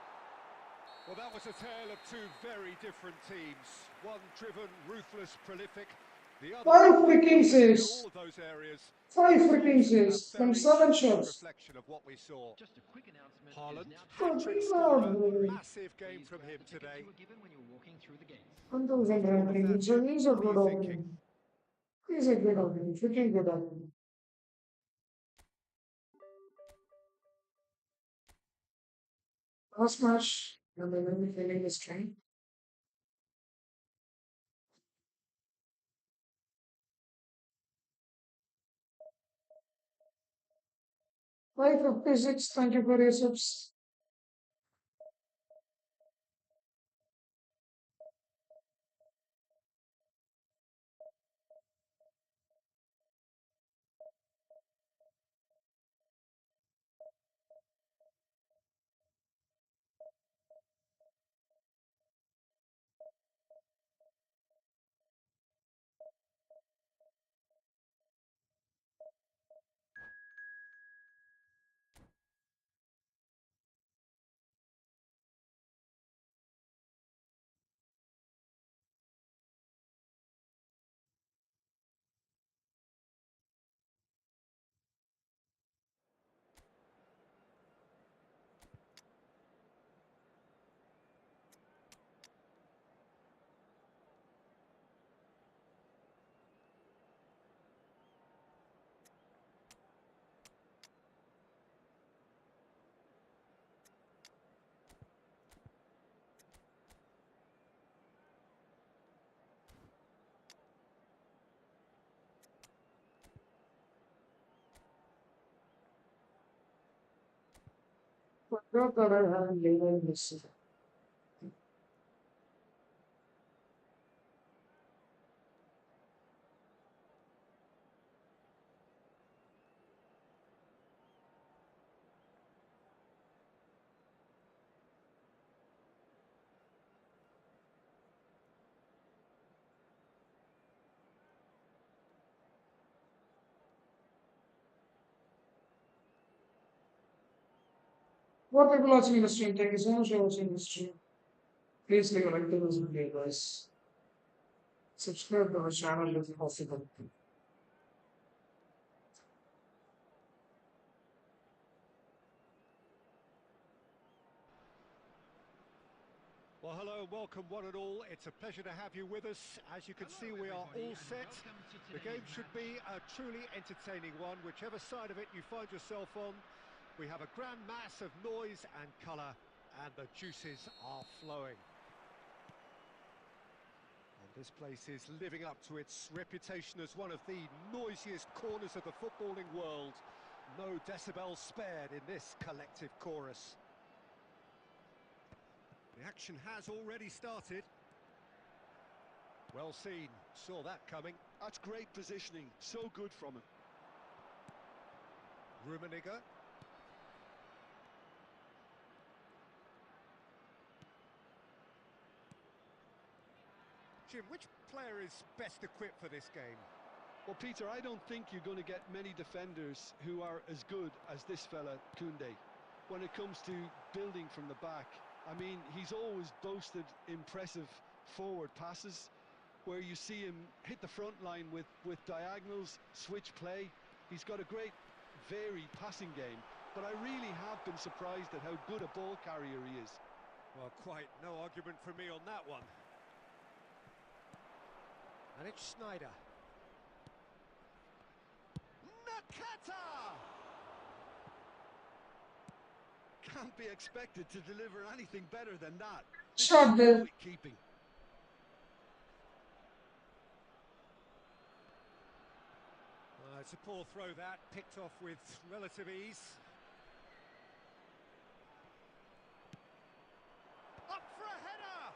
Well, that was a tale of two very different teams. One driven, ruthless, prolific. The other 5 freaking in saves. all of those areas. 5 It freaking was a saves from very 7 accurate shots. reflection of what we saw. Just a quick announcement. Haaland, It is now Good hat-trick lord, scorer, really. massive game Please from grab him the tickets today. you were given when you were walking through the gates. 1000 After all of rating. that, So Jim, he's a what are good you thinking? opening. He's a good opening. Freaking good opening. Last match, and then we'll be feeling the strain. 556. Thank you for your subs. Forgot that I haven't labeled this. What people watching the stream, thank you so much for watching the stream. Please leave a like to this video, guys. Subscribe to our channel if possible. Well, hello and welcome one and all. It's a pleasure to have you with us. As you can see, we are all set. The game should be a truly entertaining one, whichever side of it you find yourself on. We have a grand mass of noise and colour, and the juices are flowing. And this place is living up to its reputation as one of the noisiest corners of the footballing world. No decibels spared in this collective chorus. The action has already started. Well seen, saw that coming. That's great positioning, so good from him. Rummenigge. Jim, which player is best equipped for this game? Well, Peter, I don't think you're going to get many defenders who are as good as this fella, Koundé. When it comes to building from the back, I mean, he's always boasted impressive forward passes where you see him hit the front line with diagonals, switch play. He's got a great, varied passing game, but I really have been surprised at how good a ball carrier he is. Well, quite no argument from me on that one. And it's Sneijder. Nakata! Can't be expected to deliver anything better than that. Shot there. Great keeping. It's a poor throw that, picked off with relative ease. Up for a header!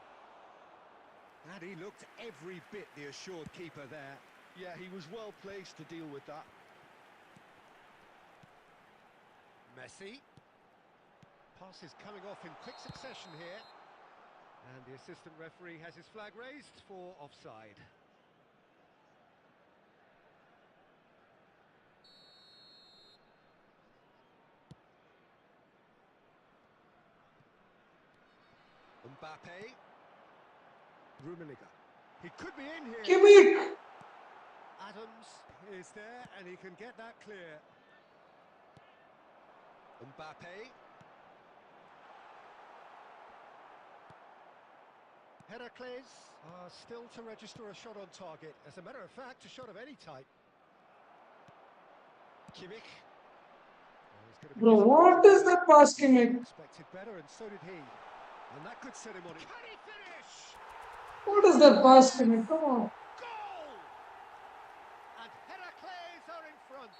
And he looked every bit the assured keeper there. Yeah, he was well placed to deal with that. Messi. Passes coming off in quick succession here. And the assistant referee has his flag raised for offside. Mbappe. Rummenigge. He could be in here. Kimmich! Adams is there and he can get that clear. Mbappe. Heracles still to register a shot on target. As a matter of fact, a shot of any type. Kimmich. Oh, he's gonna be Bro, what is that pass, Kimmich? expected better, and so did he. And that could set him on it. Can he finish? What is that pass, Kimmich? Come on. Goal! And Heracles are in front.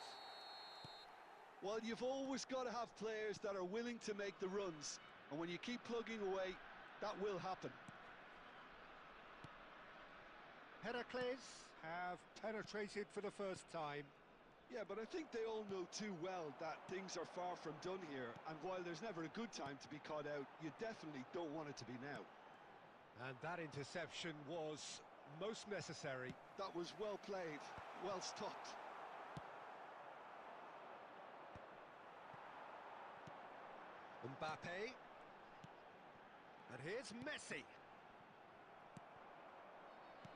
Well, you've always got to have players that are willing to make the runs, and when you keep plugging away, that will happen. Heracles have penetrated for the first time. Yeah, but I think they all know too well that things are far from done here, and while there's never a good time to be caught out, you definitely don't want it to be now. And that interception was most necessary. That was well played, well stopped. Mbappe. And here's Messi.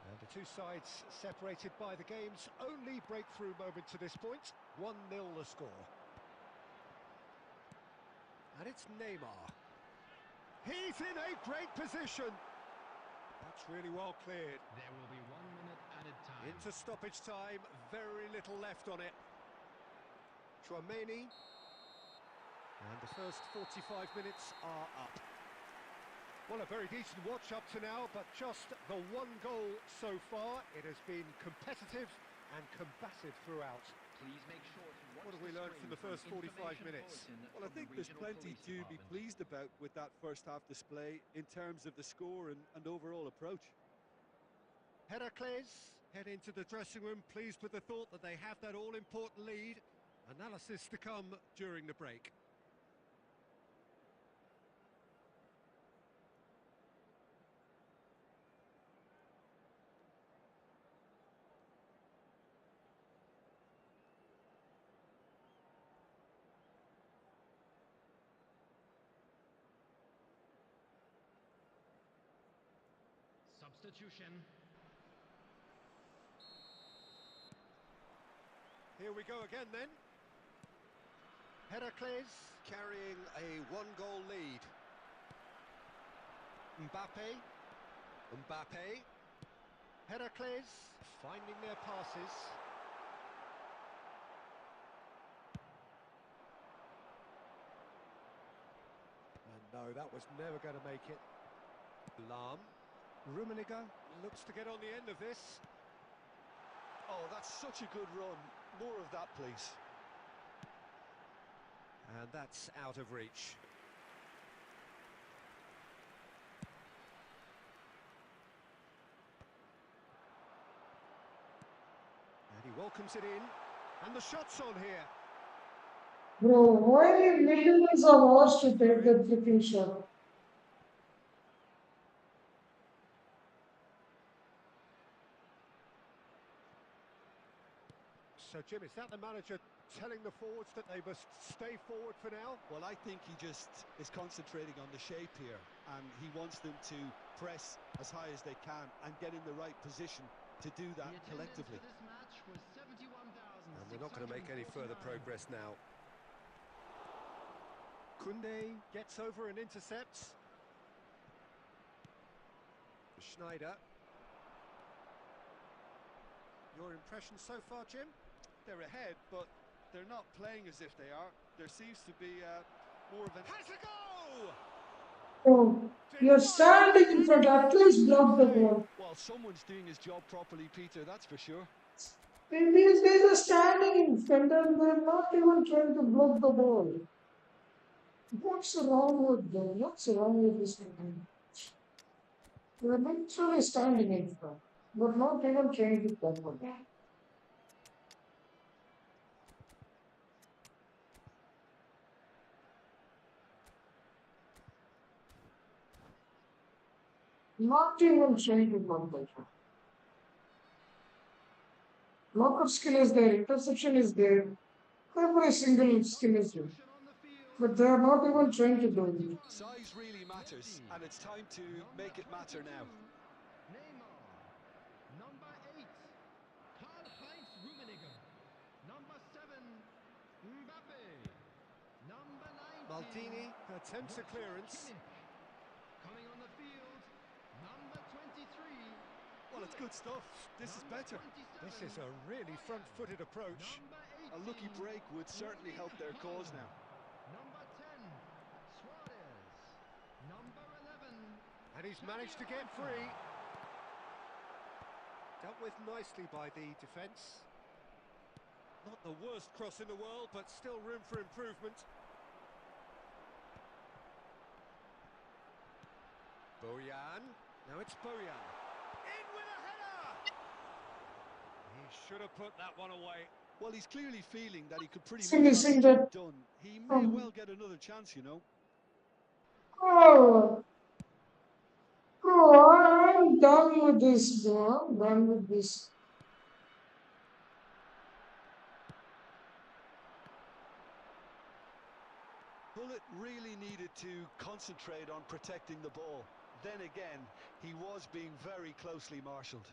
And the two sides separated by the game's only breakthrough moment to this point. 1-0 the score. And it's Neymar. He's in a great position. That's really well cleared. There will be 1 minute added time. Into stoppage time, very little left on it. Chouameni. And the first 45 minutes are up. Well, a very decent watch up to now, but just the one goal so far. It has been competitive and combative throughout. Please make sure to watch What have we learned from the first 45 minutes? Well, I think there's plenty to be pleased about with that first half display in terms of the score and overall approach. Heracles head into the dressing room pleased with the thought that they have that all-important lead. Analysis to come during the break. Substitution. Here we go again then. Heracles carrying a one-goal lead. Mbappe. Mbappe. Heracles finding their passes. And no, that was never going to make it. Lahm. Rummenigge looks to get on the end of this. Oh, that's such a good run. More of that, please. And that's out of reach. And he welcomes it in. And the shot's on here. Bro, why millions of hours to take that freaking shot? So, Jim, is that the manager telling the forwards that they must stay forward for now? Well, I think he just is concentrating on the shape here, and he wants them to press as high as they can and get in the right position to do that The attendance collectively. for this match was 71,649. And we're not going to make any further progress now. Koundé gets over and intercepts. Schneider. Your impression so far, Jim? They're ahead, but they're not playing as if they are. There seems to be more of an... Has a go! Oh, you're standing in front, at least block the ball. Well, someone's doing his job properly, Peter, that's for sure. These guys are standing in front and they're not even trying to block the ball. What's wrong with them? What's wrong with this thing? They're literally standing in front, but not even trying to block the ball. Not even trying to compete. Lockup skill is there, interception is there, every single skill is there. Substitution on the field. But they are not even trying to do it. Size really matters, and it's time to make it matter now. Neymar. Number 8, Karl-Heinz Rummenigge. Number 7, Mbappe. Number 19, Maldini attempts a clearance. Kimmich. Coming on the field, number 23. Well, it's good stuff. This is better. This is a really front-footed approach. Number A lucky 18, break would certainly help their cause now. Number 10, Suarez. Number 11, And he's managed to get free. Dealt with nicely by the defence. Not the worst cross in the world, but still room for improvement. Bojan. Now it's Bojan. In with a header! He should have put that one away. Well, he's clearly feeling that he could pretty See, much missing have the job that. done. He may well get another chance, you know. Oh, oh, I'm done with this, bro. I'm done with this. Bullet really needed to concentrate on protecting the ball. Then again, he was being very closely marshalled.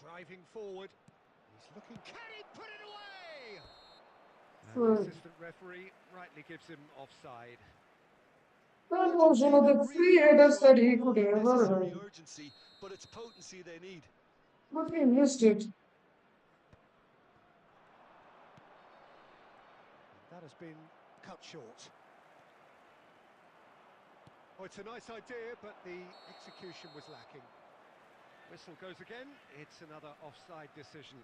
Driving forward. He's looking. Can he put it away? And the Right. assistant referee rightly gives him offside. That was one of the three headers that he could ever Necessary have. urgency, but it's potency they need. But he missed it. That has been cut short. Oh, it's a nice idea, but the execution was lacking. Whistle goes again. It's another offside decision.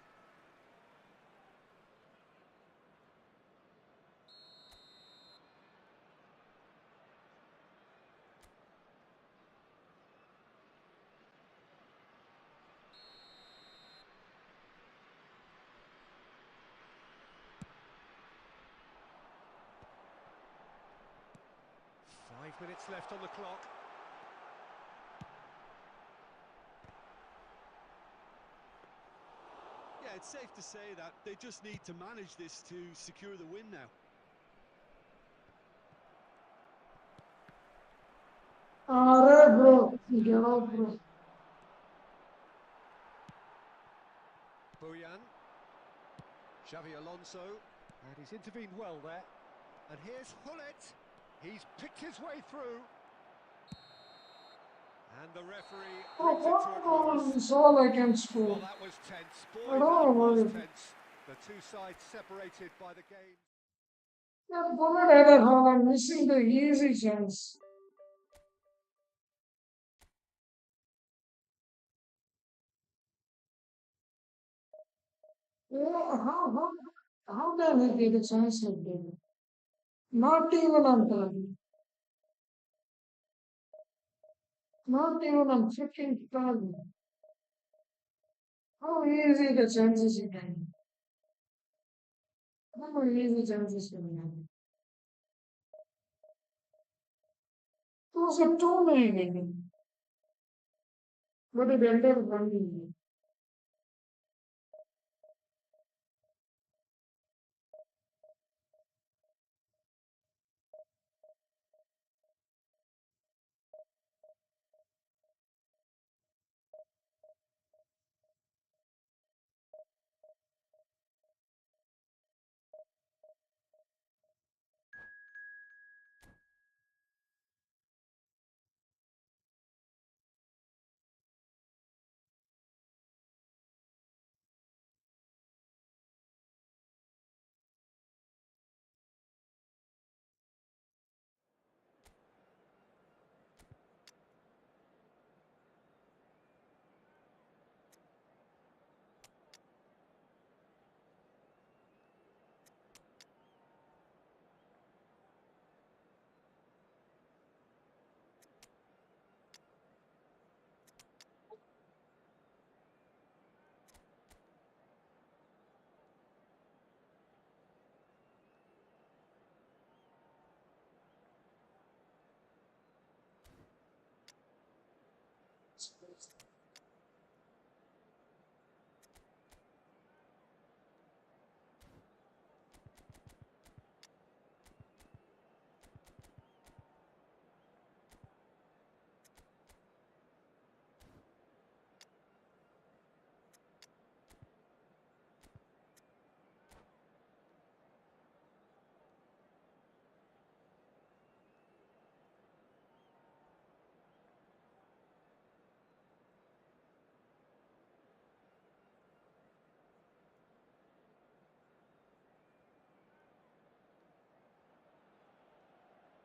Five minutes left on the clock. Yeah, it's safe to say that they just need to manage this to secure the win now. Alright, bro. Get out, bro. Bojan. Xavi Alonso. And he's intervened well there. And here's Hullet. He's picked his way through. And the referee Oh, brings it to a close. that's all I can Well, score. that was tense. I Boy, don't know that was what it- tense. The two sides separated by the game. That bullet header, how I'm missing the easy chance. Oh, how can I get a chance like that? Not even on time. Not even on freaking time. How easy the chances you can. How easy chances you can have. Those are too many. But it ended 1.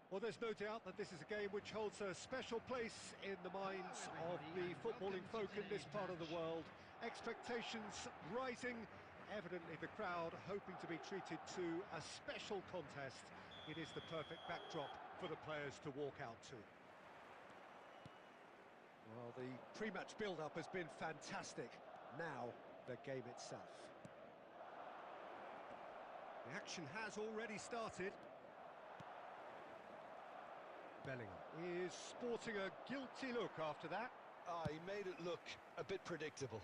Well, there's no doubt that this is a game which holds a special place in the minds of the footballing folk in this part of the world. Expectations rising, evidently the crowd hoping to be treated to a special contest. It is the perfect backdrop for the players to walk out to. Well, the pre-match build-up has been fantastic. Now, the game itself. The action has already started. Bellingham is sporting a guilty look after that. He made it look a bit predictable.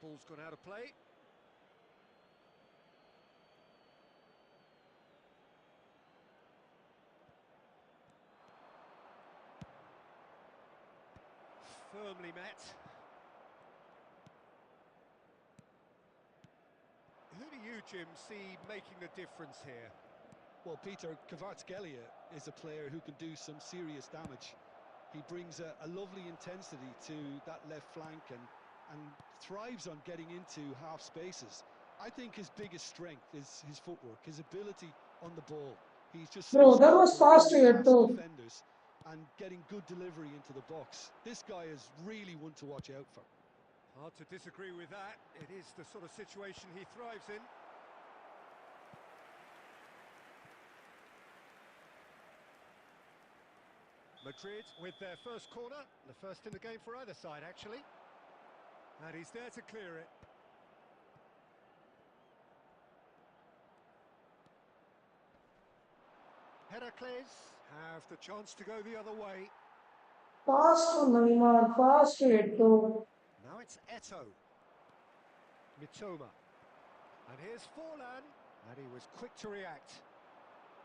Ball's gone out of play. Firmly met. Who do you, Jim, see making the difference here? Well, Peter, Kvaratskhelia is a player who can do some serious damage. He brings a lovely intensity to that left flank and thrives on getting into half spaces. I think his biggest strength is his footwork, his ability on the ball. He's just so Bro, that was skillful fast in here past too. defenders and getting good delivery into the box. This guy is really one to watch out for. Hard to disagree with that. It is the sort of situation he thrives in. Madrid with their first corner, the first in the game for either side actually. And he's there to clear it. Heracles have the chance to go the other way. Fast to Neymar, fast to Eto. Now it's Eto. Mitoma. And here's Forlan. And he was quick to react.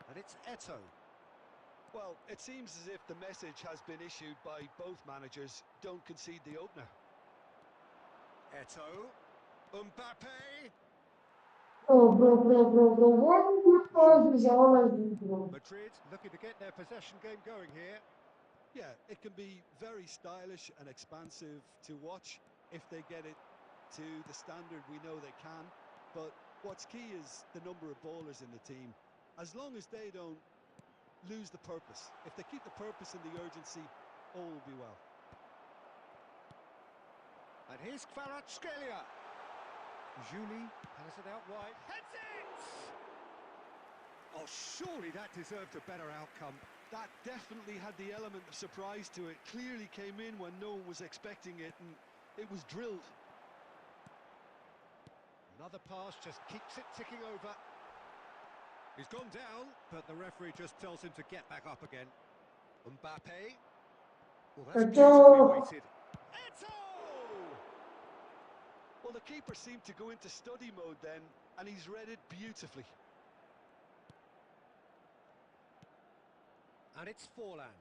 And it's Eto. Well, it seems as if the message has been issued by both managers: don't concede the opener. Eto. Mbappe. Bro. One good pass is all I need, bro. Madrid looking to get their possession game going here. Yeah, it can be very stylish and expansive to watch if they get it to the standard we know they can. But what's key is the number of ballers in the team. As long as they don't lose the purpose, if they keep the purpose and the urgency, all will be well. And here's Kvaratskhelia. Juli has it out wide. Heads it! Oh, surely that deserved a better outcome. That definitely had the element of surprise to it. Clearly came in when no one was expecting it, and it was drilled. Another pass just keeps it ticking over. He's gone down, but the referee just tells him to get back up again. Mbappe. Well, that's beautifully weighted. Eto! Well, the keeper seemed to go into study mode then, and he's read it beautifully. And it's Forlan.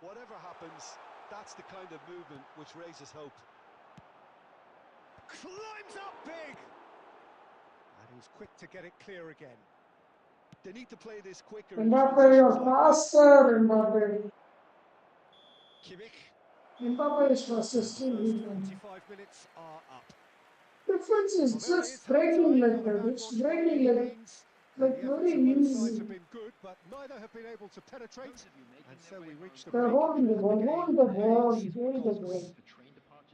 Whatever happens, that's the kind of movement which raises hope. Climbs up big! And he's quick to get it clear again. They need to play this quicker in Mbappe, transitions you're like this. faster, Mbappe. Kimmich. Mbappe is faster, The still first he can. 45 minutes are up. Defense Well, is there it is, just breaking half-time, like not a that. bad It's watch by breaking any like means. And the efforts very of both sides easy. have been good, but neither have been able to penetrate. And so we reach the They're break. holding the And ball, the hold game the ball, remains hold the goalless. ball.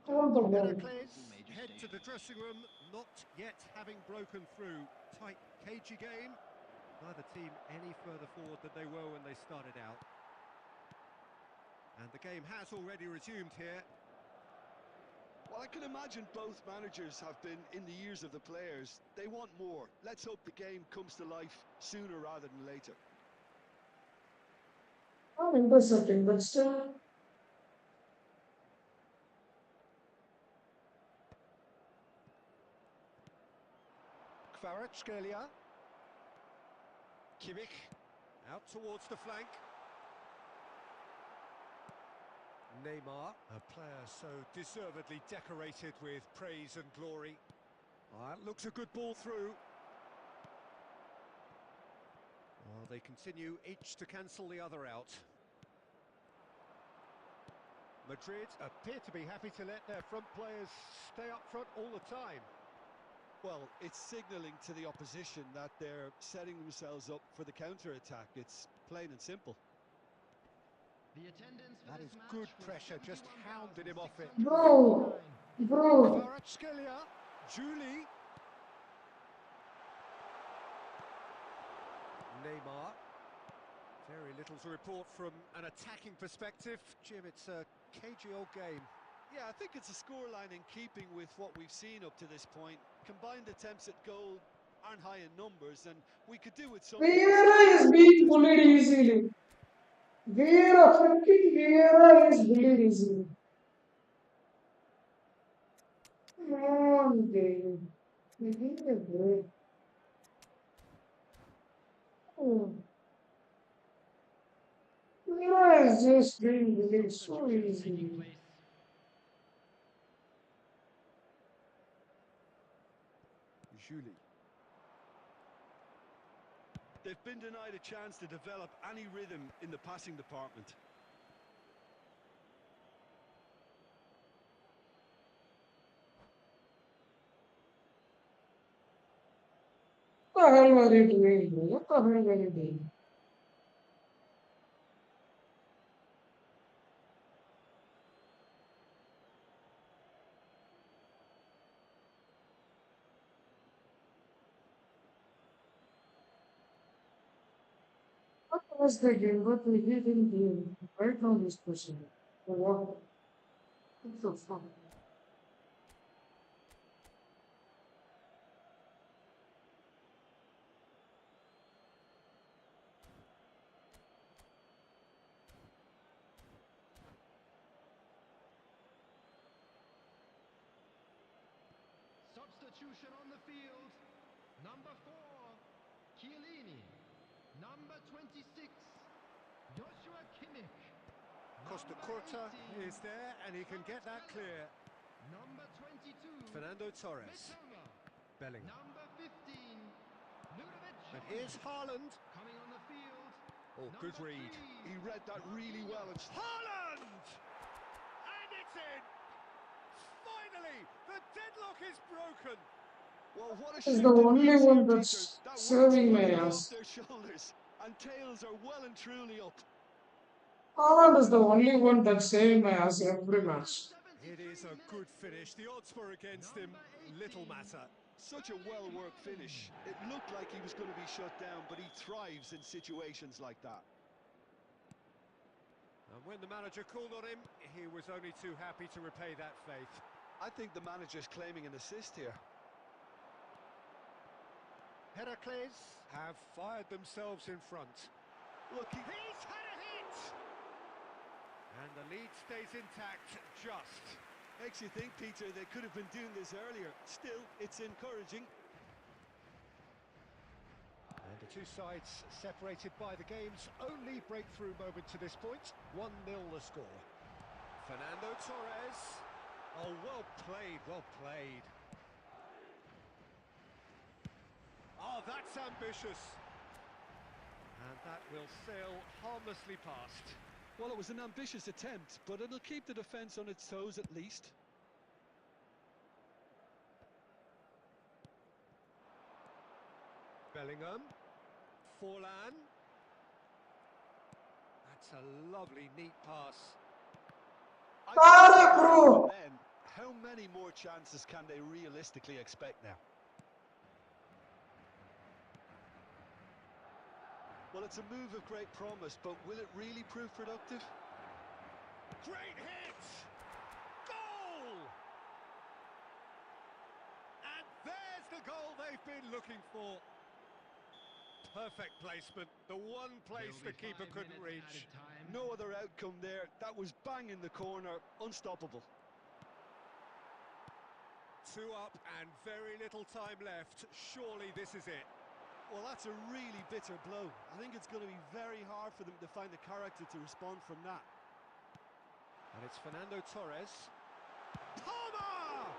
Hold the ball. Heracles head to the dressing room, not yet having broken through. Tight, cagey game. Neither team any further forward than they were when they started out. And the game has already resumed here. Well, I can imagine both managers have been in the ears of the players. They want more. Let's hope the game comes to life sooner rather than later. Not intercepting, but still. Kvaratskhelia. Kimmich out towards the flank. Neymar, a player so deservedly decorated with praise and glory. Looks a good ball through. Well, they continue each to cancel the other out. Madrid appear to be happy to let their front players stay up front all the time. Well, it's signalling to the opposition that they're setting themselves up for the counter-attack. It's plain and simple. The attendance for That this is match good was pressure, just hounded him off it. bro, 71,659. bro. Kvaratskhelia, Julie. Neymar. Very little to report from an attacking perspective. Jim, it's a cagey old game. Yeah, I think it's a scoreline in keeping with what we've seen up to this point. Combined attempts at goal aren't high in numbers, and we could do with something. Vieira is being bullied easily. Vieira is bullied easily. Come on, David. Give me a break. Oh, Vieira is just being bullied so easily. Julie. They've been denied a chance to develop any rhythm in the passing department. What the hell were you doing, bro? What the hell were you doing? What was the game? What we did in game? Right now, this person. What? What the fuck? Substitution on the field. Number 4, Chiellini. Number 26, Joshua Kimmich. Costa Number Curta 18, is there, and he can get that clear. Number 22, Fernando Torres. Mitoma. Bellingham. Number 15, Ludovic And Jones. here's Haaland. Coming on the field. Oh, good Number read. 3, He read that really well. And Haaland! And it's in! Finally, the deadlock is broken. well, what a Is shoot the it only was here, one Peter. that's That weight's serving my finally off ass. their shoulders, and tails are well and truly up. Haaland is the only one that's saving my ass every match. It is a good finish. The odds were against him. Little matter. Such a well-worked finish. It looked like he was going to be shut down, but he thrives in situations like that. And when the manager called on him, he was only too happy to repay that faith. I think the manager's claiming an assist here. Heracles have fired themselves in front. Look, He's had a hit! And the lead stays intact, just. makes you think, Peter, they could have been doing this earlier. Still, it's encouraging. And the two sides separated by the game's only breakthrough moment to this point. 1-0 the score. Fernando Torres. Oh, well played, well played. Oh, that's ambitious. And that will sail harmlessly past. Well, it was an ambitious attempt, but it'll keep the defence on its toes at least. Bellingham. Forlan. That's a lovely, neat pass. Para, bro! Then, how many more chances can they realistically expect now? Well, it's a move of great promise, but will it really prove productive? Great hit! Goal! And there's the goal they've been looking for. Perfect placement, the one place the keeper couldn't reach. No other outcome there. That was bang in the corner, unstoppable. 2 up and very little time left. Surely this is it. Well, that's a really bitter blow. I think it's going to be very hard for them to find the character to respond from that. And it's Fernando Torres. Palmer!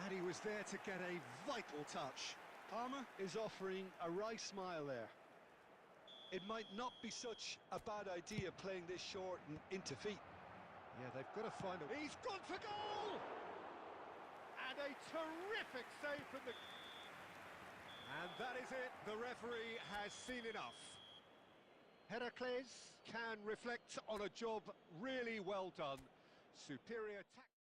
And he was there to get a vital touch. Palmer is offering a wry smile there. It might not be such a bad idea playing this short and into feet. Yeah, they've got to find a... He's gone for goal! And And a terrific save from the... And that is it, the referee has seen enough. Heracles can reflect on a job really well done. Superior tactics.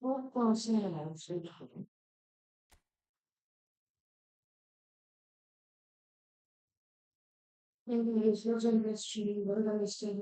What was it? Maybe it's not industry, but I'm still